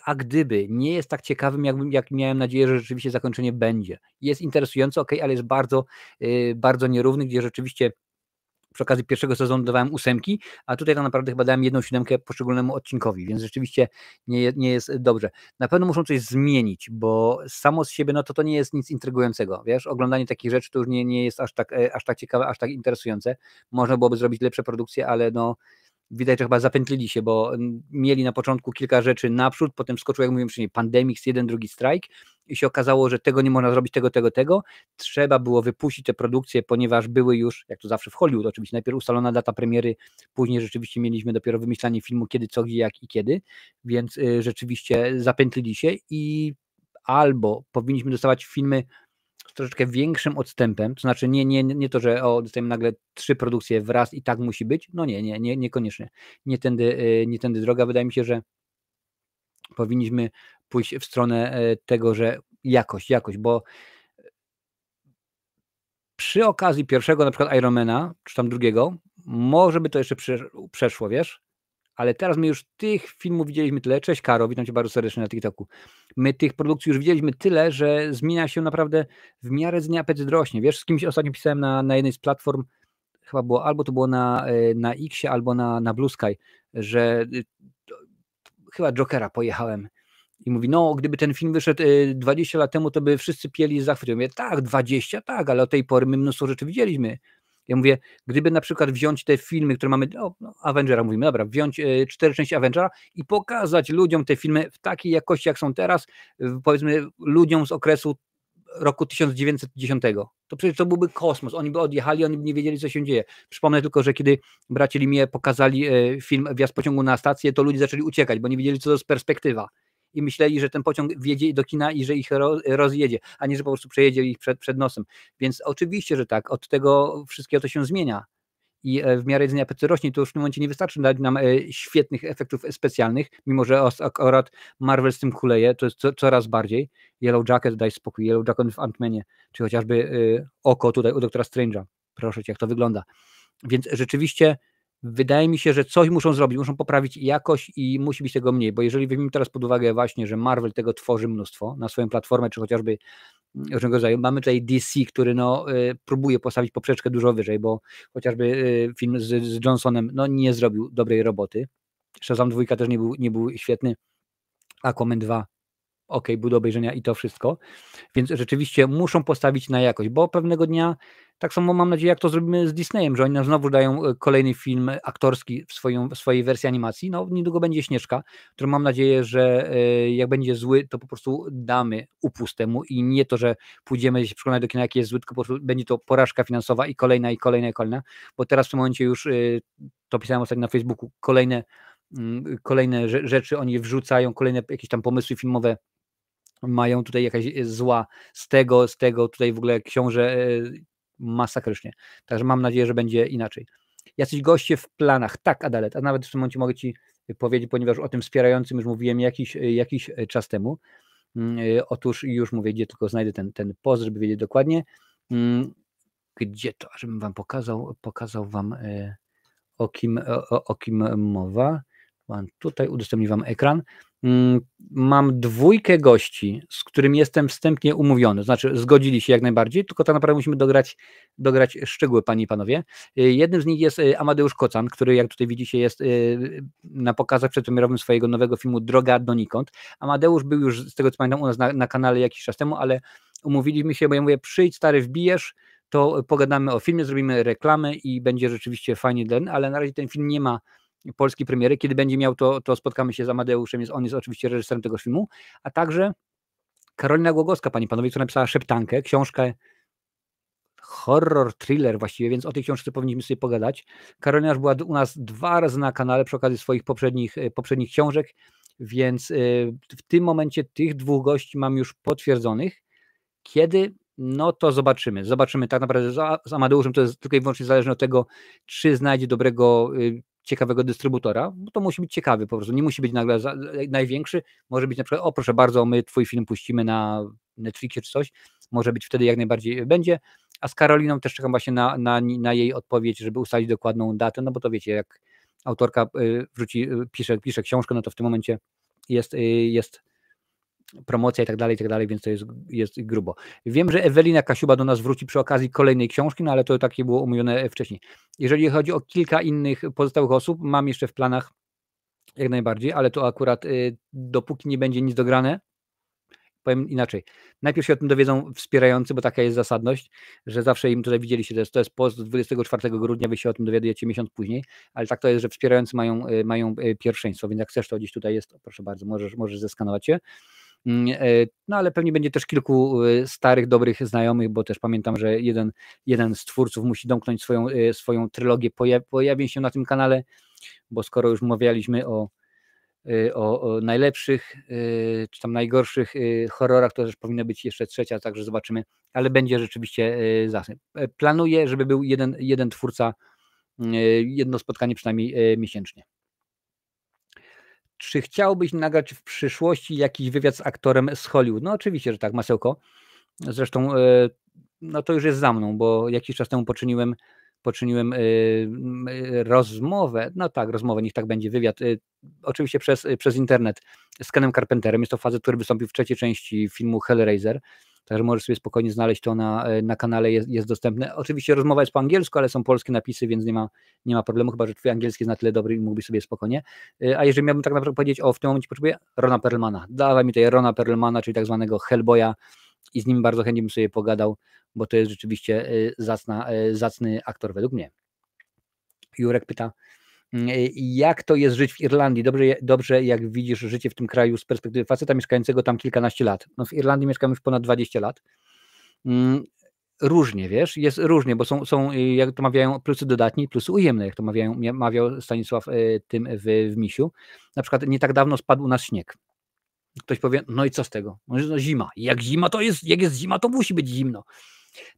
a gdyby, nie jest tak ciekawym, jak miałem nadzieję, że rzeczywiście zakończenie będzie. Jest interesujący, ale jest bardzo nierówny, gdzie rzeczywiście przy okazji 1. sezonu dawałem 8, a tutaj tak naprawdę chyba dałem 1/7 poszczególnemu odcinkowi, więc rzeczywiście nie jest dobrze. Na pewno muszą coś zmienić, bo samo z siebie, no to nie jest nic intrygującego, wiesz, oglądanie takich rzeczy to już nie jest aż tak ciekawe, aż tak interesujące. Można byłoby zrobić lepsze produkcje, ale no widać, że chyba zapętlili się, bo mieli na początku kilka rzeczy naprzód, potem skoczył, jak mówiłem wcześniej, Pandemics, jeden, drugi strajk i się okazało, że tego nie można zrobić, tego. Trzeba było wypuścić te produkcje, ponieważ były już, jak to zawsze w Hollywood oczywiście, najpierw ustalona data premiery, później rzeczywiście mieliśmy dopiero wymyślanie filmu, kiedy, co, gdzie, jak i kiedy, więc rzeczywiście zapętlili się i albo powinniśmy dostawać filmy z troszeczkę większym odstępem, to znaczy nie to, że dostajemy nagle 3 produkcje wraz i tak musi być, no niekoniecznie, nie tędy droga, wydaje mi się, że powinniśmy pójść w stronę tego, że jakość, bo przy okazji pierwszego na przykład Ironmana, czy tam drugiego, może by to jeszcze przeszło, wiesz? Ale teraz my już tych filmów widzieliśmy tyle. Cześć Karo, witam cię bardzo serdecznie na TikToku. My tych produkcji już widzieliśmy tyle, że zmienia się naprawdę w miarę z dnia apetyt rośnie. Wiesz, z kimś ostatnio pisałem na jednej z platform, chyba było, albo to było na Xie, albo na Blue Sky, że chyba Jokera pojechałem i mówi, no gdyby ten film wyszedł 20 lat temu, to by wszyscy pieli z zachwytu. Ja mówię, tak, 20, tak, ale od tej pory my mnóstwo rzeczy widzieliśmy. Ja mówię, gdyby na przykład wziąć te filmy, które mamy, Avengera mówimy, dobra, wziąć 4 części Avengera i pokazać ludziom te filmy w takiej jakości, jak są teraz, powiedzmy ludziom z okresu roku 1910. To przecież to byłby kosmos. Oni by odjechali, oni by nie wiedzieli, co się dzieje. Przypomnę tylko, że kiedy bracia Limie pokazali film Wjazd pociągu na stację, to ludzie zaczęli uciekać, bo nie wiedzieli, co to jest perspektywa. I myśleli, że ten pociąg wjedzie do kina i że ich rozjedzie, a nie, że po prostu przejedzie ich przed nosem. Więc oczywiście, że tak, od tego wszystkiego to się zmienia. I w miarę jedzenia apetyt rośnie, to już w tym momencie nie wystarczy dać nam świetnych efektów specjalnych, mimo że akurat Marvel z tym kuleje, to jest coraz bardziej. Yellow Jacket, daj spokój, Yellow Jacket w Ant-Manie, czy chociażby oko tutaj u doktora Strange'a. Proszę cię, jak to wygląda. Więc rzeczywiście wydaje mi się, że coś muszą zrobić, muszą poprawić jakość i musi być tego mniej, bo jeżeli weźmiemy teraz pod uwagę właśnie, że Marvel tego tworzy mnóstwo na swoją platformę, czy chociażby różnego rodzaju. Mamy tutaj DC, który próbuje postawić poprzeczkę dużo wyżej, bo chociażby film z Johnsonem nie zrobił dobrej roboty. Shazam 2 też nie był świetny. Aquaman 2 był do obejrzenia i to wszystko. Więc rzeczywiście muszą postawić na jakość, bo pewnego dnia, tak samo mam nadzieję, jak to zrobimy z Disneyem, że oni nam znowu dają kolejny film aktorski w swojej wersji animacji. Niedługo będzie Śnieżka, którą mam nadzieję, że jak będzie zły, to po prostu damy upust temu i nie to, że pójdziemy się przekonać do kina, jaki jest zły, tylko po prostu będzie to porażka finansowa i kolejna, bo teraz w tym momencie już, to pisałem ostatnio na Facebooku, kolejne rzeczy oni wrzucają, kolejne jakieś tam pomysły filmowe mają tutaj jakaś zła z tego tutaj w ogóle książę masakrycznie. Także mam nadzieję, że będzie inaczej. Jacyś goście w planach. Tak, Adalet, a nawet w tym momencie mogę ci powiedzieć, ponieważ o tym wspierającym już mówiłem jakiś czas temu. Otóż już mówię, gdzie tylko znajdę ten post, żeby wiedzieć dokładnie. Gdzie to, żebym wam pokazał wam o kim mowa. Tutaj udostępnię wam ekran. Mam 2 gości, z którymi jestem wstępnie umówiony, znaczy zgodzili się jak najbardziej, tylko tak naprawdę musimy dograć szczegóły, panie i panowie. Jednym z nich jest Amadeusz Kocan, który jak tutaj widzicie jest na pokazach przedpremierowym swojego nowego filmu Droga donikąd. Amadeusz był już, z tego co pamiętam, u nas na kanale jakiś czas temu, ale umówiliśmy się, bo ja mówię, przyjdź stary, wbijesz, to pogadamy o filmie, zrobimy reklamę i będzie rzeczywiście fajnie, ale na razie ten film nie ma polskiej premiery. Kiedy będzie miał, to spotkamy się z Amadeuszem, on jest oczywiście reżyserem tego filmu, a także Karolina Głogowska, panie i panowie, która napisała Szeptankę, książkę horror, thriller właściwie, więc o tej książce powinniśmy sobie pogadać. Karolina już była u nas 2 razy na kanale przy okazji swoich poprzednich książek, więc w tym momencie tych 2 gości mam już potwierdzonych. Kiedy? To zobaczymy. Zobaczymy tak naprawdę z Amadeuszem, to jest tylko i wyłącznie zależne od tego, czy znajdzie dobrego, ciekawego dystrybutora, bo to musi być ciekawy po prostu, nie musi być nagle największy, może być na przykład, proszę bardzo, my twój film puścimy na Netflixie czy coś, może być wtedy jak najbardziej będzie, a z Karoliną też czekam właśnie na jej odpowiedź, żeby ustalić dokładną datę, bo to wiecie, jak autorka pisze książkę, to w tym momencie jest promocja i tak dalej, więc to jest grubo. Wiem, że Ewelina Kasiuba do nas wróci przy okazji kolejnej książki, ale to takie było omówione wcześniej. Jeżeli chodzi o kilka innych pozostałych osób, mam jeszcze w planach jak najbardziej, ale to akurat dopóki nie będzie nic dograne, powiem inaczej. Najpierw się o tym dowiedzą wspierający, bo taka jest zasadność, że zawsze im tutaj widzieliście, to jest post 24 grudnia, wy się o tym dowiadujecie miesiąc później, ale tak to jest, że wspierający mają pierwszeństwo, więc jak chcesz, to gdzieś tutaj jest, proszę bardzo, możesz zeskanować się. Ale pewnie będzie też kilku starych, dobrych znajomych, bo też pamiętam, że jeden z twórców musi domknąć swoją trylogię, pojawi się na tym kanale, bo skoro już mówiliśmy o najlepszych czy tam najgorszych horrorach, to też powinna być jeszcze trzecia, także zobaczymy, ale będzie rzeczywiście zasyp. Planuję, żeby był jeden twórca, jedno spotkanie przynajmniej miesięcznie. Czy chciałbyś nagrać w przyszłości jakiś wywiad z aktorem z Hollywood? No oczywiście, że tak, masełko. Zresztą to już jest za mną, bo jakiś czas temu poczyniłem rozmowę, no tak, rozmowę, niech tak będzie, wywiad, oczywiście przez internet z Kenem Carpenterem. Jest to facet, który wystąpił w trzeciej części filmu Hellraiser, także możesz sobie spokojnie znaleźć to na kanale, jest dostępne. Oczywiście rozmowa jest po angielsku, ale są polskie napisy, więc nie ma problemu, chyba że twój angielski jest na tyle dobry i mógłbyś sobie spokojnie. A jeżeli miałbym tak naprawdę powiedzieć, w tym momencie potrzebuję Rona Perlmana. Dawaj mi tutaj Rona Perlmana, czyli tak zwanego Hellboya, i z nim bardzo chętnie bym sobie pogadał, bo to jest rzeczywiście zacny aktor według mnie. Jurek pyta, jak to jest żyć w Irlandii? Dobrze, jak widzisz życie w tym kraju z perspektywy faceta mieszkającego tam kilkanaście lat. No w Irlandii mieszkam już ponad 20 lat. Różnie, wiesz, jest różnie, bo są jak to mawiają, plusy dodatnie i plusy ujemne, jak to mawiał Stanisław tym w Misiu. Na przykład nie tak dawno spadł u nas śnieg. Ktoś powie, no i co z tego? No zima. Jak jest zima, to musi być zimno.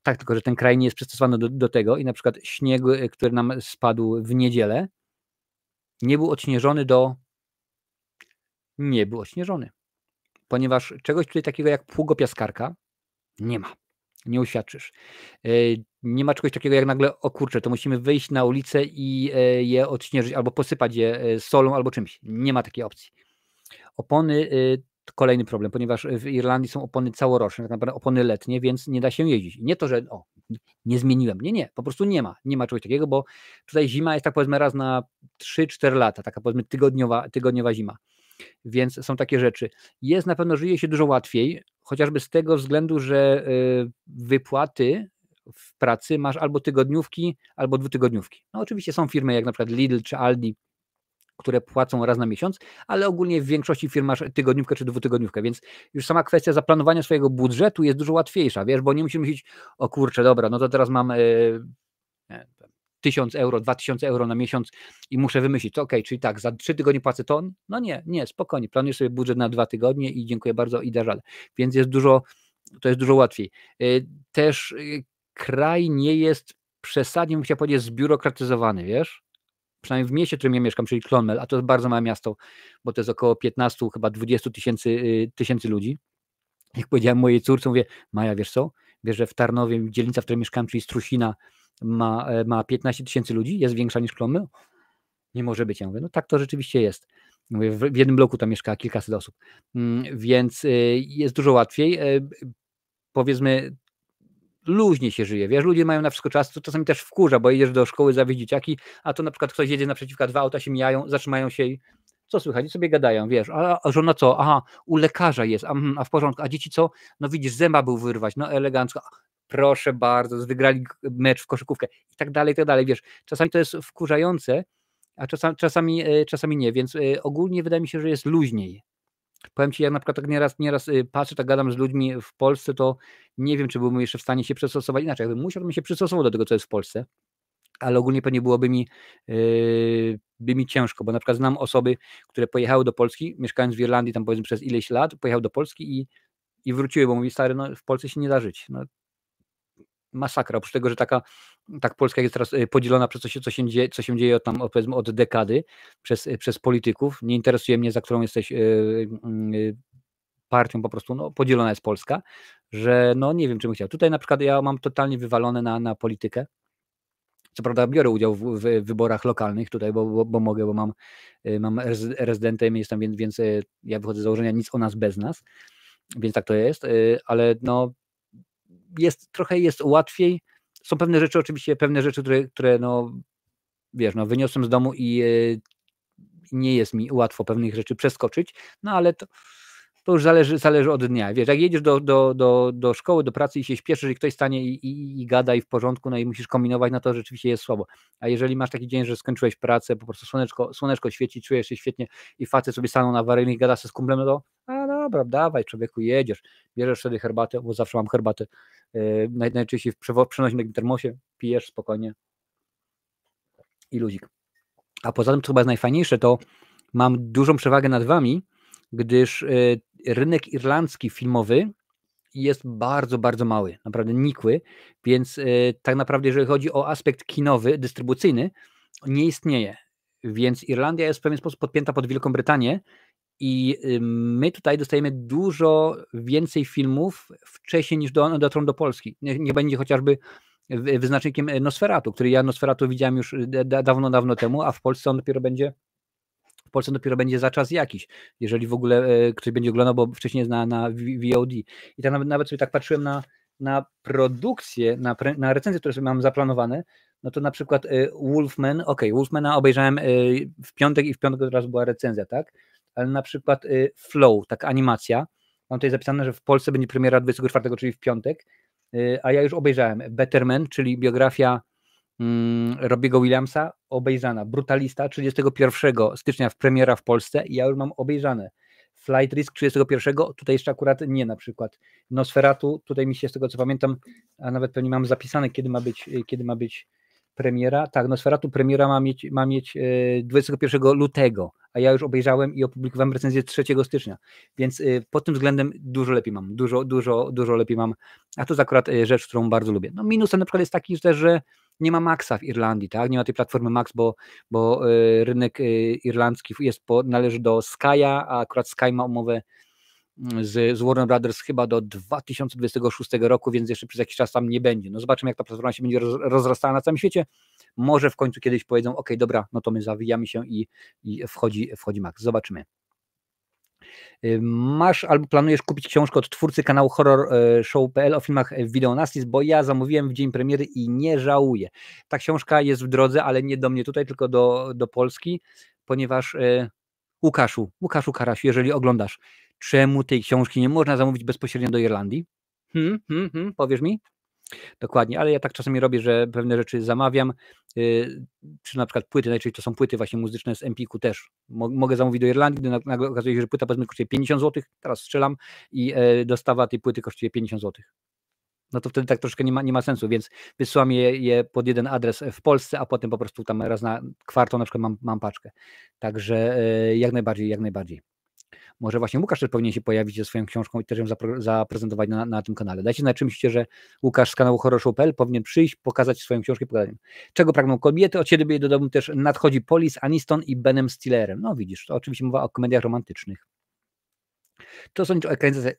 Tak, tylko że ten kraj nie jest przystosowany do tego i na przykład śnieg, który nam spadł w niedzielę, nie był odśnieżony Nie był odśnieżony, ponieważ czegoś tutaj takiego jak pługopiaskarka nie ma. Nie uświadczysz. Nie ma czegoś takiego jak nagle, o kurczę, to musimy wyjść na ulicę i je odśnieżyć, albo posypać je solą, albo czymś. Nie ma takiej opcji. Opony to kolejny problem, ponieważ w Irlandii są opony całoroczne, tak naprawdę opony letnie, więc nie da się jeździć. Nie to, że nie zmieniłem. Nie, po prostu nie ma czegoś takiego, bo tutaj zima jest tak powiedzmy raz na 3-4 lata, taka powiedzmy tygodniowa zima. Więc są takie rzeczy. Na pewno żyje się dużo łatwiej, chociażby z tego względu, że wypłaty w pracy masz albo tygodniówki, albo dwutygodniówki. No oczywiście są firmy jak na przykład Lidl czy Aldi, które płacą raz na miesiąc, ale ogólnie w większości firm masz tygodniówkę czy dwutygodniówkę, więc już sama kwestia zaplanowania swojego budżetu jest dużo łatwiejsza, wiesz, bo nie musisz myśleć, o kurczę, dobra, no to teraz mam 1000 euro, 2000 euro na miesiąc i muszę wymyślić, to okej, czyli tak, za 3 tygodnie płacę to? No nie, spokojnie, planujesz sobie budżet na 2 tygodnie i dziękuję bardzo i dasz radę. Więc to jest dużo łatwiej. Też kraj nie jest przesadnie, bym chciał powiedzieć, zbiurokratyzowany, wiesz? Przynajmniej w mieście, w którym ja mieszkam, czyli Clonmel, a to jest bardzo małe miasto, bo to jest około 15, chyba 20 tysięcy ludzi. Jak powiedziałem mojej córce, mówię, Maja, wiesz co? Wiesz, że w Tarnowie, dzielnica, w której mieszkam, czyli Strusina, ma 15 tysięcy ludzi, jest większa niż Clonmel? Nie może być. Ja mówię, no tak to rzeczywiście jest. Mówię, w jednym bloku tam mieszka kilkaset osób, więc jest dużo łatwiej. Powiedzmy, luźnie się żyje, wiesz, ludzie mają na wszystko czas, to czasami też wkurza, bo jedziesz do szkoły zawieźć dzieciaki, a to na przykład ktoś jedzie naprzeciwka, 2 auta się mijają, zatrzymają się i co słychać? I sobie gadają, wiesz, a żona co? Aha, u lekarza jest, a w porządku, a dzieci co? No widzisz, zęba był wyrwać, no elegancko, proszę bardzo, wygrali mecz w koszykówkę i tak dalej, wiesz, czasami to jest wkurzające, a czasami nie, więc ogólnie wydaje mi się, że jest luźniej. Powiem ci, ja na przykład tak nieraz patrzę, tak gadam z ludźmi w Polsce, to nie wiem, czy byłbym jeszcze w stanie się przystosować inaczej. Jakbym musiał, to bym się przystosował do tego, co jest w Polsce, ale ogólnie pewnie byłoby mi ciężko, bo na przykład znam osoby, które pojechały do Polski, mieszkając w Irlandii tam powiedzmy przez ileś lat, pojechały do Polski i wróciły, bo mówi, stary, no w Polsce się nie da żyć. No, masakra, oprócz tego, że tak Polska jest teraz podzielona przez co się dzieje powiedzmy od dekady przez polityków. Nie interesuje mnie, za którą jesteś partią, po prostu no, podzielona jest Polska, że no nie wiem, czym chciał. Tutaj na przykład ja mam totalnie wywalone na politykę. Co prawda biorę udział w wyborach lokalnych tutaj, bo mogę, bo mam rezydentem, jestem, więc ja wychodzę z założenia nic o nas bez nas, więc tak to jest, ale no trochę jest łatwiej. Są pewne rzeczy, oczywiście które no wiesz, no wyniosłem z domu i nie jest mi łatwo pewnych rzeczy przeskoczyć, no ale to już zależy od dnia. Wiesz, jak jedziesz do szkoły, do pracy i się śpieszysz i ktoś stanie i gada i w porządku, no i musisz kombinować, no to rzeczywiście jest słabo. A jeżeli masz taki dzień, że skończyłeś pracę, po prostu słoneczko świeci, czujesz się świetnie i facet sobie stanął na awaryjnych i gada się z kumplem, no to a dobra, dawaj człowieku, jedziesz, bierzesz wtedy herbatę, bo zawsze mam herbatę, najczęściej w przenośnym termosie, pijesz spokojnie i luzik. A poza tym, co chyba jest najfajniejsze, to mam dużą przewagę nad wami, gdyż rynek irlandzki filmowy jest bardzo, bardzo mały, naprawdę nikły, więc tak naprawdę jeżeli chodzi o aspekt kinowy, dystrybucyjny, nie istnieje, więc Irlandia jest w pewien sposób podpięta pod Wielką Brytanię i my tutaj dostajemy dużo więcej filmów wcześniej niż dotrą do Polski. Niech będzie chociażby wyznacznikiem Nosferatu, który ja Nosferatu widziałem już dawno temu, a w Polsce on dopiero będzie za czas jakiś, jeżeli w ogóle ktoś będzie oglądał, bo wcześniej jest na VOD. I tak nawet sobie tak patrzyłem na produkcję, na recenzje, które sobie mam zaplanowane, no to na przykład Wolfman, Wolfmana obejrzałem w piątek i w piątek od razu była recenzja, tak? Ale na przykład Flow, taka animacja, mam tutaj zapisane, że w Polsce będzie premiera 24, czyli w piątek, a ja już obejrzałem Better Man, czyli biografia Robiego Williamsa, obejrzana. Brutalista 31 stycznia premiera w Polsce i ja już mam obejrzane. Flight Risk 31, tutaj jeszcze akurat nie na przykład. Nosferatu, tutaj mi się z tego co pamiętam, a nawet pewnie mam zapisane, kiedy ma być premiera. Tak, Nosferatu premiera ma mieć 21 lutego, a ja już obejrzałem i opublikowałem recenzję 3 stycznia, więc pod tym względem dużo lepiej mam, dużo lepiej mam, a to jest akurat rzecz, którą bardzo lubię. No minusem na przykład jest taki też, że nie ma Maxa w Irlandii, tak? Nie ma tej platformy Max, bo rynek irlandzki należy do Sky'a, a akurat Sky ma umowę z Warner Brothers chyba do 2026 roku, więc jeszcze przez jakiś czas tam nie będzie. No zobaczymy, jak ta platforma się będzie rozrastała na całym świecie. Może w końcu kiedyś powiedzą, ok, dobra, no to my zawijamy się i wchodzi Max. Zobaczymy. Masz albo planujesz kupić książkę od twórcy kanału horrorshow.pl o filmach Videonastis, bo ja zamówiłem w dzień premiery i nie żałuję. Ta książka jest w drodze, ale nie do mnie tutaj, tylko do Polski, ponieważ Łukaszu Karasiu, jeżeli oglądasz, czemu tej książki nie można zamówić bezpośrednio do Irlandii? Powiesz mi? Dokładnie, ale ja tak czasami robię, że pewne rzeczy zamawiam, czy na przykład płyty, najczęściej to są płyty właśnie muzyczne z Empiku też. Mogę zamówić do Irlandii, gdy nagle okazuje się, że płyta powiedzmy kosztuje 50 zł, teraz strzelam i dostawa tej płyty kosztuje 50 zł. No to wtedy tak troszkę nie ma sensu, więc wysyłam je pod jeden adres w Polsce, a potem po prostu tam raz na kwartał na przykład mam paczkę. Także jak najbardziej. Może właśnie Łukasz też powinien się pojawić ze swoją książką i też ją zaprezentować na tym kanale. Dajcie znać, czy myślicie, że Łukasz z kanału horrorshow.pl powinien przyjść, pokazać swoją książkę i pokazać. Czego pragną kobiety? Od siebie do domu też nadchodzi Polis, Aniston i Benem Stillerem. No widzisz, to oczywiście mowa o komediach romantycznych. To są o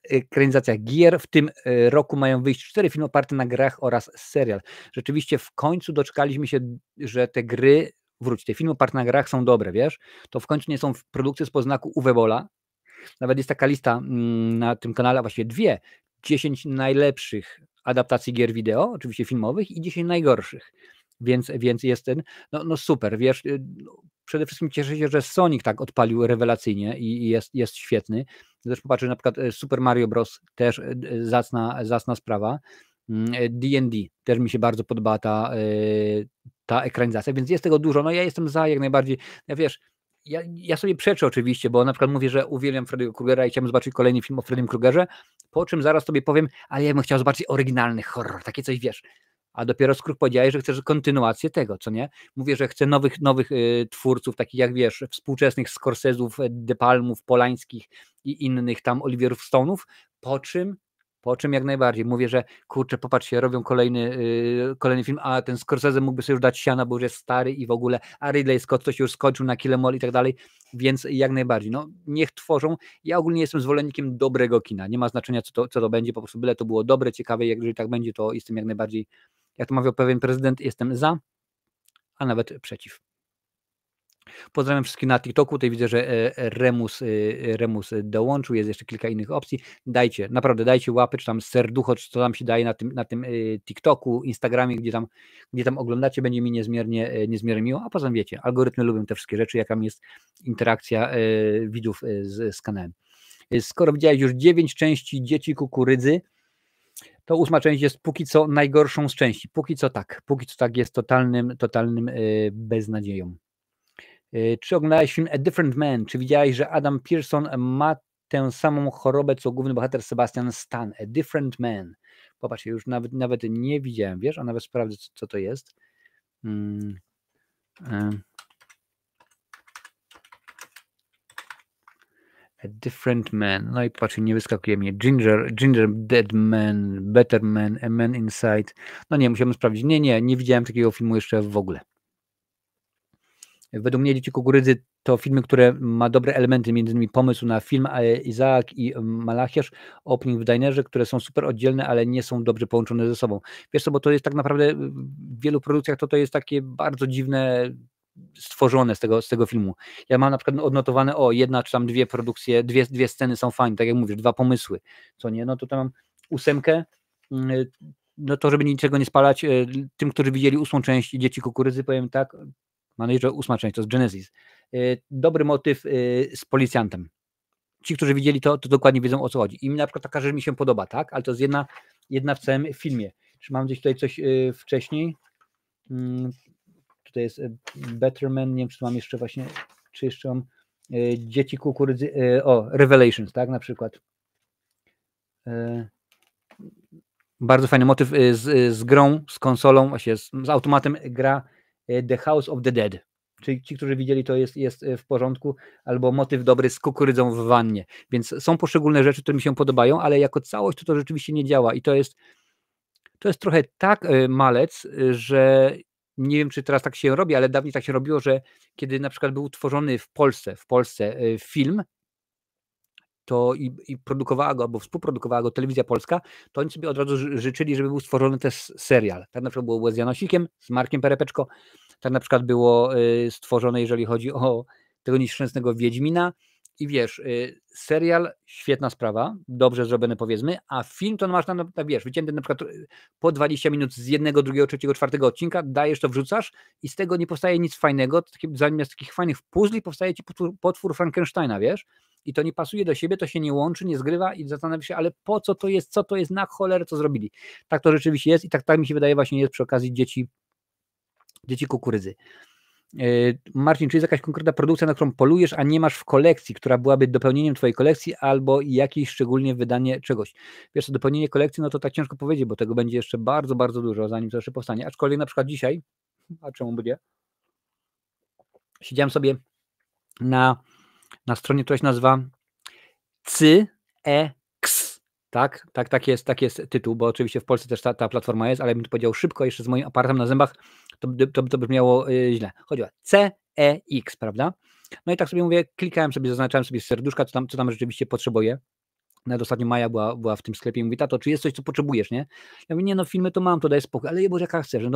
ekranizacjach gier. W tym roku mają wyjść 4 filmy oparte na grach oraz serial. Rzeczywiście w końcu doczekaliśmy się, że te gry, te filmy oparte na grach są dobre, wiesz? To w końcu nie są produkcje spod znaku Uwe Bolla. Nawet jest taka lista na tym kanale, właściwie 10 najlepszych adaptacji gier wideo, oczywiście filmowych, i 10 najgorszych. Więc jest ten, no super, wiesz, przede wszystkim cieszę się, że Sonic tak odpalił rewelacyjnie i jest świetny. Też popatrzę, na przykład Super Mario Bros. Też zacna sprawa. D&D też mi się bardzo podobała ta ekranizacja, więc jest tego dużo. No ja jestem za jak najbardziej, wiesz, ja sobie przeczę oczywiście, bo na przykład mówię, że uwielbiam Freddy'ego Krugera i chciałem zobaczyć kolejny film o Freddym Krugerze, po czym zaraz tobie powiem, ale ja bym chciał zobaczyć oryginalny horror, takie coś, wiesz. A dopiero Skruk powiedziałeś, że chcesz kontynuację tego, co nie? Mówię, że chcę nowych twórców, takich jak wiesz, współczesnych Scorsese'ów, De Palmów, Polańskich i innych tam Oliwierów Stone'ów, po czym jak najbardziej. Mówię, że kurczę, popatrzcie, robią kolejny film, a ten Scorsese mógłby sobie już dać siana, bo już jest stary i w ogóle, a Ridley Scott coś już skończył na Kill 'Em All i tak dalej, więc jak najbardziej. No niech tworzą. Ja ogólnie jestem zwolennikiem dobrego kina. Nie ma znaczenia, co to będzie, po prostu byle to było dobre, ciekawe, jeżeli tak będzie, to jestem jak najbardziej, jak to mawiał pewien prezydent, jestem za, a nawet przeciw. Pozdrawiam wszystkich na TikToku. Tutaj widzę, że Remus dołączył. Jest jeszcze kilka innych opcji. Naprawdę dajcie łapy, czy tam serducho, czy co tam się daje na tym TikToku, Instagramie, gdzie tam oglądacie. Będzie mi niezmiernie miło. A poza tym wiecie, algorytmy lubią te wszystkie rzeczy, jaka jest interakcja widzów z kanałem. Skoro widziałeś już 9 części Dzieci Kukurydzy, to 8 część jest póki co najgorszą z części. Póki co tak jest totalnym beznadzieją. Czy oglądałeś film A Different Man? Czy widziałeś, że Adam Pearson ma tę samą chorobę, co główny bohater Sebastian Stan? A Different Man. Popatrz, już nawet nie widziałem, wiesz, a nawet sprawdzę, co to jest. A Different Man. No i patrz, nie wyskakuje mi. Ginger Dead Man, Better Man, A Man Inside. No nie, musiałem sprawdzić. Nie widziałem takiego filmu jeszcze w ogóle. Według mnie Dzieci Kukurydzy to filmy, które ma dobre elementy, między innymi pomysł na film Izaak i Malachiasz, opening w Dinerze, które są super oddzielne, ale nie są dobrze połączone ze sobą. Wiesz co, bo to jest tak naprawdę w wielu produkcjach to jest takie bardzo dziwne stworzone z tego filmu. Ja mam na przykład odnotowane, jedna czy tam dwie produkcje, dwie sceny są fajne, tak jak mówisz, dwa pomysły, co nie, no to tam mam 8, no to żeby niczego nie spalać, tym, którzy widzieli 8 część Dzieci Kukurydzy, powiem tak, mam nadzieję, że 8 część to jest Genesis, dobry motyw z policjantem. Ci, którzy widzieli to dokładnie wiedzą, o co chodzi. I mi na przykład taka rzecz mi się podoba, tak, ale to jest jedna w całym filmie. Czy mam gdzieś tutaj coś wcześniej? Tutaj jest Better Man, nie wiem, czy tu mam jeszcze właśnie, czy jeszcze mam Dzieci Kukurydzy, Revelations, tak, na przykład. Bardzo fajny motyw z grą, z konsolą, właśnie z automatem gra The House of the Dead. Czyli ci, którzy widzieli, to jest w porządku, albo motyw dobry z kukurydzą w wannie. Więc są poszczególne rzeczy, które mi się podobają, ale jako całość to rzeczywiście nie działa i to jest trochę tak malec, że nie wiem, czy teraz tak się robi, ale dawniej tak się robiło, że kiedy na przykład był tworzony w Polsce film, to i produkowała go, albo współprodukowała go Telewizja Polska, to oni sobie od razu życzyli, żeby był stworzony też serial. Tak na przykład było z Janosikiem, z Markiem Perepeczko, tak na przykład było stworzone, jeżeli chodzi o tego nieszczęsnego Wiedźmina i wiesz, serial, świetna sprawa, dobrze zrobiony powiedzmy, a film to masz wiesz, wycięty na przykład po 20 minut z 1, 2, 3, 4 odcinka, dajesz to, wrzucasz i z tego nie powstaje nic fajnego, zamiast takich fajnych puzli powstaje ci potwór Frankensteina, wiesz? I to nie pasuje do siebie, to się nie łączy, nie zgrywa i zastanawia się, ale po co to jest, co to jest, na cholerę, co zrobili. Tak to rzeczywiście jest i tak mi się wydaje właśnie jest przy okazji Dzieci Kukurydzy. Marcin, czy jest jakaś konkretna produkcja, na którą polujesz, a nie masz w kolekcji, która byłaby dopełnieniem twojej kolekcji albo jakieś szczególnie wydanie czegoś? Wiesz co, dopełnienie kolekcji, no to tak ciężko powiedzieć, bo tego będzie jeszcze bardzo, bardzo dużo, zanim to jeszcze powstanie. Aczkolwiek na przykład dzisiaj, a czemu będzie? Siedziałem sobie na stronie, która się nazywa CEX, tak jest tytuł, bo oczywiście w Polsce też ta platforma jest, ale bym to powiedział szybko, jeszcze z moim aparatem na zębach, to brzmiało źle. Chodziło CEX, prawda? No i tak sobie mówię, klikałem sobie, zaznaczałem sobie serduszka, co tam rzeczywiście potrzebuję. Nawet ostatnio Maja była w tym sklepie i mówi, tato, czy jest coś, co potrzebujesz, nie? Ja mówię, nie no, filmy to mam, to daj spokój, ale Boże, jaka chcesz? No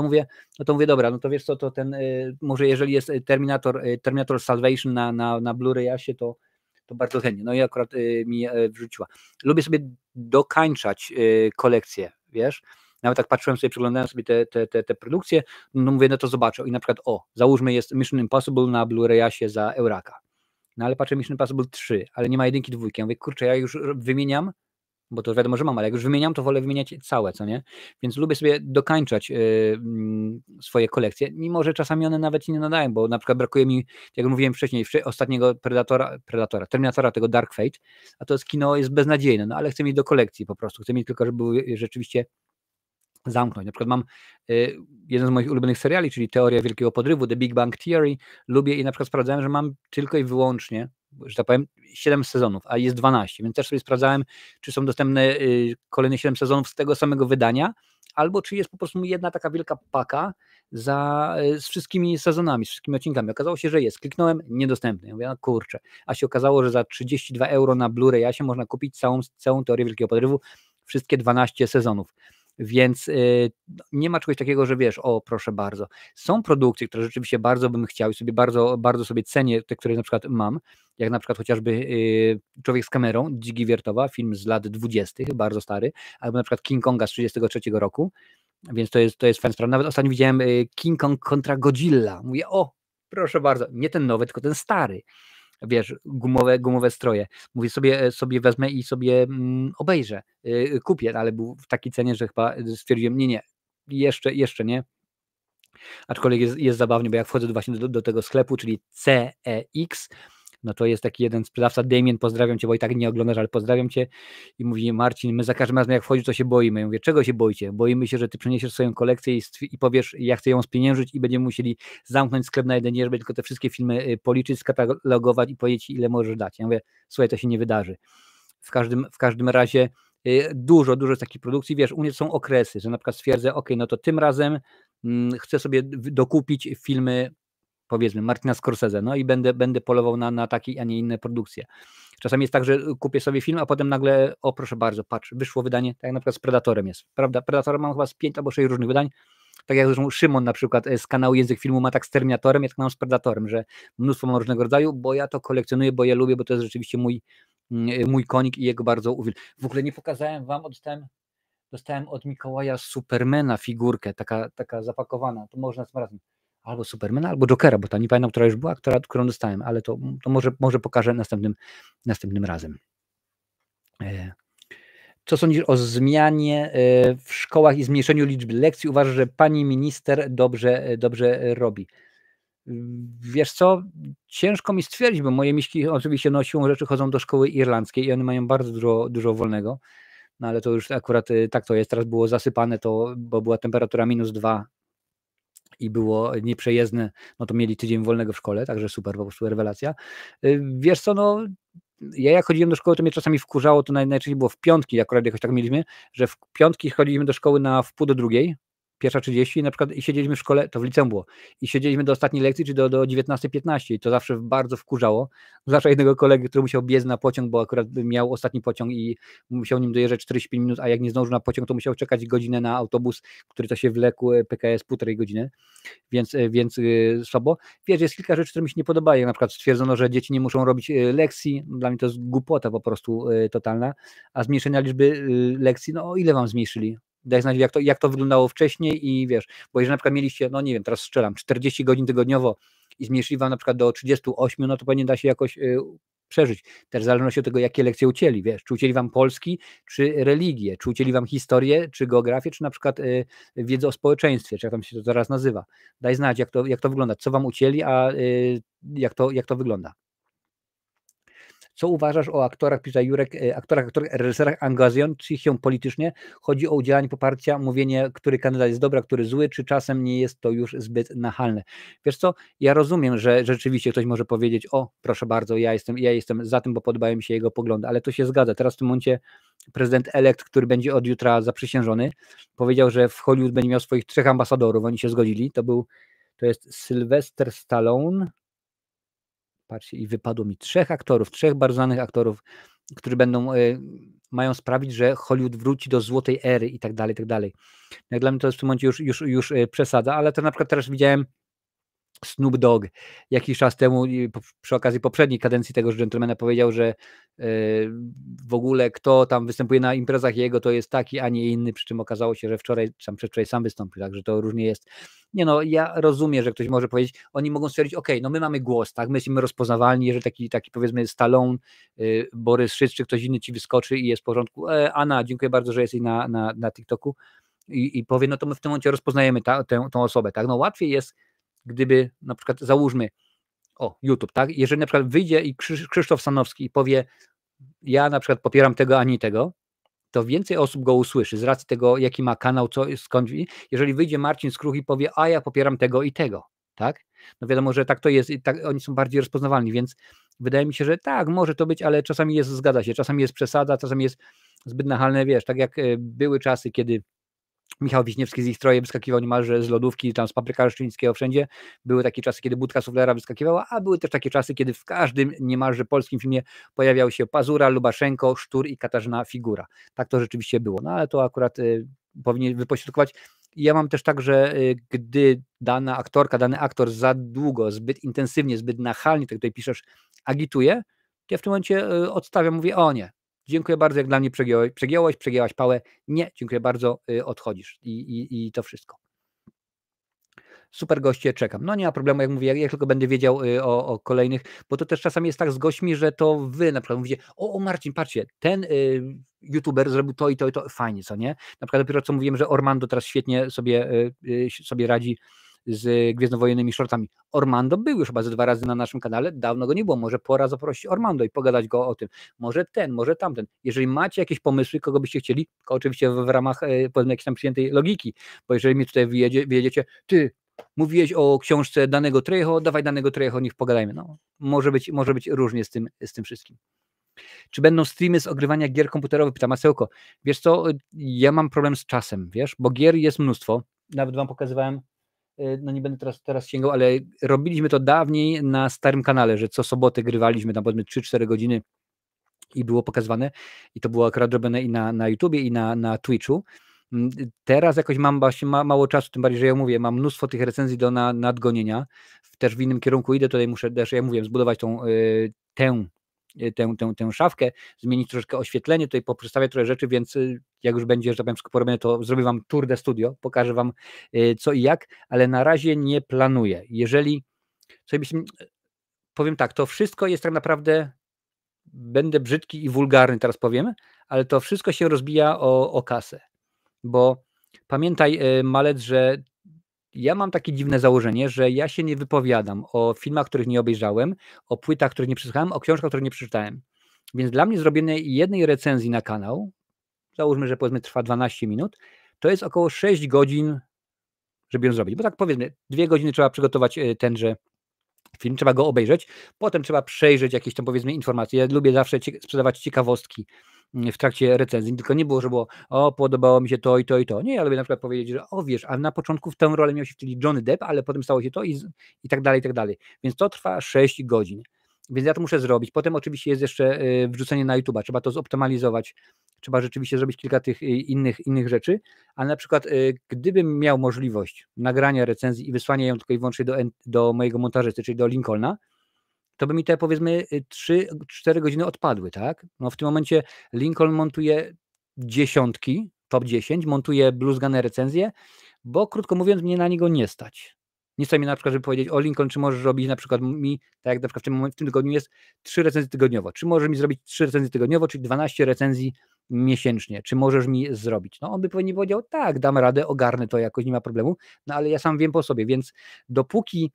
to mówię, dobra, no to wiesz co, to może jeżeli jest Terminator Salvation na Blu-rayasie, to bardzo chętnie. No i akurat mi wrzuciła. Lubię sobie dokańczać kolekcję, wiesz? Nawet tak patrzyłem sobie, przeglądałem sobie te produkcje, no mówię, no to zobaczę. I na przykład, załóżmy jest Mission Impossible na Blu-rayasie za Euraka. No ale patrzę Mission Impossible 3, ale nie ma 1, 2. Ja mówię, kurczę, ja już wymieniam, bo to wiadomo, że mam, ale jak już wymieniam, to wolę wymieniać całe, co nie? Więc lubię sobie dokańczać swoje kolekcje, mimo że czasami one nawet się nie nadają, bo na przykład brakuje mi, jak mówiłem wcześniej, ostatniego Terminatora, tego Dark Fate, a to kino jest beznadziejne, no ale chcę mieć do kolekcji po prostu, chcę mieć tylko, żeby były rzeczywiście zamknąć. Na przykład mam jeden z moich ulubionych seriali, czyli Teoria Wielkiego Podrywu, The Big Bang Theory, lubię i na przykład sprawdzałem, że mam tylko i wyłącznie, że tak powiem, 7 sezonów, a jest 12, więc też sobie sprawdzałem, czy są dostępne kolejne 7 sezonów z tego samego wydania, albo czy jest po prostu jedna taka wielka paka z wszystkimi sezonami, z wszystkimi odcinkami. Okazało się, że jest. Kliknąłem, niedostępny. Ja mówię, no kurczę. A się okazało, że za 32 euro na Blu-rayasie można kupić całą Teorię Wielkiego Podrywu, wszystkie 12 sezonów. Więc nie ma czegoś takiego, że wiesz, proszę bardzo. Są produkcje, które rzeczywiście bardzo bym chciał i sobie bardzo, bardzo sobie cenię, te, które na przykład mam, jak na przykład chociażby Człowiek z kamerą, Dzigi Wiertowa, film z lat 20., bardzo stary, albo na przykład King Konga z 1933 roku, więc to jest fajna sprawa. Nawet ostatnio widziałem King Kong kontra Godzilla. Mówię, proszę bardzo, nie ten nowy, tylko ten stary. Wiesz, gumowe stroje. Mówię, sobie wezmę i sobie obejrzę, kupię, ale był w takiej cenie, że chyba stwierdziłem, nie, jeszcze nie. Aczkolwiek jest zabawnie, bo jak wchodzę właśnie do tego sklepu, czyli CEX, no to jest taki jeden sprzedawca, Damien, pozdrawiam Cię, bo i tak nie oglądasz, ale pozdrawiam Cię i mówi, Marcin, my za każdym razem jak wchodzisz, to się boimy. Ja mówię, czego się boicie? Boimy się, że Ty przeniesiesz swoją kolekcję i powiesz, ja chcę ją spieniężyć i będziemy musieli zamknąć sklep na jeden dzień, żeby tylko te wszystkie filmy policzyć, skatalogować i powiedzieć, ile możesz dać. Ja mówię, słuchaj, to się nie wydarzy. W każdym razie dużo jest takich produkcji, wiesz, u mnie są okresy, że na przykład stwierdzę, no to tym razem chcę sobie dokupić filmy powiedzmy, Martina Scorsese, no i będę polował na takie, a nie inne produkcje. Czasami jest tak, że kupię sobie film, a potem nagle, o proszę bardzo, patrz, wyszło wydanie, tak jak na przykład z Predatorem jest, prawda? Predatora mam chyba z 5 albo 6 różnych wydań, tak jak zresztą Szymon na przykład z kanału Język Filmu ma tak z Terminatorem, jak mam z Predatorem, że mnóstwo mam różnego rodzaju, bo ja to kolekcjonuję, bo ja lubię, bo to jest rzeczywiście mój konik i jego bardzo uwielbiam. W ogóle nie pokazałem wam, dostałem od Mikołaja Supermana figurkę, taka zapakowana, to można tym razem. Albo Supermana, albo Jokera, bo ta nie pamiętam, która już była, którą dostałem, ale to może pokażę następnym razem. Co sądzisz o zmianie w szkołach i zmniejszeniu liczby lekcji? Uważasz, że pani minister dobrze robi? Wiesz co, ciężko mi stwierdzić, bo moje miśki oczywiście siłą rzeczy chodzą do szkoły irlandzkiej i one mają bardzo dużo wolnego, no ale to już akurat tak to jest, teraz było zasypane to, bo była temperatura -2 i było nieprzejezdne, no to mieli tydzień wolnego w szkole, także super, po prostu rewelacja. Wiesz co, no ja jak chodziłem do szkoły, to mnie czasami wkurzało, to najczęściej było w piątki, akurat jakoś tak mieliśmy, że w piątki chodziliśmy do szkoły na wpół do 2:00, 1:30 na przykład i siedzieliśmy w szkole, to w liceum było, i siedzieliśmy do ostatniej lekcji, czy do 19:15 i to zawsze bardzo wkurzało. Zawsze jednego kolegę, który musiał biec na pociąg, bo akurat miał ostatni pociąg i musiał nim dojeżdżać 45 minut, a jak nie zdążył na pociąg, to musiał czekać godzinę na autobus, który to się wlekł, PKS 1,5 godziny, więc słabo. Wiesz, jest kilka rzeczy, które mi się nie podobają, na przykład stwierdzono, że dzieci nie muszą robić lekcji, dla mnie to jest głupota po prostu totalna, a zmniejszenia liczby lekcji, no o ile wam zmniejszyli? Daj znać, jak to wyglądało wcześniej i wiesz, bo jeżeli na przykład mieliście, no nie wiem, teraz strzelam, 40 godzin tygodniowo i zmniejszyli wam na przykład do 38, no to pewnie da się jakoś przeżyć. Też w zależności od tego, jakie lekcje ucięli, wiesz, czy ucięli wam polski, czy religię, czy ucięli wam historię, czy geografię, czy na przykład wiedzę o społeczeństwie, czy jak tam się to teraz nazywa. Daj znać, jak to wygląda, co wam ucięli, a jak to wygląda. Co uważasz o aktorach, pisze Jurek, aktorach, reżyserach angażujących się politycznie? Chodzi o udzielanie poparcia, mówienie, który kandydat jest dobry, a który zły, czy czasem nie jest to już zbyt nachalne? Wiesz co, ja rozumiem, że rzeczywiście ktoś może powiedzieć, o proszę bardzo, ja jestem za tym, bo podobają mi się jego poglądy, ale to się zgadza. Teraz w tym momencie prezydent elekt, który będzie od jutra zaprzysiężony, powiedział, że w Hollywood będzie miał swoich 3 ambasadorów, oni się zgodzili, to jest Sylvester Stallone, patrzcie, i wypadło mi 3 aktorów, 3 bardzo znanych aktorów, którzy mają sprawić, że Hollywood wróci do złotej ery i tak dalej, i tak dalej. Jak dla mnie to jest w tym momencie już przesada, ale to na przykład teraz widziałem Snoop Dogg jakiś czas temu przy okazji poprzedniej kadencji tegoż dżentelmena powiedział, że w ogóle kto tam występuje na imprezach jego, to jest taki, a nie inny, przy czym okazało się, że wczoraj, czy przedwczoraj sam wystąpił, także to różnie jest. Nie no, ja rozumiem, że ktoś może powiedzieć, oni mogą stwierdzić, okej, no my mamy głos, tak, my jesteśmy rozpoznawalni, jeżeli taki powiedzmy Stallone, Borys Szyc, czy ktoś inny ci wyskoczy i jest w porządku, Anna, dziękuję bardzo, że jesteś na TikToku i powie, no to my w tym momencie rozpoznajemy tą osobę, tak, no łatwiej jest, gdyby na przykład załóżmy, YouTube, tak? Jeżeli na przykład wyjdzie i Krzysztof Stanowski i powie, ja na przykład popieram tego, ani tego, to więcej osób go usłyszy z racji tego, jaki ma kanał, skąd. Jeżeli wyjdzie Marcin Skruch i powie, a ja popieram tego i tego, tak? No wiadomo, że tak to jest i tak oni są bardziej rozpoznawalni, więc wydaje mi się, że tak, może to być, ale czasami zgadza się, czasami jest przesada, czasami jest zbyt nachalne, wiesz, tak jak były czasy, kiedy Michał Wiśniewski z ich troje wyskakiwał niemalże z lodówki, tam z paprykarza szczyńskiego wszędzie. Były takie czasy, kiedy budka suflera wyskakiwała, a były też takie czasy, kiedy w każdym niemalże polskim filmie pojawiał się Pazura, Lubaszenko, Sztur i Katarzyna Figura. Tak to rzeczywiście było, no ale to akurat powinien wypośrodkować. Ja mam też tak, że gdy dana aktorka, dany aktor za długo, zbyt intensywnie, zbyt nachalnie, tak tutaj piszesz, agituje, to ja w tym momencie odstawiam, mówię, o nie, dziękuję bardzo, jak dla mnie przegięłaś pałę. Nie, dziękuję bardzo, odchodzisz i to wszystko. Super goście, czekam. No nie ma problemu, jak mówię, jak tylko będę wiedział o kolejnych, bo to też czasami jest tak z gośćmi, że to wy na przykład mówicie, o Marcin, patrzcie, ten youtuber zrobił to i to i to, fajnie, co nie? Na przykład dopiero co mówiłem, że Ormando teraz świetnie sobie radzi z gwiezdnowojennymi shortami. Ormando był już chyba ze 2 razy na naszym kanale, dawno go nie było, może pora zaprosić Ormando i pogadać go o tym. Może ten, może tamten. Jeżeli macie jakieś pomysły, kogo byście chcieli, tylko oczywiście w ramach powiedzmy jakiejś tam przyjętej logiki, bo jeżeli mi tutaj wyjedziecie, ty mówiłeś o książce danego Trejo, dawaj danego Trejo, niech pogadajmy. No, może być różnie z tym wszystkim. Czy będą streamy z ogrywania gier komputerowych? Pyta Masełko. Wiesz co, ja mam problem z czasem, wiesz, bo gier jest mnóstwo. Nawet wam pokazywałem no nie będę teraz sięgał, ale robiliśmy to dawniej na starym kanale, że co sobotę grywaliśmy tam powiedzmy 3-4 godziny i było pokazywane i to było akurat robione i na YouTubie i na Twitchu. Teraz jakoś mam właśnie mało czasu, tym bardziej, że ja mówię, mam mnóstwo tych recenzji do nadgonienia, też w innym kierunku idę, tutaj muszę też, jak mówiłem, zbudować tę szafkę, zmienić troszeczkę oświetlenie, tutaj poprzestawiać trochę rzeczy, więc jak już będzie, że tak powiem, wszystko porobione, to zrobię wam tour de studio, pokażę wam co i jak, ale na razie nie planuję. Jeżeli sobie myślę, powiem tak, to wszystko jest tak naprawdę, będę brzydki i wulgarny teraz powiem, ale to wszystko się rozbija o kasę, bo pamiętaj Malec, że ja mam takie dziwne założenie, że ja się nie wypowiadam o filmach, których nie obejrzałem, o płytach, których nie przesłuchałem, o książkach, których nie przeczytałem. Więc dla mnie zrobienie jednej recenzji na kanał, załóżmy, że powiedzmy trwa 12 minut, to jest około 6 godzin, żeby ją zrobić. Bo tak powiedzmy, 2 godziny trzeba przygotować tenże film, trzeba go obejrzeć, potem trzeba przejrzeć jakieś tam powiedzmy informacje. Ja lubię zawsze sprzedawać ciekawostki w trakcie recenzji, tylko nie było, że było, podobało mi się to i to i to. Nie, ja lubię na przykład powiedzieć, że wiesz, a na początku w tę rolę miał się wtedy Johnny Depp, ale potem stało się to i tak dalej, i tak dalej. Więc to trwa 6 godzin. Więc ja to muszę zrobić. Potem oczywiście jest jeszcze wrzucenie na YouTube'a, trzeba to zoptymalizować, trzeba rzeczywiście zrobić kilka tych innych rzeczy, ale na przykład gdybym miał możliwość nagrania recenzji i wysłania ją tylko i wyłącznie do mojego montażysty, czyli do Lincolna, to by mi te powiedzmy 3-4 godziny odpadły, tak? No w tym momencie Lincoln montuje dziesiątki, top 10, montuje bluzgane recenzje, bo krótko mówiąc mnie na niego nie stać. Nie stać mi na przykład, żeby powiedzieć, Lincoln, czy możesz robić na przykład mi, tak jak na przykład w tym tygodniu jest 3 recenzje tygodniowo, czy możesz mi zrobić 3 recenzje tygodniowo, czyli 12 recenzji miesięcznie, czy możesz mi zrobić? No on by pewnie powiedział, tak, dam radę, ogarnę to jakoś, nie ma problemu, no ale ja sam wiem po sobie, więc dopóki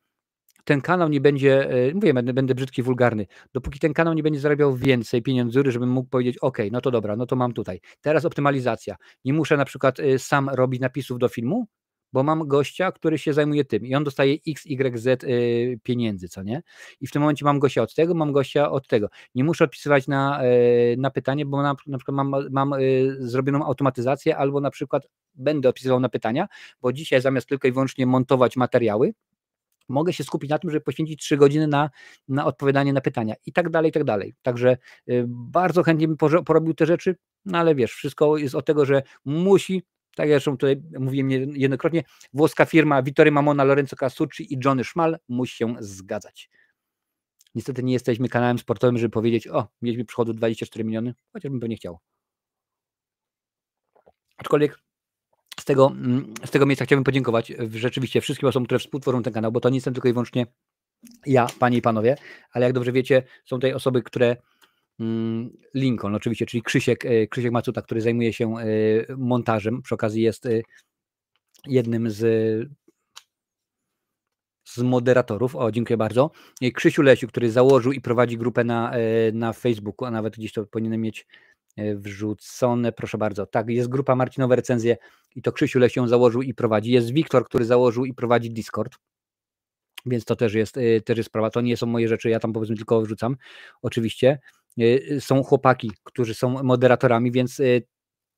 ten kanał nie będzie, mówię, będę brzydki, wulgarny, dopóki ten kanał nie będzie zarabiał więcej pieniędzy, żebym mógł powiedzieć, no to dobra, no to mam tutaj. Teraz optymalizacja. Nie muszę na przykład sam robić napisów do filmu, bo mam gościa, który się zajmuje tym i on dostaje X, Y, Z pieniędzy, co nie? I w tym momencie mam gościa od tego, mam gościa od tego. Nie muszę odpisywać na pytanie, bo na przykład mam zrobioną automatyzację albo na przykład będę odpisywał na pytania, bo dzisiaj zamiast tylko i wyłącznie montować materiały, mogę się skupić na tym, żeby poświęcić 3 godziny na odpowiadanie na pytania i tak dalej, i tak dalej. Także bardzo chętnie bym porobił te rzeczy, no ale wiesz, wszystko jest od tego, że musi, tak jak zresztą tutaj mówiłem jednokrotnie, włoska firma Vittorio Mamona, Lorenzo Casucci i Johnny Szmal musi się zgadzać. Niestety nie jesteśmy kanałem sportowym, żeby powiedzieć, mieliśmy przychodu 24 miliony, chociaż bym pewnie chciał. Aczkolwiek z tego miejsca chciałbym podziękować rzeczywiście wszystkim osobom, które współtworzą ten kanał, bo to nie jestem tylko i wyłącznie ja, panie i panowie, ale jak dobrze wiecie, są tutaj osoby, które Lincoln oczywiście, czyli Krzysiek Macuta, który zajmuje się montażem, przy okazji jest jednym z moderatorów, dziękuję bardzo. Krzysiu Lesiu, który założył i prowadzi grupę na Facebooku, a nawet gdzieś to powinienem mieć wrzucone, proszę bardzo. Tak, jest grupa Marcinowe Recenzje i to Krzysiu Lesiu ją założył i prowadzi. Jest Wiktor, który założył i prowadzi Discord, więc to też jest sprawa. To nie są moje rzeczy, ja tam powiedzmy tylko wrzucam. Oczywiście są chłopaki, którzy są moderatorami, więc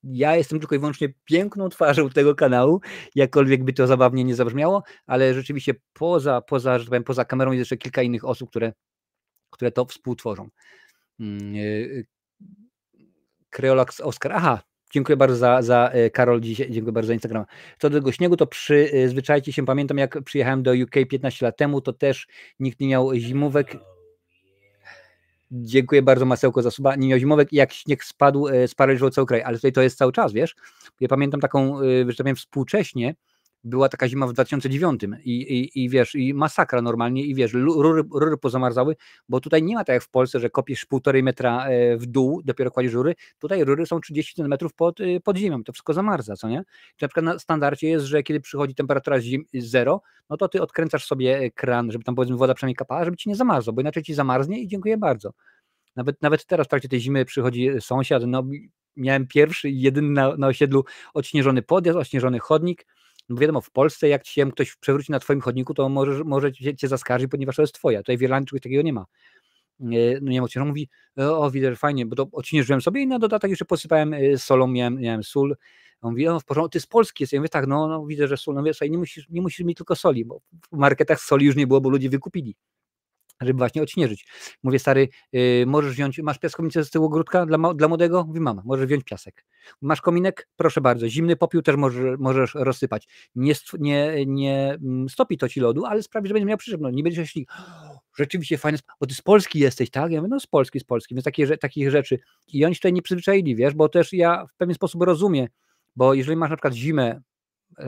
ja jestem tylko i wyłącznie piękną twarzą tego kanału, jakkolwiek by to zabawnie nie zabrzmiało, ale rzeczywiście że tak powiem, poza kamerą jest jeszcze kilka innych osób, które to współtworzą. Kreolax Oskar. Dziękuję bardzo za Karol dzisiaj, dziękuję bardzo za Instagrama. Co do tego śniegu, to przyzwyczajcie się, pamiętam jak przyjechałem do UK 15 lat temu, to też nikt nie miał zimówek. Dziękuję bardzo Masełko za suba. Nie miał zimówek i jak śnieg spadł, sparaliżował cały kraj, ale tutaj to jest cały czas, wiesz. Ja pamiętam taką, że tak powiem, współcześnie była taka zima w 2009 i wiesz, i masakra normalnie i wiesz, rury pozamarzały, bo tutaj nie ma tak jak w Polsce, że kopiesz 1,5 metra w dół, dopiero kładziesz rury, tutaj rury są 30 cm pod ziemią, to wszystko zamarza, co nie? Czy na przykład na standardzie jest, że kiedy przychodzi temperatura 0, no to ty odkręcasz sobie kran, żeby tam powiedzmy woda przynajmniej kapała, żeby ci nie zamarzło, bo inaczej ci zamarznie i dziękuję bardzo. Nawet teraz w trakcie tej zimy przychodzi sąsiad, no miałem pierwszy i jedyny na osiedlu odśnieżony podjazd, odśnieżony chodnik. No wiadomo, w Polsce jak ci się ktoś przewróci na twoim chodniku, to może cię zaskarżyć, ponieważ to jest twoja. Tutaj w Irlandii czegoś takiego nie ma. No nie wiem, on mówi, widzę, fajnie, bo to odśnieżyłem sobie i na dodatek jeszcze posypałem solą, miałem sól, On mówi, w porządku, ty z Polski jesteś. Ja mówię, tak, no widzę, że sól. No wiesz, nie musisz mieć tylko soli, bo w marketach soli już nie było, bo ludzie wykupili, żeby właśnie odśnieżyć. Mówię, stary, możesz wziąć, masz piaskownicę z tyłu ogródka dla młodego? Mówi, mama, możesz wziąć piasek. Masz kominek? Proszę bardzo, zimny popiół też możesz rozsypać. Nie stopi to ci lodu, ale sprawi, że będzie miał przyjemność. Nie będziesz myślał, rzeczywiście fajne, bo ty z Polski jesteś, tak? Ja mówię, no z Polski, więc takich rzeczy. I oni się tutaj nie przyzwyczaili, wiesz, bo też ja w pewien sposób rozumiem, bo jeżeli masz na przykład zimę,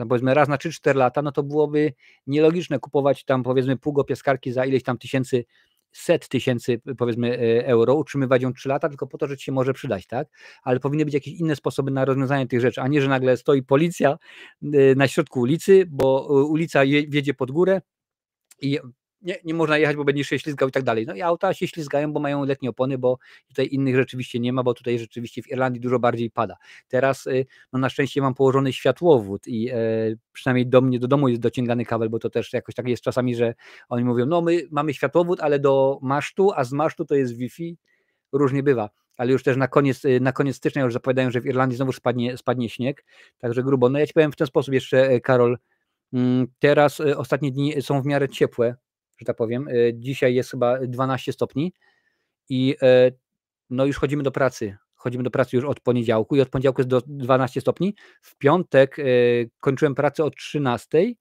powiedzmy raz na 3-4 lata, no to byłoby nielogiczne kupować tam powiedzmy pługopiaskarki za ileś tam set tysięcy powiedzmy euro, utrzymywać ją 3 lata tylko po to, że ci się może przydać, tak? Ale powinny być jakieś inne sposoby na rozwiązanie tych rzeczy, a nie, że nagle stoi policja na środku ulicy, bo ulica wiedzie pod górę i nie można jechać, bo będziesz się ślizgał i tak dalej. No i auta się ślizgają, bo mają letnie opony, bo tutaj innych rzeczywiście nie ma, bo tutaj rzeczywiście w Irlandii dużo bardziej pada. Teraz no na szczęście mam położony światłowód i przynajmniej do mnie, do domu jest dociągany kabel, bo to też jakoś tak jest czasami, że oni mówią, no my mamy światłowód, ale do masztu, a z masztu to jest Wi-Fi, różnie bywa. Ale już też na koniec stycznia już zapowiadają, że w Irlandii znowu spadnie śnieg, także grubo. No ja ci powiem w ten sposób jeszcze, Karol, teraz ostatnie dni są w miarę ciepłe, że tak powiem. Dzisiaj jest chyba 12 stopni i no już chodzimy do pracy. Chodzimy do pracy już od poniedziałku i od poniedziałku jest do 12 stopni. W piątek kończyłem pracę o 13.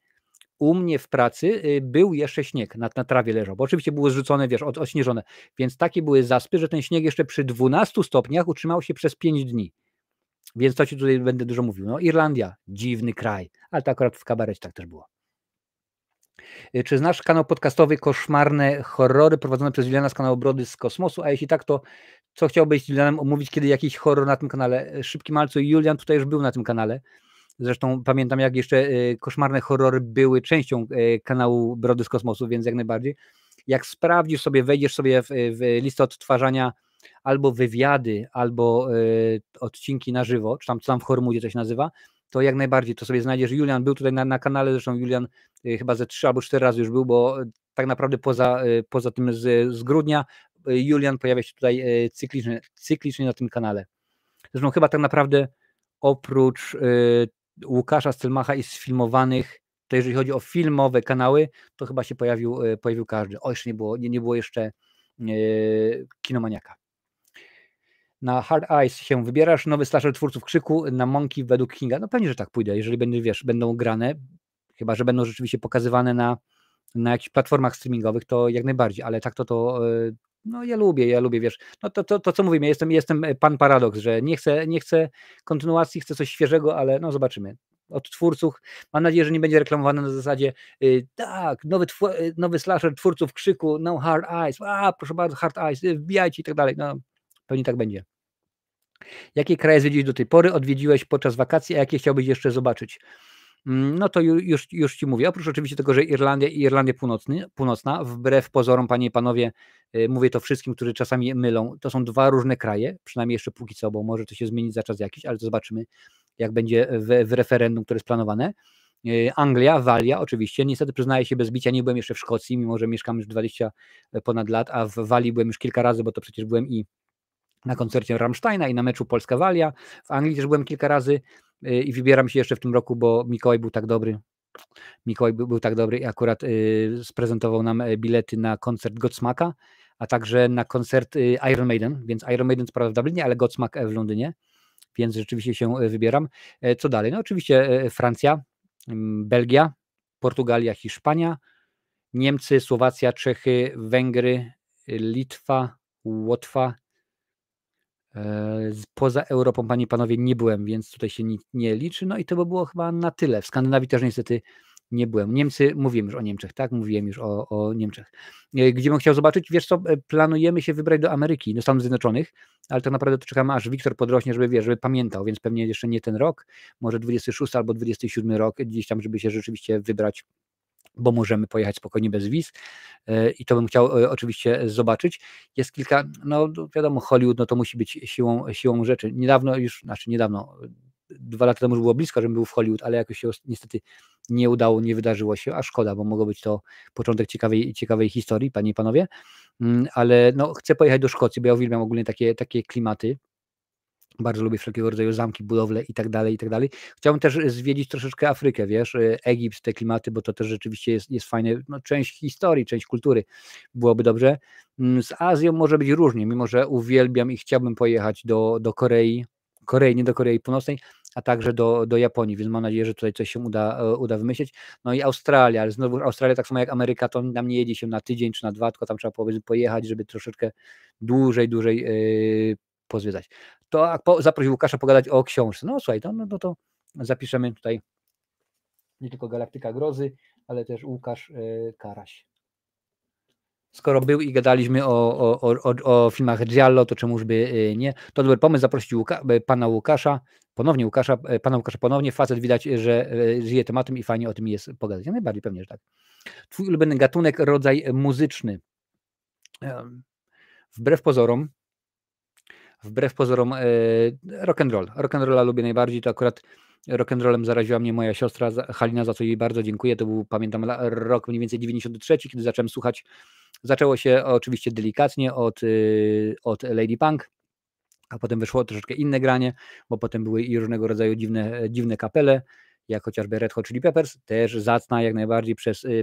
U mnie w pracy był jeszcze śnieg, na trawie leżał, bo oczywiście było zrzucone, wiesz, odśnieżone, więc takie były zaspy, że ten śnieg jeszcze przy 12 stopniach utrzymał się przez 5 dni. Więc to ci tutaj będę dużo mówił. No Irlandia, dziwny kraj, ale to akurat w kabarecie tak też było. Czy znasz kanał podcastowy Koszmarne Horrory prowadzony przez Juliana z kanału Brody z Kosmosu? A jeśli tak, to co chciałbyś z Julianem omówić, kiedy jakiś horror na tym kanale? Szybki Malcu i Julian tutaj już był na tym kanale. Zresztą pamiętam, jak jeszcze Koszmarne Horrory były częścią kanału Brody z Kosmosu, więc jak najbardziej. Jak sprawdzisz sobie, wejdziesz sobie w listę odtwarzania albo wywiady, albo odcinki na żywo, czy tam w Hormudzie to się nazywa, to jak najbardziej to sobie znajdziesz. Julian był tutaj na kanale, zresztą Julian chyba ze 3 albo 4 razy już był, bo tak naprawdę poza tym z grudnia Julian pojawia się tutaj cyklicznie na tym kanale. Zresztą chyba tak naprawdę oprócz Łukasza Stelmacha i sfilmowanych, to jeżeli chodzi o filmowe kanały, to chyba się pojawił każdy. O, jeszcze nie było jeszcze Kinomaniaka. Na Hard Eyes się wybierasz, nowy slasher twórców Krzyku, na Monkey według Kinga. No pewnie, że tak pójdę, jeżeli będą grane, chyba że będą rzeczywiście pokazywane na jakichś platformach streamingowych, to jak najbardziej, ale tak to no ja lubię, wiesz, no to co mówimy, jestem pan paradoks, że nie chcę kontynuacji, chcę coś świeżego, ale no zobaczymy. Od twórców, mam nadzieję, że nie będzie reklamowane na zasadzie tak, nowy slasher twórców Krzyku, no Hard Eyes, proszę bardzo, Hard Eyes, wbijajcie i tak dalej, no pewnie tak będzie. Jakie kraje zwiedziłeś do tej pory, odwiedziłeś podczas wakacji, a jakie chciałbyś jeszcze zobaczyć? No to już ci mówię. Oprócz oczywiście tego, że Irlandia i Irlandia Północna, wbrew pozorom, panie i panowie, mówię to wszystkim, którzy czasami mylą, to są dwa różne kraje, przynajmniej jeszcze póki co, bo może to się zmienić za czas jakiś, ale to zobaczymy, jak będzie w referendum, które jest planowane. Anglia, Walia, oczywiście, niestety przyznaję się bez bicia, nie byłem jeszcze w Szkocji, mimo że mieszkam już 20 ponad lat, a w Walii byłem już kilka razy, bo to przecież byłem i na koncercie Rammsteina i na meczu Polska-Walia. W Anglii też byłem kilka razy i wybieram się jeszcze w tym roku, bo Mikołaj był tak dobry. Mikołaj był tak dobry i akurat sprezentował nam bilety na koncert Godsmacka, a także na koncert Iron Maiden, więc Iron Maiden co prawda w Dublinie, ale Godsmack w Londynie, więc rzeczywiście się wybieram. Co dalej? No oczywiście Francja, Belgia, Portugalia, Hiszpania, Niemcy, Słowacja, Czechy, Węgry, Litwa, Łotwa. Poza Europą, panie i panowie, nie byłem, więc tutaj się nie liczy. No i to by było chyba na tyle. W Skandynawii też niestety nie byłem. Niemcy, mówiłem już o Niemczech, tak? Mówiłem już o Niemczech. Gdzie bym chciał zobaczyć? Wiesz co, planujemy się wybrać do Ameryki, do Stanów Zjednoczonych, ale tak naprawdę to czekamy, aż Wiktor podrośnie, żeby pamiętał, więc pewnie jeszcze nie ten rok, może 26 albo 27 rok, gdzieś tam, żeby się rzeczywiście wybrać, bo możemy pojechać spokojnie bez wiz i to bym chciał oczywiście zobaczyć. Jest kilka, no wiadomo, Hollywood, no to musi być siłą rzeczy. Niedawno, 2 lata temu już było blisko, żebym był w Hollywood, ale jakoś się niestety nie udało, nie wydarzyło się, a szkoda, bo mogło być to początek ciekawej historii, panie i panowie, ale no chcę pojechać do Szkocji, bo ja uwielbiam ogólnie takie klimaty. Bardzo lubię wszelkiego rodzaju zamki, budowle i tak dalej, i tak dalej. Chciałbym też zwiedzić troszeczkę Afrykę, wiesz, Egipt, te klimaty, bo to też rzeczywiście jest fajne, no, część historii, część kultury byłoby dobrze. Z Azją może być różnie, mimo że uwielbiam i chciałbym pojechać do Korei, nie do Korei Północnej, a także do Japonii, więc mam nadzieję, że tutaj coś się uda wymyślić. No i Australia, ale znowu Australia tak samo jak Ameryka, to nam nie jedzie się na tydzień czy na 2, tylko tam trzeba pojechać, żeby troszeczkę dłużej pozwiedzać. To zaproś Łukasza pogadać o książce. No słuchaj, to zapiszemy tutaj nie tylko Galaktyka Grozy, ale też Łukasz Karaś. Skoro był i gadaliśmy o filmach Giallo, to czemuż by nie? To dobry pomysł zaprosić pana Łukasza ponownie. Facet widać, że żyje tematem i fajnie o tym jest pogadać. Ja najbardziej pewnie, że tak. Twój ulubiony gatunek, rodzaj muzyczny. Wbrew pozorom rock'n'roll. Rock'n'rolla lubię najbardziej, to akurat rock'n'rollem zaraziła mnie moja siostra Halina, za co jej bardzo dziękuję. To był, pamiętam, rok mniej więcej 93, kiedy zacząłem słuchać. Zaczęło się oczywiście delikatnie od Lady Punk, a potem wyszło troszeczkę inne granie, bo potem były i różnego rodzaju dziwne kapele, jak chociażby Red Hot Chili Peppers, też zacna jak najbardziej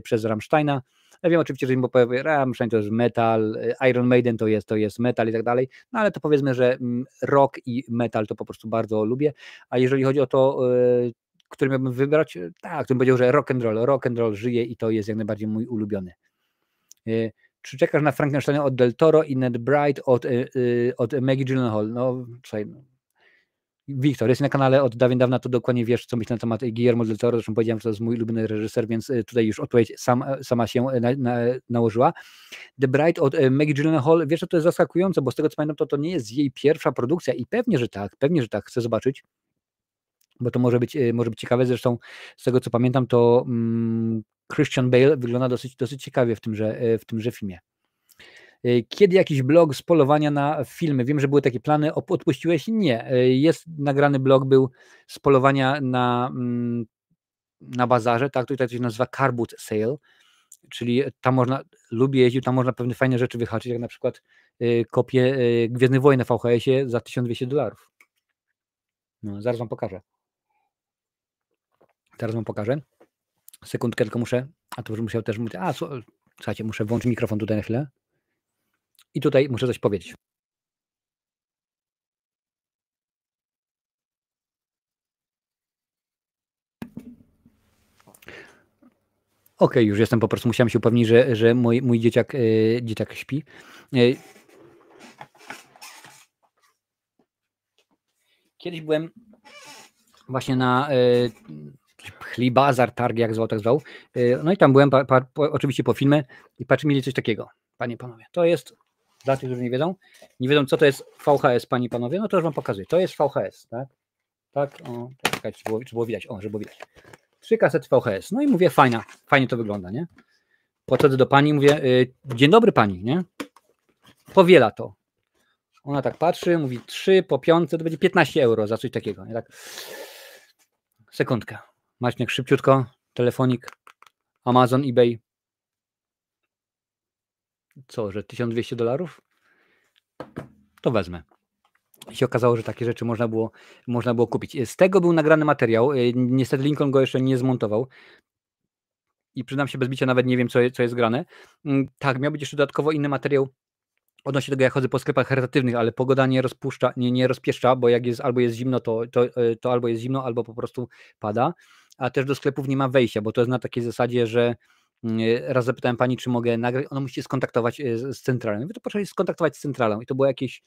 przez Rammsteina. Ja wiem oczywiście, że im powie, Rammstein to jest metal, Iron Maiden to jest metal i tak dalej, no ale to powiedzmy, że rock i metal to po prostu bardzo lubię, a jeżeli chodzi o to, który miałbym wybrać, tak, to bym powiedział, że rock'n'roll żyje i to jest jak najbardziej mój ulubiony. Czy czekasz na Frankensteina od Del Toro i Ned Bright od Maggie Gyllenhaal? No, słuchaj, Wiktor, jest na kanale od dawna, to dokładnie wiesz, co myślę na temat Guillermo del Toro, zresztą powiedziałem, że to jest mój ulubiony reżyser, więc tutaj już odpowiedź sama się nałożyła. The Bright od Maggie Gyllenhaal, wiesz, że to jest zaskakujące, bo z tego co pamiętam, to nie jest jej pierwsza produkcja i pewnie, że tak, chcę zobaczyć, bo to może być ciekawe, zresztą z tego co pamiętam, to Christian Bale wygląda dosyć ciekawie w tymże filmie. Kiedy jakiś blog z polowania na filmy? Wiem, że były takie plany, odpuściłeś? Nie. Jest nagrany blog, był z polowania na bazarze, tak, tutaj to się nazywa Car Boot Sale, czyli tam lubię jeździć, tam można pewne fajne rzeczy wyhaczyć, jak na przykład kopię Gwiezdnych Wojen na VHS-ie za $1200. No, zaraz wam pokażę. Sekundkę tylko muszę, a to już musiał też mówić, słuchajcie, muszę włączyć mikrofon tutaj na chwilę. I tutaj muszę coś powiedzieć. Okej, już jestem, po prostu musiałem się upewnić, że mój dzieciak śpi. Kiedyś byłem właśnie na Chlibazar, targ, jak zwał. No i tam byłem oczywiście po filmie i mieli coś takiego, panie i panowie. To jest, dla tych, którzy nie wiedzą, co to jest VHS, panie i panowie, no to już wam pokazuję. To jest VHS, tak? Tak, czekajcie, czy było widać? Że było widać. 3 kasety VHS. No i mówię, fajnie to wygląda, nie? Podchodzę do pani, mówię, dzień dobry pani, nie? Powiela to. Ona tak patrzy, mówi 3 po 5, to będzie 15 euro za coś takiego. Nie? Tak. Sekundkę. Maćniak, szybciutko, telefonik, Amazon, eBay. Co, że $1200? To wezmę. I się okazało, że takie rzeczy można było kupić. Z tego był nagrany materiał. Niestety Lincoln go jeszcze nie zmontował. I przyznam się bez bicia, nawet nie wiem, co jest grane. Tak, miał być jeszcze dodatkowo inny materiał odnośnie tego, jak chodzę po sklepach charytatywnych, ale pogoda nie rozpieszcza, bo jak albo jest zimno, to albo jest zimno, albo po prostu pada, a też do sklepów nie ma wejścia, bo to jest na takiej zasadzie, że raz zapytałem pani, czy mogę nagrać, ona musi się skontaktować z centralą. To proszę się skontaktować z centralą i to było jakiś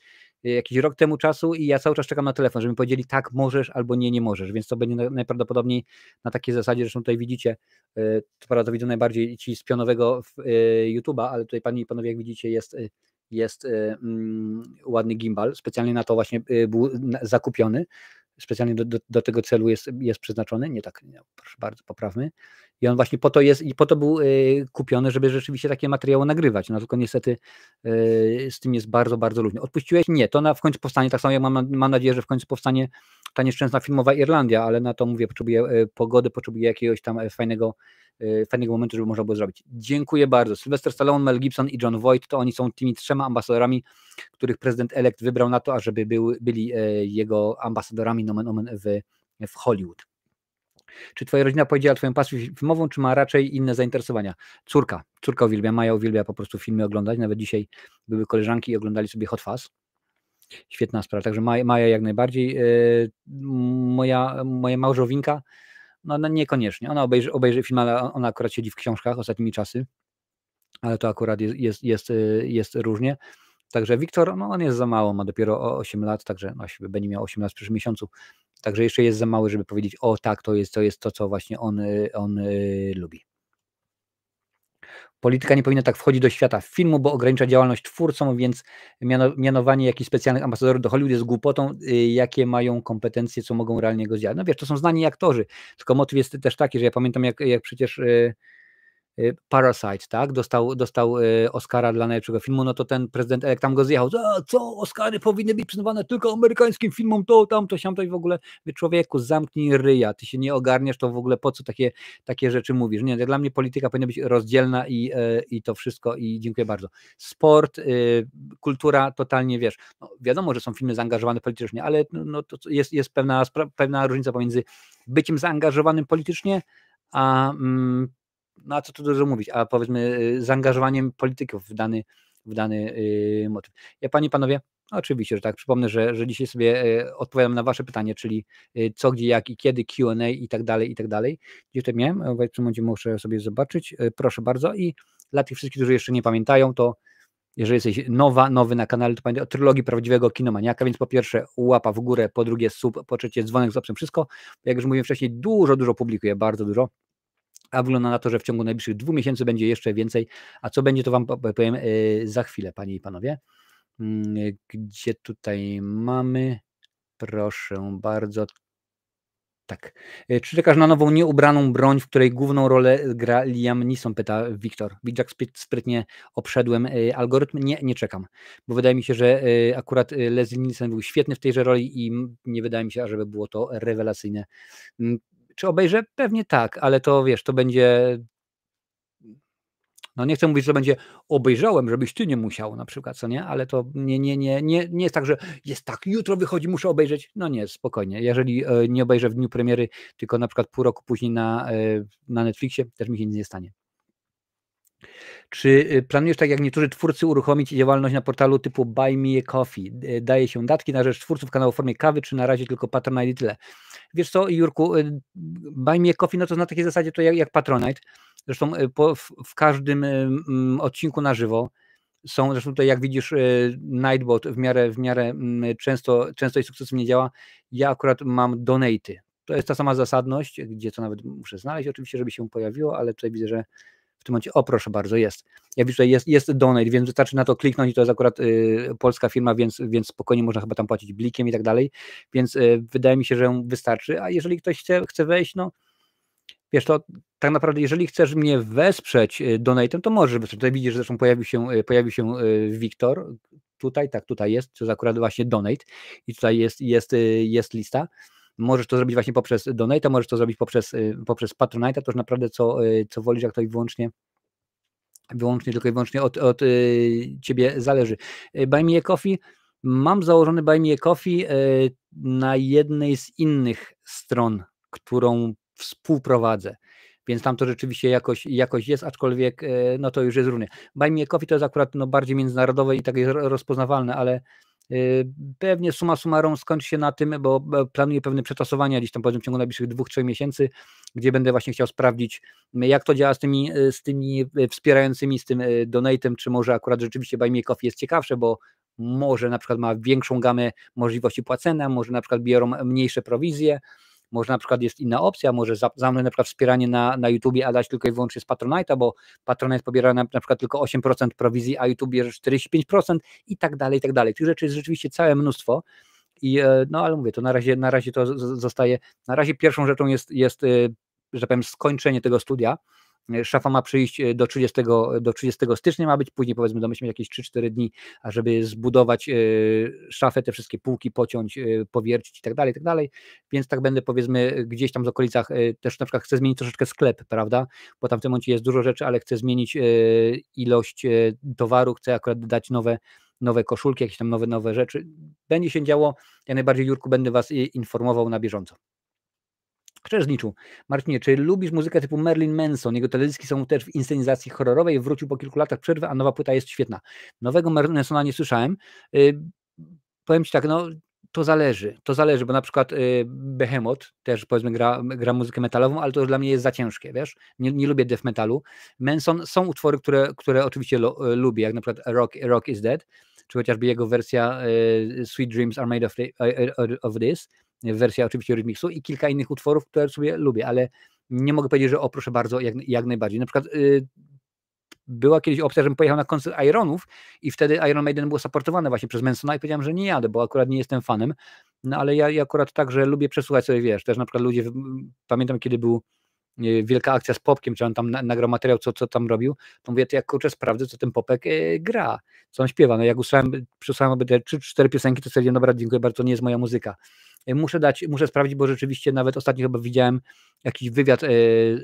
rok temu czasu i ja cały czas czekam na telefon, żeby mi powiedzieli tak możesz albo nie możesz, więc to będzie najprawdopodobniej na takiej zasadzie, zresztą tutaj widzicie, to prawda, to widzą najbardziej ci z pionowego YouTube'a, ale tutaj panie i panowie, jak widzicie, jest ładny gimbal, specjalnie na to właśnie był zakupiony, specjalnie do tego celu jest przeznaczony, nie tak, proszę bardzo, poprawmy. I on właśnie po to jest i po to był kupiony, żeby rzeczywiście takie materiały nagrywać. No tylko niestety z tym jest bardzo, bardzo różnie. Odpuściłeś? Nie, to w końcu powstanie, tak samo jak mam nadzieję, że w końcu powstanie ta nieszczęsna filmowa Irlandia, ale na to mówię, potrzebuję pogody, potrzebuję jakiegoś tam fajnego momentu, żeby można było zrobić. Dziękuję bardzo. Sylvester Stallone, Mel Gibson i Jon Voight, to oni są tymi 3 ambasadorami, których prezydent elekt wybrał na to, ażeby byli jego ambasadorami nomen omen w Hollywood. Czy twoja rodzina powiedziała twoją pasję filmową, czy ma raczej inne zainteresowania? Córka uwielbia, Maja uwielbia po prostu filmy oglądać, nawet dzisiaj były koleżanki i oglądali sobie Hot Fuzz. Świetna sprawa, także Maja jak najbardziej. Moja małżowinka, no niekoniecznie, ona obejrzy film, ale ona akurat siedzi w książkach ostatnimi czasy, ale to akurat jest różnie. Także Wiktor, no on jest za mało, ma dopiero 8 lat, także będzie miał 8 lat w przyszłym miesiącu. Także jeszcze jest za mały, żeby powiedzieć, o tak, to jest to, co właśnie on lubi. Polityka nie powinna tak wchodzić do świata filmu, bo ogranicza działalność twórcom, więc mianowanie jakichś specjalnych ambasadorów do Hollywood jest głupotą, jakie mają kompetencje, co mogą realnie go zdziałać. No wiesz, to są znani aktorzy, tylko motyw jest też taki, że ja pamiętam jak przecież Parasite, tak? Dostał Oscara dla najlepszego filmu, no to ten prezydent elekt tam go zjechał. Co? Oscary powinny być przyznawane tylko amerykańskim filmom, to, tamto, siamto i w ogóle. Człowieku, zamknij ryja, ty się nie ogarniasz, to w ogóle po co takie rzeczy mówisz? Nie, dla mnie polityka powinna być rozdzielna i to wszystko i dziękuję bardzo. Sport, kultura, totalnie wiesz. No, wiadomo, że są filmy zaangażowane politycznie, ale no, to jest pewna różnica pomiędzy byciem zaangażowanym politycznie, a no a co tu dużo mówić, a powiedzmy zaangażowaniem polityków w dany motyw. Ja panie i panowie, oczywiście, że tak, przypomnę, że dzisiaj sobie odpowiadam na wasze pytanie, czyli co, gdzie, jak i kiedy, Q&A i tak dalej, i tak dalej. Gdzie to miałem? W tym momencie muszę sobie zobaczyć. Proszę bardzo i dla tych wszystkich, którzy jeszcze nie pamiętają, to jeżeli jesteś nowy na kanale, to pamiętaj o trylogii prawdziwego kinomaniaka, więc po pierwsze łapa w górę, po drugie sub, po trzecie dzwonek z opcją wszystko. Jak już mówiłem wcześniej, dużo publikuję, bardzo dużo. A wygląda na to, że w ciągu najbliższych 2 miesięcy będzie jeszcze więcej. A co będzie, to wam powiem za chwilę, panie i panowie. Gdzie tutaj mamy? Proszę bardzo. Tak. Czy czekasz na nową, nieubraną broń, w której główną rolę gra Liam Neeson, pyta Wiktor. Widzisz, jak sprytnie obszedłem algorytm? Nie czekam, bo wydaje mi się, że akurat Leslie Nielsen był świetny w tejże roli i nie wydaje mi się, żeby było to rewelacyjne. Czy obejrzę? Pewnie tak, ale to wiesz, to będzie... No nie chcę mówić, że będzie obejrzałem, żebyś ty nie musiał na przykład, co nie? Ale to nie jest tak, że jest tak, jutro wychodzi, muszę obejrzeć. No nie, spokojnie. Jeżeli nie obejrzę w dniu premiery, tylko na przykład pół roku później na Netflixie, też mi się nic nie stanie. Czy planujesz, tak jak niektórzy twórcy, uruchomić działalność na portalu typu Buy Me a Coffee? Daje się datki na rzecz twórców kanału w formie kawy, czy na razie tylko Patronite i tyle? Wiesz co, Jurku, Buy Me a Coffee, no to na takiej zasadzie to jak Patronite. Zresztą w każdym odcinku na żywo są, zresztą tutaj jak widzisz Nightbot w miarę często i sukcesywnie działa. Ja akurat mam donaty. To jest ta sama zasadność, gdzie to nawet muszę znaleźć oczywiście, żeby się pojawiło, ale tutaj widzę, że w tym momencie, o proszę bardzo, jest. Ja widzę, że jest donate, więc wystarczy na to kliknąć i to jest akurat polska firma, więc spokojnie można chyba tam płacić blikiem i tak dalej, więc wydaje mi się, że wystarczy, a jeżeli ktoś chce wejść, no wiesz, to tak naprawdę, jeżeli chcesz mnie wesprzeć donatem, to możesz wesprzeć. Tutaj widzisz, że zresztą pojawił się Wiktor, tutaj jest, to jest akurat właśnie donate i tutaj jest lista. Możesz to zrobić właśnie poprzez donate, możesz to zrobić poprzez Patronite, to już naprawdę co wolisz, jak to wyłącznie tylko i wyłącznie od ciebie zależy. Buy Me a Coffee, mam założony Buy Me a Coffee na jednej z innych stron, którą współprowadzę, więc tam to rzeczywiście jakoś jest, aczkolwiek no to już jest różnie. Buy Me a Coffee to jest akurat no, bardziej międzynarodowe i takie rozpoznawalne, ale pewnie summa summarum skończy się na tym, bo planuję pewne przetasowania gdzieś tam powiedzmy w ciągu najbliższych 2-3 miesięcy, gdzie będę właśnie chciał sprawdzić, jak to działa z tymi wspierającymi, z tym donatem, czy może akurat rzeczywiście Buy Me a Coffee jest ciekawsze, bo może na przykład ma większą gamę możliwości płacenia, może na przykład biorą mniejsze prowizje, może na przykład jest inna opcja, może zamknąć na przykład wspieranie na YouTubie, a dać tylko i wyłącznie z Patronite'a, bo Patronite pobiera na przykład tylko 8% prowizji, a YouTube bierze 45% i tak dalej, i tak dalej. Tych rzeczy jest rzeczywiście całe mnóstwo i no ale mówię, to na razie to zostaje, na razie pierwszą rzeczą jest że tak powiem, skończenie tego studia. Szafa ma przyjść do 30 stycznia ma być, później powiedzmy domyślnie jakieś 3-4 dni, ażeby zbudować szafę, te wszystkie półki pociąć, powiercić i tak dalej, więc tak będę powiedzmy gdzieś tam w okolicach, też na przykład chcę zmienić troszeczkę sklep, prawda, bo tam w tym momencie jest dużo rzeczy, ale chcę zmienić ilość towaru, chcę akurat dać nowe koszulki, jakieś tam nowe rzeczy. Będzie się działo, jak najbardziej, Jurku, będę Was informował na bieżąco. Krzeżniczu, Marcinie, czy lubisz muzykę typu Marilyn Manson? Jego teledyski są też w inscenizacji horrorowej, wrócił po kilku latach przerwy, a nowa płyta jest świetna. Nowego Marilyn Mansona nie słyszałem. Powiem Ci tak, no to zależy, bo na przykład Behemoth też powiedzmy gra muzykę metalową, ale to już dla mnie jest za ciężkie, wiesz? Nie lubię death metalu. Manson, są utwory, które oczywiście lubię, jak na przykład Rock is Dead, czy chociażby jego wersja Sweet Dreams Are Made of This, wersja oczywiście remixu i kilka innych utworów, które sobie lubię, ale nie mogę powiedzieć, że o proszę bardzo, jak najbardziej. Na przykład była kiedyś opcja, żebym pojechał na koncert Ironów i wtedy Iron Maiden było supportowane właśnie przez Mansona i powiedziałem, że nie jadę, bo akurat nie jestem fanem, no ale ja akurat także lubię przesłuchać sobie, wiesz, też na przykład ludzie, pamiętam kiedy był wielka akcja z Popkiem, czy on tam nagrał materiał, co tam robił, to mówię, to jak kurczę sprawdzę, co ten Popek gra, co on śpiewa, no jak przesłuchałem te 3-4 piosenki, to stwierdziłem, dobra, dziękuję bardzo, to nie jest moja muzyka. Muszę sprawdzić, bo rzeczywiście nawet ostatnio chyba widziałem jakiś wywiad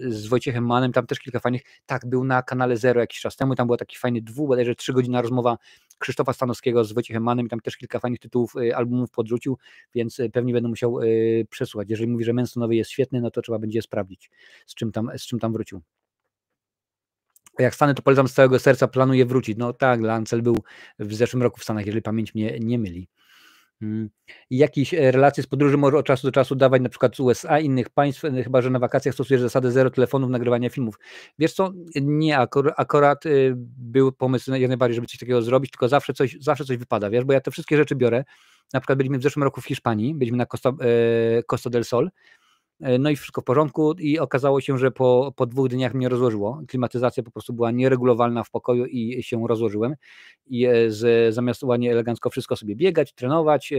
z Wojciechem Mannem, tam też kilka fajnych, tak, był na kanale Zero jakiś czas temu, tam była taki fajny bodajże 3-godzinna rozmowa Krzysztofa Stanowskiego z Wojciechem Mannem i tam też kilka fajnych tytułów albumów podrzucił, więc pewnie będę musiał przesłuchać. Jeżeli mówi, że Mansonowy jest świetny, no to trzeba będzie sprawdzić, z czym tam wrócił. Jak Stany, to polecam z całego serca, planuję wrócić. No tak, Lancel był w zeszłym roku w Stanach, jeżeli pamięć mnie nie myli. Jakieś relacje z podróży może od czasu do czasu dawać, na przykład z USA, innych państw, chyba że na wakacjach stosujesz zasadę zero telefonów, nagrywania filmów. Wiesz co, nie, akurat był pomysł jak najbardziej, żeby coś takiego zrobić, tylko zawsze coś wypada, wiesz, bo ja te wszystkie rzeczy biorę. Na przykład byliśmy w zeszłym roku w Hiszpanii, byliśmy na Costa del Sol, no i wszystko w porządku i okazało się, że po 2 dniach mnie rozłożyło. Klimatyzacja po prostu była nieregulowalna w pokoju i się rozłożyłem. I zamiast ładnie elegancko wszystko sobie biegać, trenować,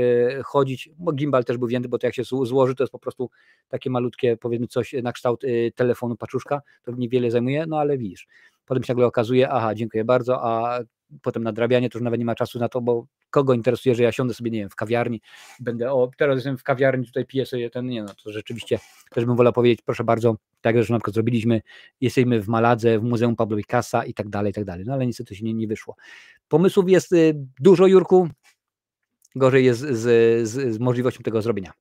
chodzić, bo gimbal też był wzięty, bo to jak się złoży, to jest po prostu takie malutkie, powiedzmy coś na kształt telefonu, paczuszka, to niewiele zajmuje, no ale widzisz. Potem się nagle okazuje, aha, dziękuję bardzo, a potem nadrabianie to już nawet nie ma czasu na to, bo kogo interesuje, że ja siądę sobie, nie wiem, w kawiarni, będę, teraz jestem w kawiarni, tutaj piję sobie nie, no to rzeczywiście też bym wolał powiedzieć, proszę bardzo, tak jak na przykład zrobiliśmy, jesteśmy w Maladze, w Muzeum Pablo Picassa i tak dalej, no ale niestety się nie wyszło. Pomysłów jest dużo, Jurku, gorzej jest z możliwością tego zrobienia.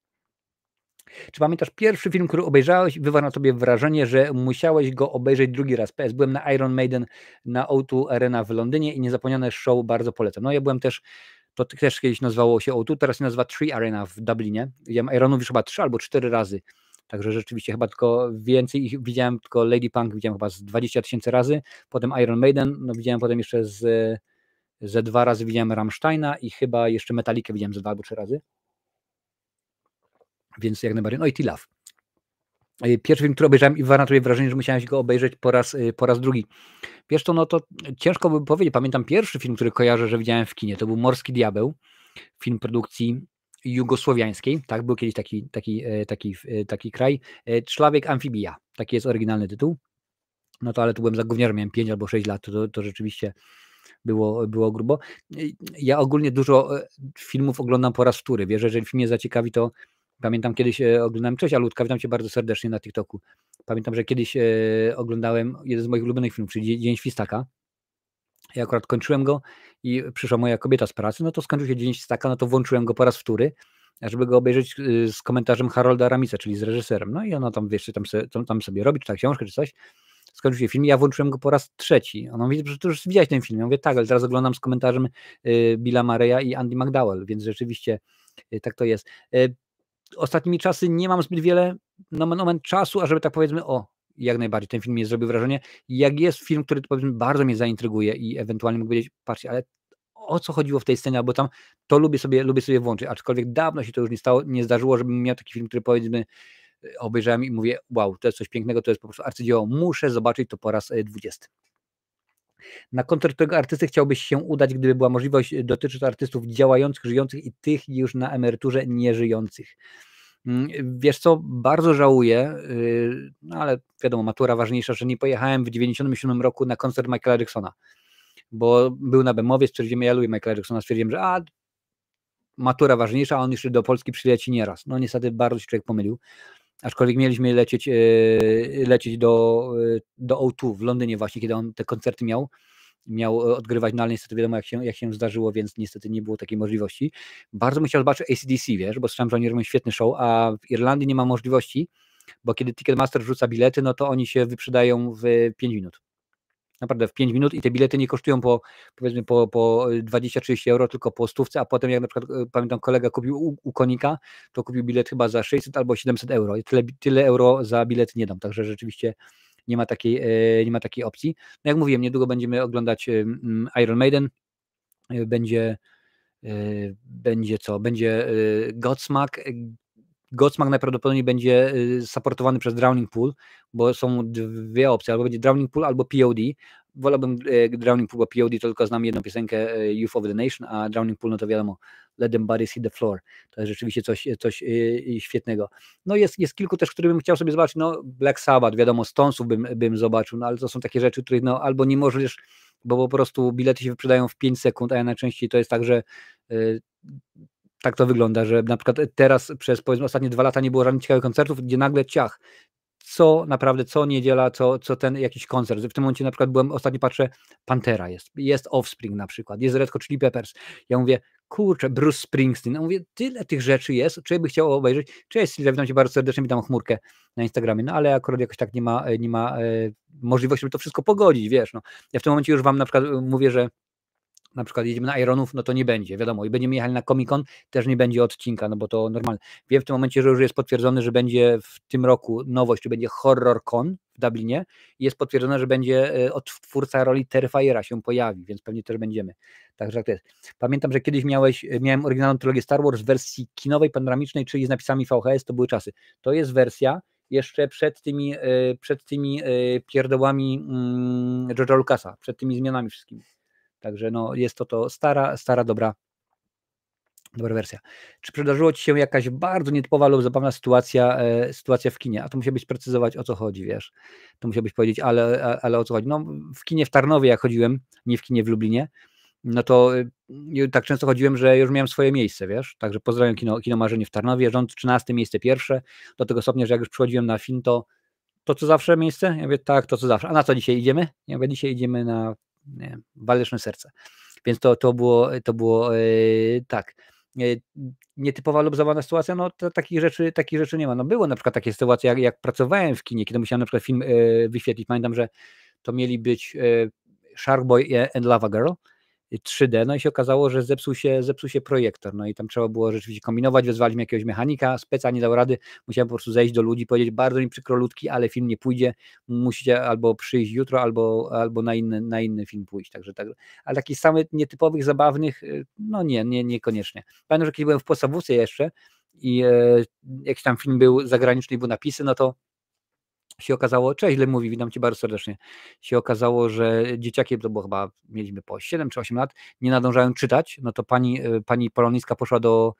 Czy pamiętasz pierwszy film, który obejrzałeś i wywarł na tobie wrażenie, że musiałeś go obejrzeć drugi raz? PS, byłem na Iron Maiden na O2 Arena w Londynie i niezapomniane show, bardzo polecam. No ja byłem też, to też kiedyś nazywało się O2, teraz się nazywa 3 Arena w Dublinie. Widziałem Ironów już chyba 3 albo 4 razy, także rzeczywiście chyba tylko więcej ich widziałem, tylko Lady Punk widziałem chyba z 20 000 razy, potem Iron Maiden, no widziałem potem jeszcze ze 2 razy widziałem Rammsteina i chyba jeszcze Metallicę widziałem ze 2 albo 3 razy. Więc jak najbardziej, no i T-Love. Pierwszy film, który obejrzałem i wywarł na tobie wrażenie, że musiałeś go obejrzeć po raz drugi. Wiesz to, no to ciężko by powiedzieć. Pamiętam pierwszy film, który kojarzę, że widziałem w kinie, to był Morski Diabeł, film produkcji jugosłowiańskiej, tak, był kiedyś taki kraj, Człowiek Amfibia, taki jest oryginalny tytuł, no to ale tu byłem za gówniarzem, miałem 5 albo 6 lat, to rzeczywiście było grubo. Ja ogólnie dużo filmów oglądam po raz wtóry, wiesz, jeżeli film mnie zaciekawi, to pamiętam kiedyś oglądałem, cześć Alutka, witam cię bardzo serdecznie na TikToku. Pamiętam, że kiedyś oglądałem jeden z moich ulubionych filmów, czyli Dzień Świstaka. Ja akurat kończyłem go i przyszła moja kobieta z pracy, no to skończył się Dzień Świstaka, no to włączyłem go po raz wtóry, żeby go obejrzeć z komentarzem Harolda Ramica, czyli z reżyserem. No i ona tam, wiesz, tam sobie robi, czyta książkę, czy coś. Skończył się film, ja włączyłem go po raz trzeci. Ona mówi, że to już widziałeś ten film. Ja mówię, tak, ale teraz oglądam z komentarzem Billa Murraya i Andy McDowell, więc rzeczywiście tak to jest. Ostatnimi czasy nie mam zbyt wiele moment czasu, ażeby tak powiedzmy, jak najbardziej ten film mnie zrobił wrażenie. Jak jest film, który powiedzmy bardzo mnie zaintryguje i ewentualnie mógł powiedzieć, patrzcie, ale o co chodziło w tej scenie, albo tam, to lubię sobie włączyć, aczkolwiek dawno się to już nie zdarzyło, żebym miał taki film, który powiedzmy obejrzałem i mówię, wow, to jest coś pięknego, to jest po prostu arcydzieło, muszę zobaczyć to po raz 20. Na koncert tego artysty chciałbyś się udać, gdyby była możliwość, dotyczy to artystów działających, żyjących i tych już na emeryturze nieżyjących. Wiesz co, bardzo żałuję, no ale wiadomo, matura ważniejsza, że nie pojechałem w 97 roku na koncert Michaela Jacksona, bo był na Bemowie, stwierdziłem, ja lubię Michaela Jacksona, stwierdziłem, że matura ważniejsza, a on jeszcze do Polski przyleci nieraz. No niestety bardzo się człowiek pomylił, aczkolwiek mieliśmy lecieć do O2 w Londynie właśnie, kiedy on te koncerty miał odgrywać, no ale niestety wiadomo jak się zdarzyło, więc niestety nie było takiej możliwości. Bardzo bym chciał zobaczyć AC/DC, wiesz, bo słyszałem, że oni robią świetny show, a w Irlandii nie ma możliwości, bo kiedy Ticketmaster wrzuca bilety, no to oni się wyprzedają w 5 minut. Naprawdę w 5 minut i te bilety nie kosztują powiedzmy po 20-30 euro, tylko po 100, a potem jak na przykład pamiętam kolega kupił u Konika, to kupił bilet chyba za 600 albo 700 euro i tyle euro za bilet nie dam, także rzeczywiście nie ma takiej opcji. No jak mówiłem, niedługo będziemy oglądać Iron Maiden, będzie co? Będzie Godsmack. Godsmack najprawdopodobniej będzie supportowany przez Drowning Pool, bo są dwie opcje, albo będzie Drowning Pool, albo POD. Wolałbym Drowning Pool, bo POD to tylko znam jedną piosenkę Youth of the Nation, a Drowning Pool, no to wiadomo, Let Them Bodies Hit the Floor. To jest rzeczywiście coś świetnego. No jest kilku też, które bym chciał sobie zobaczyć, no Black Sabbath, wiadomo, Stonesów bym zobaczył, no ale to są takie rzeczy, których no albo nie możesz, bo po prostu bilety się wyprzedają w 5 sekund, a ja najczęściej to jest tak, że tak to wygląda, że na przykład teraz przez powiedzmy ostatnie 2 lata nie było żadnych ciekawych koncertów, gdzie nagle ciach, co niedziela, co ten jakiś koncert. W tym momencie na przykład ostatnio patrzę, Pantera jest Offspring na przykład, jest Red Hot Chili Peppers. Ja mówię, kurczę, Bruce Springsteen. Ja mówię, tyle tych rzeczy jest, czy by chciał obejrzeć. Cześć Sylwia, witam cię bardzo serdecznie, witam chmurkę na Instagramie, no ale akurat jakoś tak nie ma możliwości, żeby to wszystko pogodzić, wiesz. No. Ja w tym momencie już wam na przykład mówię, że na przykład jedziemy na Ironów, no to nie będzie, wiadomo, i będziemy jechali na Comic-Con, też nie będzie odcinka, no bo to normalne. Wiem w tym momencie, że już jest potwierdzone, że będzie w tym roku nowość, że będzie HorrorCon w Dublinie i jest potwierdzone, że będzie twórca roli Terrifiera się pojawi, więc pewnie też będziemy. Także tak to jest. Pamiętam, że kiedyś miałem oryginalną trylogię Star Wars w wersji kinowej, panoramicznej, czyli z napisami VHS, to były czasy. To jest wersja jeszcze przed tymi pierdołami George'a Lucasa, przed tymi zmianami wszystkimi. Także no jest to stara, dobra wersja. Czy przydarzyło ci się jakaś bardzo nietypowa lub zabawna sytuacja w kinie? A to musiałbyś sprecyzować, o co chodzi, wiesz. To musiałbyś powiedzieć, ale o co chodzi? No w kinie w Tarnowie jak chodziłem, nie w kinie w Lublinie, no to tak często chodziłem, że już miałem swoje miejsce, wiesz. Także pozdrawiam kino Marzenie w Tarnowie, rząd 13, miejsce pierwsze, do tego stopnia, że jak już przychodziłem na film, to co zawsze miejsce? Ja mówię, tak, to co zawsze. A na co dzisiaj idziemy? Ja mówię, dzisiaj idziemy na nie wiem, Waleczne Serce. Więc to było tak. Nietypowa lub zabawna sytuacja, no to takich rzeczy nie ma. No było na przykład takie sytuacje, jak pracowałem w kinie, kiedy musiałem na przykład film wyświetlić. Pamiętam, że to mieli być Shark Boy and Lava Girl 3D, no i się okazało, że zepsuł się projektor, no i tam trzeba było rzeczywiście kombinować, wezwaliśmy jakiegoś mechanika, speca nie dał rady, musiałem po prostu zejść do ludzi, powiedzieć, bardzo mi przykro ludki, ale film nie pójdzie, musicie albo przyjść jutro, albo na inny film pójść, także tak, ale takich samych nietypowych, zabawnych, no niekoniecznie. Pamiętam, że kiedy byłem w podstawówce jeszcze i jakiś tam film był zagraniczny i były napisy, no to się okazało, cześć mówi, witam cię bardzo serdecznie, się okazało, że dzieciaki, to było chyba, mieliśmy po 7 czy 8 lat, nie nadążają czytać, no to pani polonistka poszła do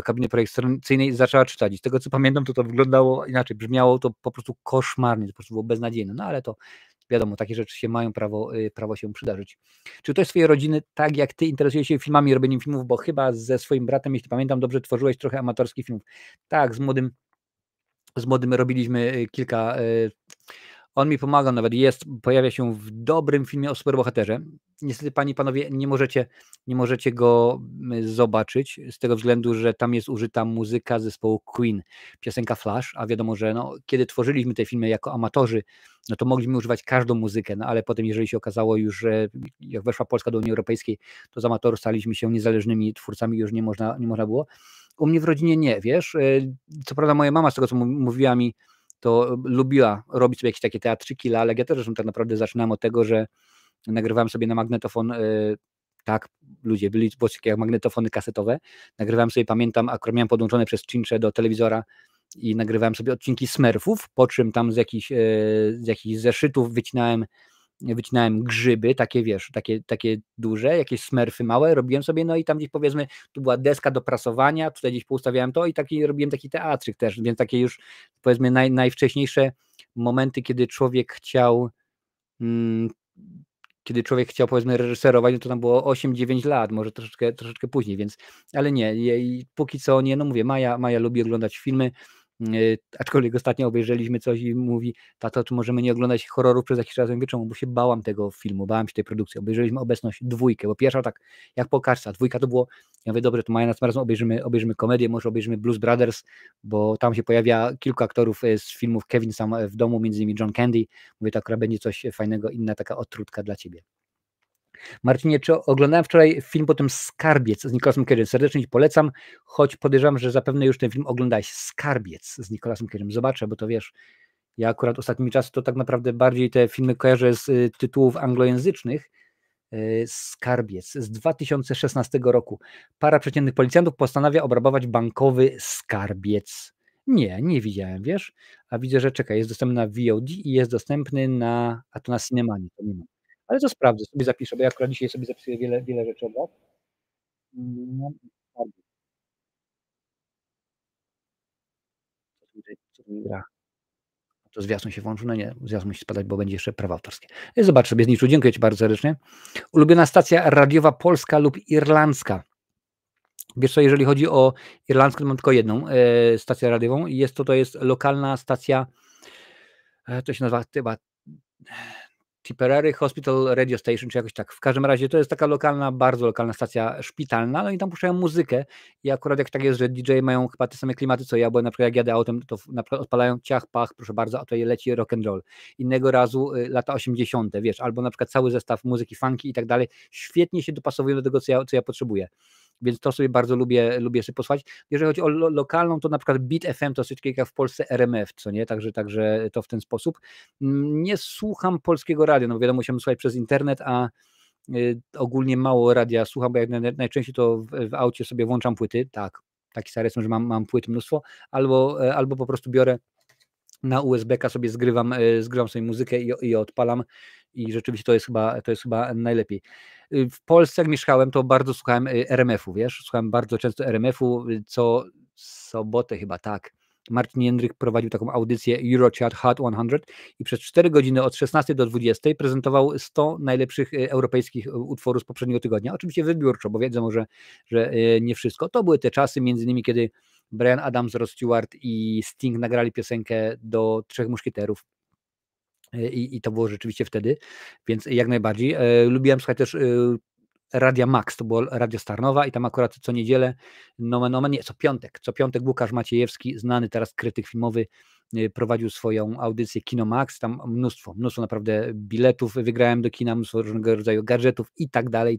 kabiny projekcyjnej i zaczęła czytać i z tego co pamiętam, to wyglądało inaczej, brzmiało to po prostu koszmarnie, to po prostu było beznadziejne, no ale to wiadomo, takie rzeczy się mają prawo się przydarzyć. Czy ktoś z twojej rodziny, tak jak ty, interesuje się filmami, robieniem filmów, bo chyba ze swoim bratem, jeśli pamiętam dobrze, tworzyłeś trochę amatorskich filmów. Tak, z młodym robiliśmy kilka. On mi pomagał nawet, pojawia się w dobrym filmie o superbohaterze. Niestety, panie i panowie, nie możecie go zobaczyć z tego względu, że tam jest użyta muzyka zespołu Queen, piosenka Flash, a wiadomo, że no, kiedy tworzyliśmy te filmy jako amatorzy, no to mogliśmy używać każdą muzykę, no ale potem, jeżeli się okazało już, że jak weszła Polska do Unii Europejskiej, to z amatorów staliśmy się niezależnymi twórcami, już nie można było. U mnie w rodzinie nie, wiesz, co prawda moja mama z tego, co mówiła mi, to lubiła robić sobie jakieś takie teatrzyki, ale ja też zresztą tak naprawdę zaczynałem od tego, że nagrywałem sobie na magnetofon, tak, ludzie, byli jak magnetofony kasetowe, nagrywałem sobie, pamiętam, akurat miałem podłączone przez czyncze do telewizora i nagrywałem sobie odcinki Smurfów, po czym tam z jakichś zeszytów wycinałem wycinałem grzyby, takie wiesz, takie duże, jakieś smerfy małe, robiłem sobie, no i tam gdzieś powiedzmy, tu była deska do prasowania, tutaj gdzieś poustawiałem to i robiłem taki teatrzyk też, więc takie już powiedzmy najwcześniejsze momenty, mm, kiedy człowiek chciał powiedzmy reżyserować, no to tam było 8-9 lat, może troszeczkę później, więc, ale nie, i póki co nie, no mówię, Maja lubi oglądać filmy, aczkolwiek ostatnio obejrzeliśmy coś i mówi, tato, czy możemy nie oglądać horrorów przez jakiś czas? Ja mówię, czemu? Bo się bałam tego filmu, bałam się tej produkcji. Obejrzeliśmy Obecność 2, bo pierwsza tak jak po kaczce, a 2 to było, ja mówię, dobrze, to Maja, następnym razem obejrzymy komedię, może obejrzymy Blues Brothers, bo tam się pojawia kilku aktorów z filmów Kevin Sam w domu, między innymi John Candy. Mówię, to akurat będzie coś fajnego, inna taka odtrutka dla ciebie. Marcinie, czy oglądałem wczoraj film potem Skarbiec z Nicolasem Cage'em? Serdecznie Ci polecam, choć podejrzewam, że zapewne już ten film oglądałeś. Skarbiec z Nicolasem Cage'em. Zobaczę, bo to wiesz, ja akurat ostatnimi czasy to tak naprawdę bardziej te filmy kojarzę z tytułów anglojęzycznych. Skarbiec z 2016 roku. Para przeciętnych policjantów postanawia obrabować bankowy skarbiec. Nie widziałem, wiesz? A widzę, że czekaj, jest dostępny na VOD i jest dostępny a to na Cinemanie, to nie ma. Ale to sprawdzę, sobie zapiszę, bo ja akurat dzisiaj sobie zapisuję wiele rzeczy od lat. No, skarbiec. Co tu mi gra? To zwiastun się włączył? No nie, zwiastun musi spadać, bo będzie jeszcze prawa autorskie. Zobacz sobie, Zniczu, dziękuję Ci bardzo serdecznie. Ulubiona stacja radiowa polska lub irlandzka? Wiesz co, jeżeli chodzi o irlandzką, to mam tylko jedną stację radiową i to jest lokalna stacja, to się nazywa chyba Tipperary Hospital Radio Station, czy jakoś tak. W każdym razie to jest taka lokalna, bardzo lokalna stacja szpitalna, no i tam puszczają muzykę i akurat jak tak jest, że DJ mają chyba te same klimaty co ja, bo na przykład jak jadę autem, to na przykład odpalają ciach, pach, proszę bardzo, a tutaj leci rock and roll. Innego razu lata 80., wiesz, albo na przykład cały zestaw muzyki funky i tak dalej, świetnie się dopasowują do tego, co ja potrzebuję. Więc to sobie bardzo lubię sobie posłuchać. Jeżeli chodzi o lokalną, to na przykład Beat FM to jest coś jak w Polsce RMF, co nie? Także to w ten sposób. Nie słucham polskiego radia, no bo wiadomo, musiałem słuchać przez internet, a ogólnie mało radia słucham, bo jak najczęściej to w aucie sobie włączam płyty, tak, taki stary jestem, że mam płyty mnóstwo, albo po prostu biorę na USB-ka sobie zgrywam sobie muzykę i odpalam i rzeczywiście to jest chyba najlepiej. W Polsce jak mieszkałem, to bardzo słuchałem RMF-u, wiesz, słuchałem bardzo często RMF-u, co sobotę chyba, tak. Martin Jędryk prowadził taką audycję Eurochart Hot 100 i przez 4 godziny od 16 do 20 prezentował 100 najlepszych europejskich utworów z poprzedniego tygodnia. Oczywiście wybiórczo, bo wiedzą, że nie wszystko. To były te czasy, między innymi, kiedy Bryan Adams, Rod Stewart i Sting nagrali piosenkę do Trzech Muszkieterów. I to było rzeczywiście wtedy, więc jak najbardziej. Lubiłem słuchać też Radia Max, to było Radio Starnowa i tam akurat co niedzielę, co piątek Łukasz Maciejewski, znany teraz krytyk filmowy, prowadził swoją audycję Kino Max, tam mnóstwo naprawdę biletów wygrałem do kina, mnóstwo różnego rodzaju gadżetów i tak dalej,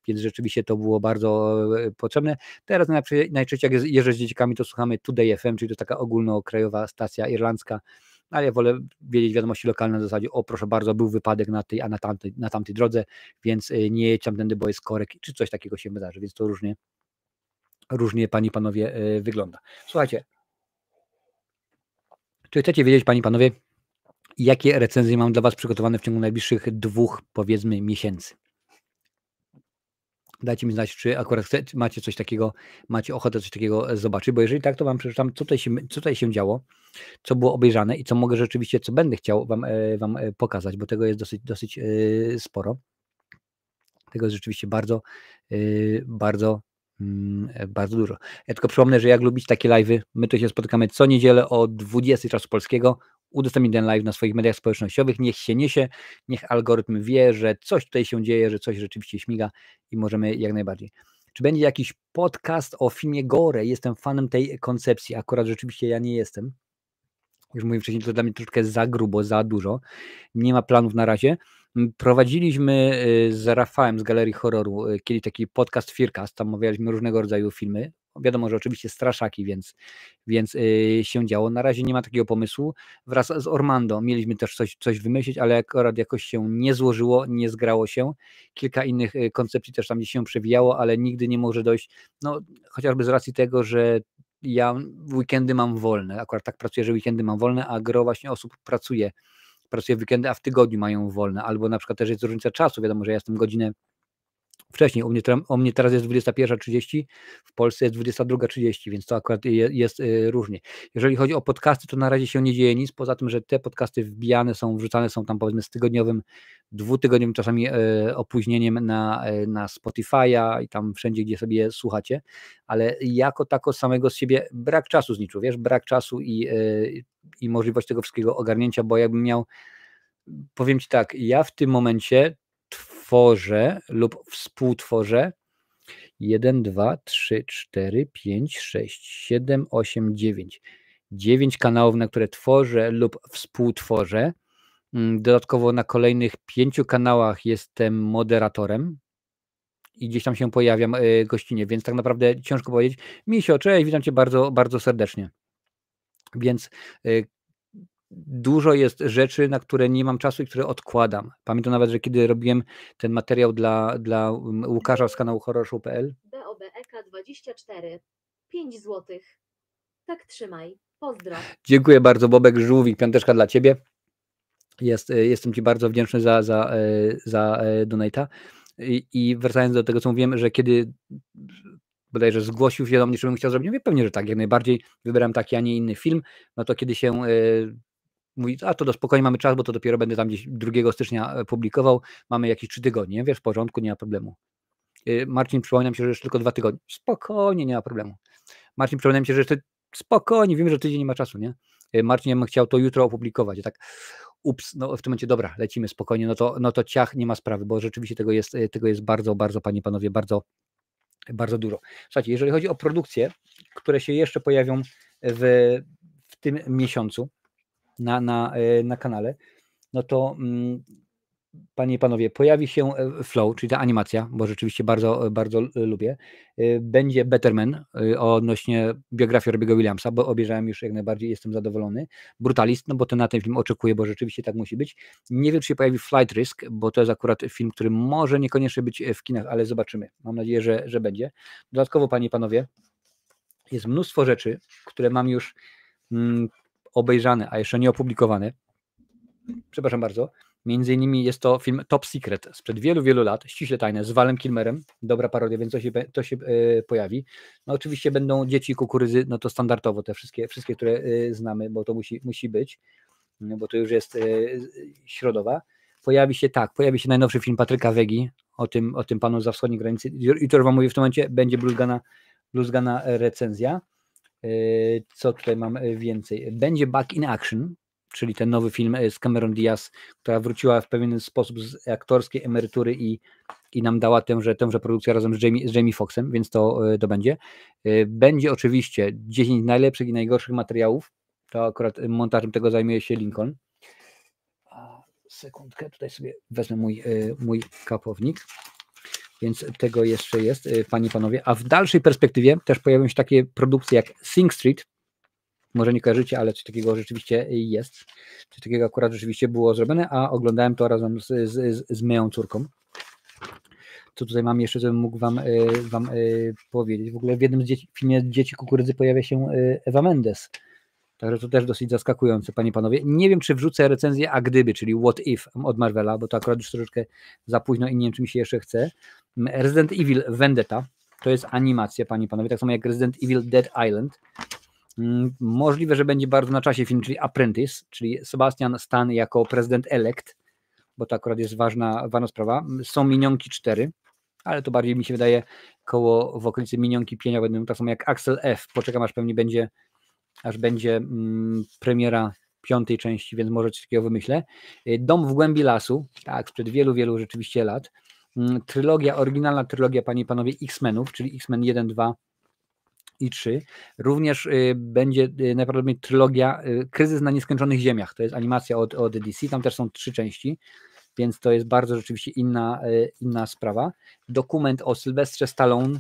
więc rzeczywiście to było bardzo potrzebne. Teraz najczęściej jak jeżdżę z dzieciakami, to słuchamy Today FM, czyli to taka ogólnokrajowa stacja irlandzka, ale ja wolę wiedzieć wiadomości lokalne w zasadzie, o proszę bardzo, był wypadek na tej, a na tamtej drodze, więc nie jedź tamtędy, bo jest korek, czy coś takiego się wydarzy, więc to różnie panie i panowie wygląda. Słuchajcie, czy chcecie wiedzieć, panie i panowie, jakie recenzje mam dla was przygotowane w ciągu najbliższych 2, powiedzmy, miesięcy? Dajcie mi znać, czy akurat macie coś takiego, macie ochotę coś takiego zobaczyć, bo jeżeli tak, to wam przeczytam, co tutaj się działo, co było obejrzane i co mogę rzeczywiście, co będę chciał wam pokazać, bo tego jest dosyć sporo. Tego jest rzeczywiście bardzo dużo. Ja tylko przypomnę, że jak lubić takie live'y, my to się spotykamy co niedzielę o 20 czasu polskiego. Udostępnij ten live na swoich mediach społecznościowych, niech się niesie, niech algorytm wie, że coś tutaj się dzieje, że coś rzeczywiście śmiga i możemy jak najbardziej. Czy będzie jakiś podcast o filmie Gore? Jestem fanem tej koncepcji. Akurat rzeczywiście ja nie jestem. Już mówiłem wcześniej, to dla mnie troszkę za grubo, za dużo. Nie ma planów na razie. Prowadziliśmy z Rafałem z Galerii Horroru kiedyś taki podcast Fearcast, tam omawialiśmy różnego rodzaju filmy. Wiadomo, że oczywiście straszaki, więc się działo. Na razie nie ma takiego pomysłu. Wraz z Ormando mieliśmy też coś wymyślić, ale akurat jakoś się nie złożyło, nie zgrało się. Kilka innych koncepcji też tam gdzieś się przewijało, ale nigdy nie może dojść, no chociażby z racji tego, że ja weekendy mam wolne, akurat tak pracuję, że weekendy mam wolne, a gro właśnie osób pracuje pracuje w weekendy, a w tygodniu mają wolne, albo na przykład też jest różnica czasu, wiadomo, że ja jestem godzinę wcześniej, u mnie teraz jest 21:30, w Polsce jest 22:30, więc to akurat jest różnie. Jeżeli chodzi o podcasty, to na razie się nie dzieje nic, poza tym, że te podcasty wrzucane są tam powiedzmy z tygodniowym, dwutygodniowym czasami opóźnieniem na Spotify'a i tam wszędzie, gdzie sobie je słuchacie, ale jako tako samego z siebie brak czasu zniczu, wiesz, brak czasu i możliwość tego wszystkiego ogarnięcia, bo jakbym miał, powiem Ci tak, ja w tym momencie tworzę lub współtworzę 1, 2, 3, 4, 5, 6, 7, 8, 9 kanałów, na które tworzę lub współtworzę. Dodatkowo na kolejnych 5 kanałach jestem moderatorem i gdzieś tam się pojawiam gościnnie, więc tak naprawdę ciężko powiedzieć. Misio, cześć, witam Cię bardzo, bardzo serdecznie. Więc dużo jest rzeczy, na które nie mam czasu i które odkładam. Pamiętam nawet, że kiedy robiłem ten materiał dla Łukasza z kanału horrorshow.pl. BOBEK24, 5 zł. Tak trzymaj. Pozdro. Dziękuję bardzo, Bobek Żółwik, piąteczka dla Ciebie. Jestem Ci bardzo wdzięczny za donate'a. I wracając do tego, co mówiłem, że kiedy bodajże zgłosił się do mnie, czy bym chciał zrobić, mówię, pewnie, że tak, jak najbardziej. Wybrałem taki, a nie inny film, no to kiedy się mówi, a to spokojnie mamy czas, bo to dopiero będę tam gdzieś 2 stycznia publikował, mamy jakieś 3 tygodnie, wiesz, w porządku, nie ma problemu. Marcin, przypominam się, że jeszcze tylko 2 tygodnie. Spokojnie, nie ma problemu. Marcin, przypominam się, że jeszcze spokojnie, wiem, że tydzień nie ma czasu, nie? Marcin, ja bym chciał to jutro opublikować. Ja tak, ups, no w tym momencie, dobra, lecimy spokojnie, no to ciach, nie ma sprawy, bo rzeczywiście tego jest bardzo, bardzo, panie, panowie, bardzo, bardzo dużo. Słuchajcie, jeżeli chodzi o produkcje, które się jeszcze pojawią w tym miesiącu na kanale, no to panie i panowie, pojawi się Flow, czyli ta animacja, bo rzeczywiście bardzo, bardzo lubię. Będzie Betterman odnośnie biografii Robiego Williamsa, bo obejrzałem już jak najbardziej, jestem zadowolony. Brutalist, no bo na ten film oczekuję, bo rzeczywiście tak musi być. Nie wiem, czy się pojawi Flight Risk, bo to jest akurat film, który może niekoniecznie być w kinach, ale zobaczymy. Mam nadzieję, że będzie. Dodatkowo, panie i panowie, jest mnóstwo rzeczy, które mam już obejrzane, a jeszcze nie opublikowane. Przepraszam bardzo. Między innymi jest to film Top Secret sprzed wielu, wielu lat, ściśle tajne, z Walem Kilmerem, dobra parodia, więc to się pojawi. No oczywiście będą Dzieci Kukurydzy, no to standardowo te wszystkie, które znamy, bo to musi być, no bo to już jest środowa. Pojawi się najnowszy film Patryka Wegi, o tym panu za wschodniej granicy, i to już wam mówię w tym momencie, będzie bluzgana recenzja. Co tutaj mam więcej? Będzie Back in Action, czyli ten nowy film z Cameron Diaz, która wróciła w pewien sposób z aktorskiej emerytury i nam dała tęże produkcję razem z Jamie Foxxem, więc to będzie. Będzie oczywiście 10 najlepszych i najgorszych materiałów. To akurat montażem tego zajmuje się Lincoln. Sekundkę, tutaj sobie wezmę mój kapownik. Więc tego jeszcze jest, panie i panowie. A w dalszej perspektywie też pojawią się takie produkcje jak Sing Street. Może nie kojarzycie, ale coś takiego rzeczywiście jest. Coś takiego akurat rzeczywiście było zrobione, a oglądałem to razem z moją córką. Co tutaj mam jeszcze, żebym mógł wam powiedzieć. W ogóle w jednym z filmie Dzieci Kukurydzy pojawia się Eva Mendes. Także to też dosyć zaskakujące, panie i panowie. Nie wiem, czy wrzucę recenzję A Gdyby, czyli What If od Marvela, bo to akurat już troszeczkę za późno i nie wiem, czy mi się jeszcze chce. Resident Evil Vendetta, to jest animacja, panie i panowie, tak samo jak Resident Evil Dead Island. Możliwe, że będzie bardzo na czasie film, czyli Apprentice, czyli Sebastian Stan jako prezydent-elect, bo to akurat jest ważna sprawa. Są Minionki 4, ale to bardziej mi się wydaje koło w okolicy Minionki 5, będą tak samo jak Axel F. Poczekam, aż będzie premiera 5. części, więc może coś takiego wymyślę. Dom w głębi lasu, tak, sprzed wielu, wielu rzeczywiście lat. Oryginalna trylogia, panie i panowie, X-Menów, czyli X-Men 1, 2 i 3. Również będzie najprawdopodobniej trylogia Kryzys na nieskończonych ziemiach. To jest animacja od DC, tam też są 3 części, więc to jest bardzo rzeczywiście inna sprawa. Dokument o Sylwestrze Stallone,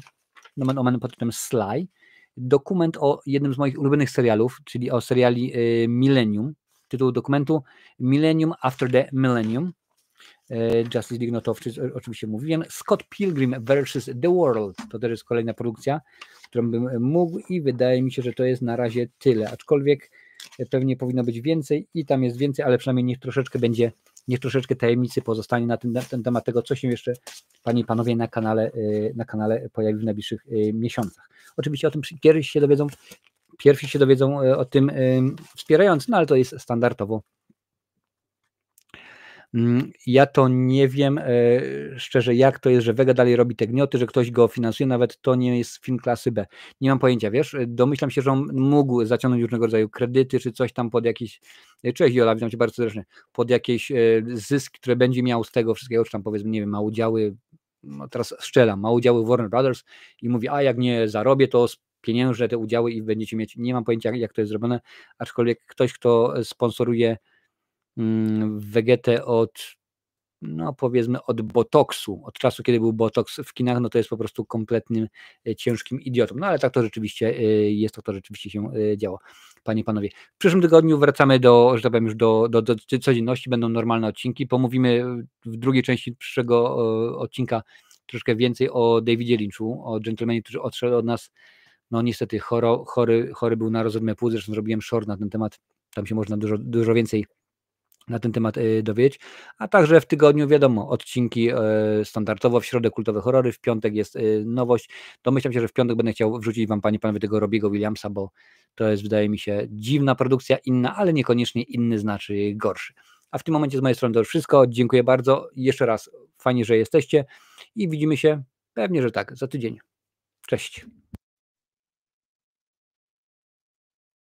nomen omen pod tytułem Sly. Dokument o jednym z moich ulubionych serialów, czyli o seriali Millennium. Tytuł dokumentu Millennium After the Millennium. Justice League, no to oczywiście mówiłem. Scott Pilgrim vs. The World. To też jest kolejna produkcja, którą bym mógł i wydaje mi się, że to jest na razie tyle. Aczkolwiek pewnie powinno być więcej i tam jest więcej, ale przynajmniej niech troszeczkę tajemnicy pozostanie na ten temat tego, co się jeszcze, panie i panowie, na kanale pojawi w najbliższych miesiącach. Oczywiście o tym pierwsi się dowiedzą o tym wspierający, no ale to jest standardowo. Ja to nie wiem szczerze, jak to jest, że Vega dalej robi te gnioty, że ktoś go finansuje, nawet to nie jest film klasy B. Nie mam pojęcia, wiesz, domyślam się, że on mógł zaciągnąć różnego rodzaju kredyty, czy coś tam pod jakieś, cześć Jola, witam cię bardzo serdecznie, pod jakieś zyski, które będzie miał z tego wszystkiego, czy tam powiedzmy, nie wiem, ma udziały, no teraz strzelam, ma udziały w Warner Brothers i mówi, a jak nie zarobię, to pieniężne te udziały i będziecie mieć, nie mam pojęcia, jak to jest zrobione, aczkolwiek ktoś, kto sponsoruje Vegetę no powiedzmy od botoksu, od czasu, kiedy był botoks w kinach, no to jest po prostu kompletnym ciężkim idiotą. No ale tak to rzeczywiście jest, to rzeczywiście się działo. Panie i panowie, w przyszłym tygodniu wracamy że tak powiem, już do codzienności, będą normalne odcinki. Pomówimy w drugiej części przyszłego odcinka troszkę więcej o Davidzie Lynchu, o dżentelmenie, który odszedł od nas. No niestety chory był na rozrodne płuc, zresztą zrobiłem short na ten temat, tam się można dużo więcej na ten temat dowiedzieć, a także w tygodniu wiadomo, odcinki standardowo, w środę kultowe horrory, w piątek jest nowość. Domyślam się, że w piątek będę chciał wrzucić wam, panie i panowie, tego Robiego Williamsa, bo to jest, wydaje mi się, dziwna produkcja, inna, ale niekoniecznie inny znaczy gorszy. A w tym momencie z mojej strony to już wszystko. Dziękuję bardzo. Jeszcze raz fajnie, że jesteście i widzimy się pewnie, że tak, za tydzień. Cześć.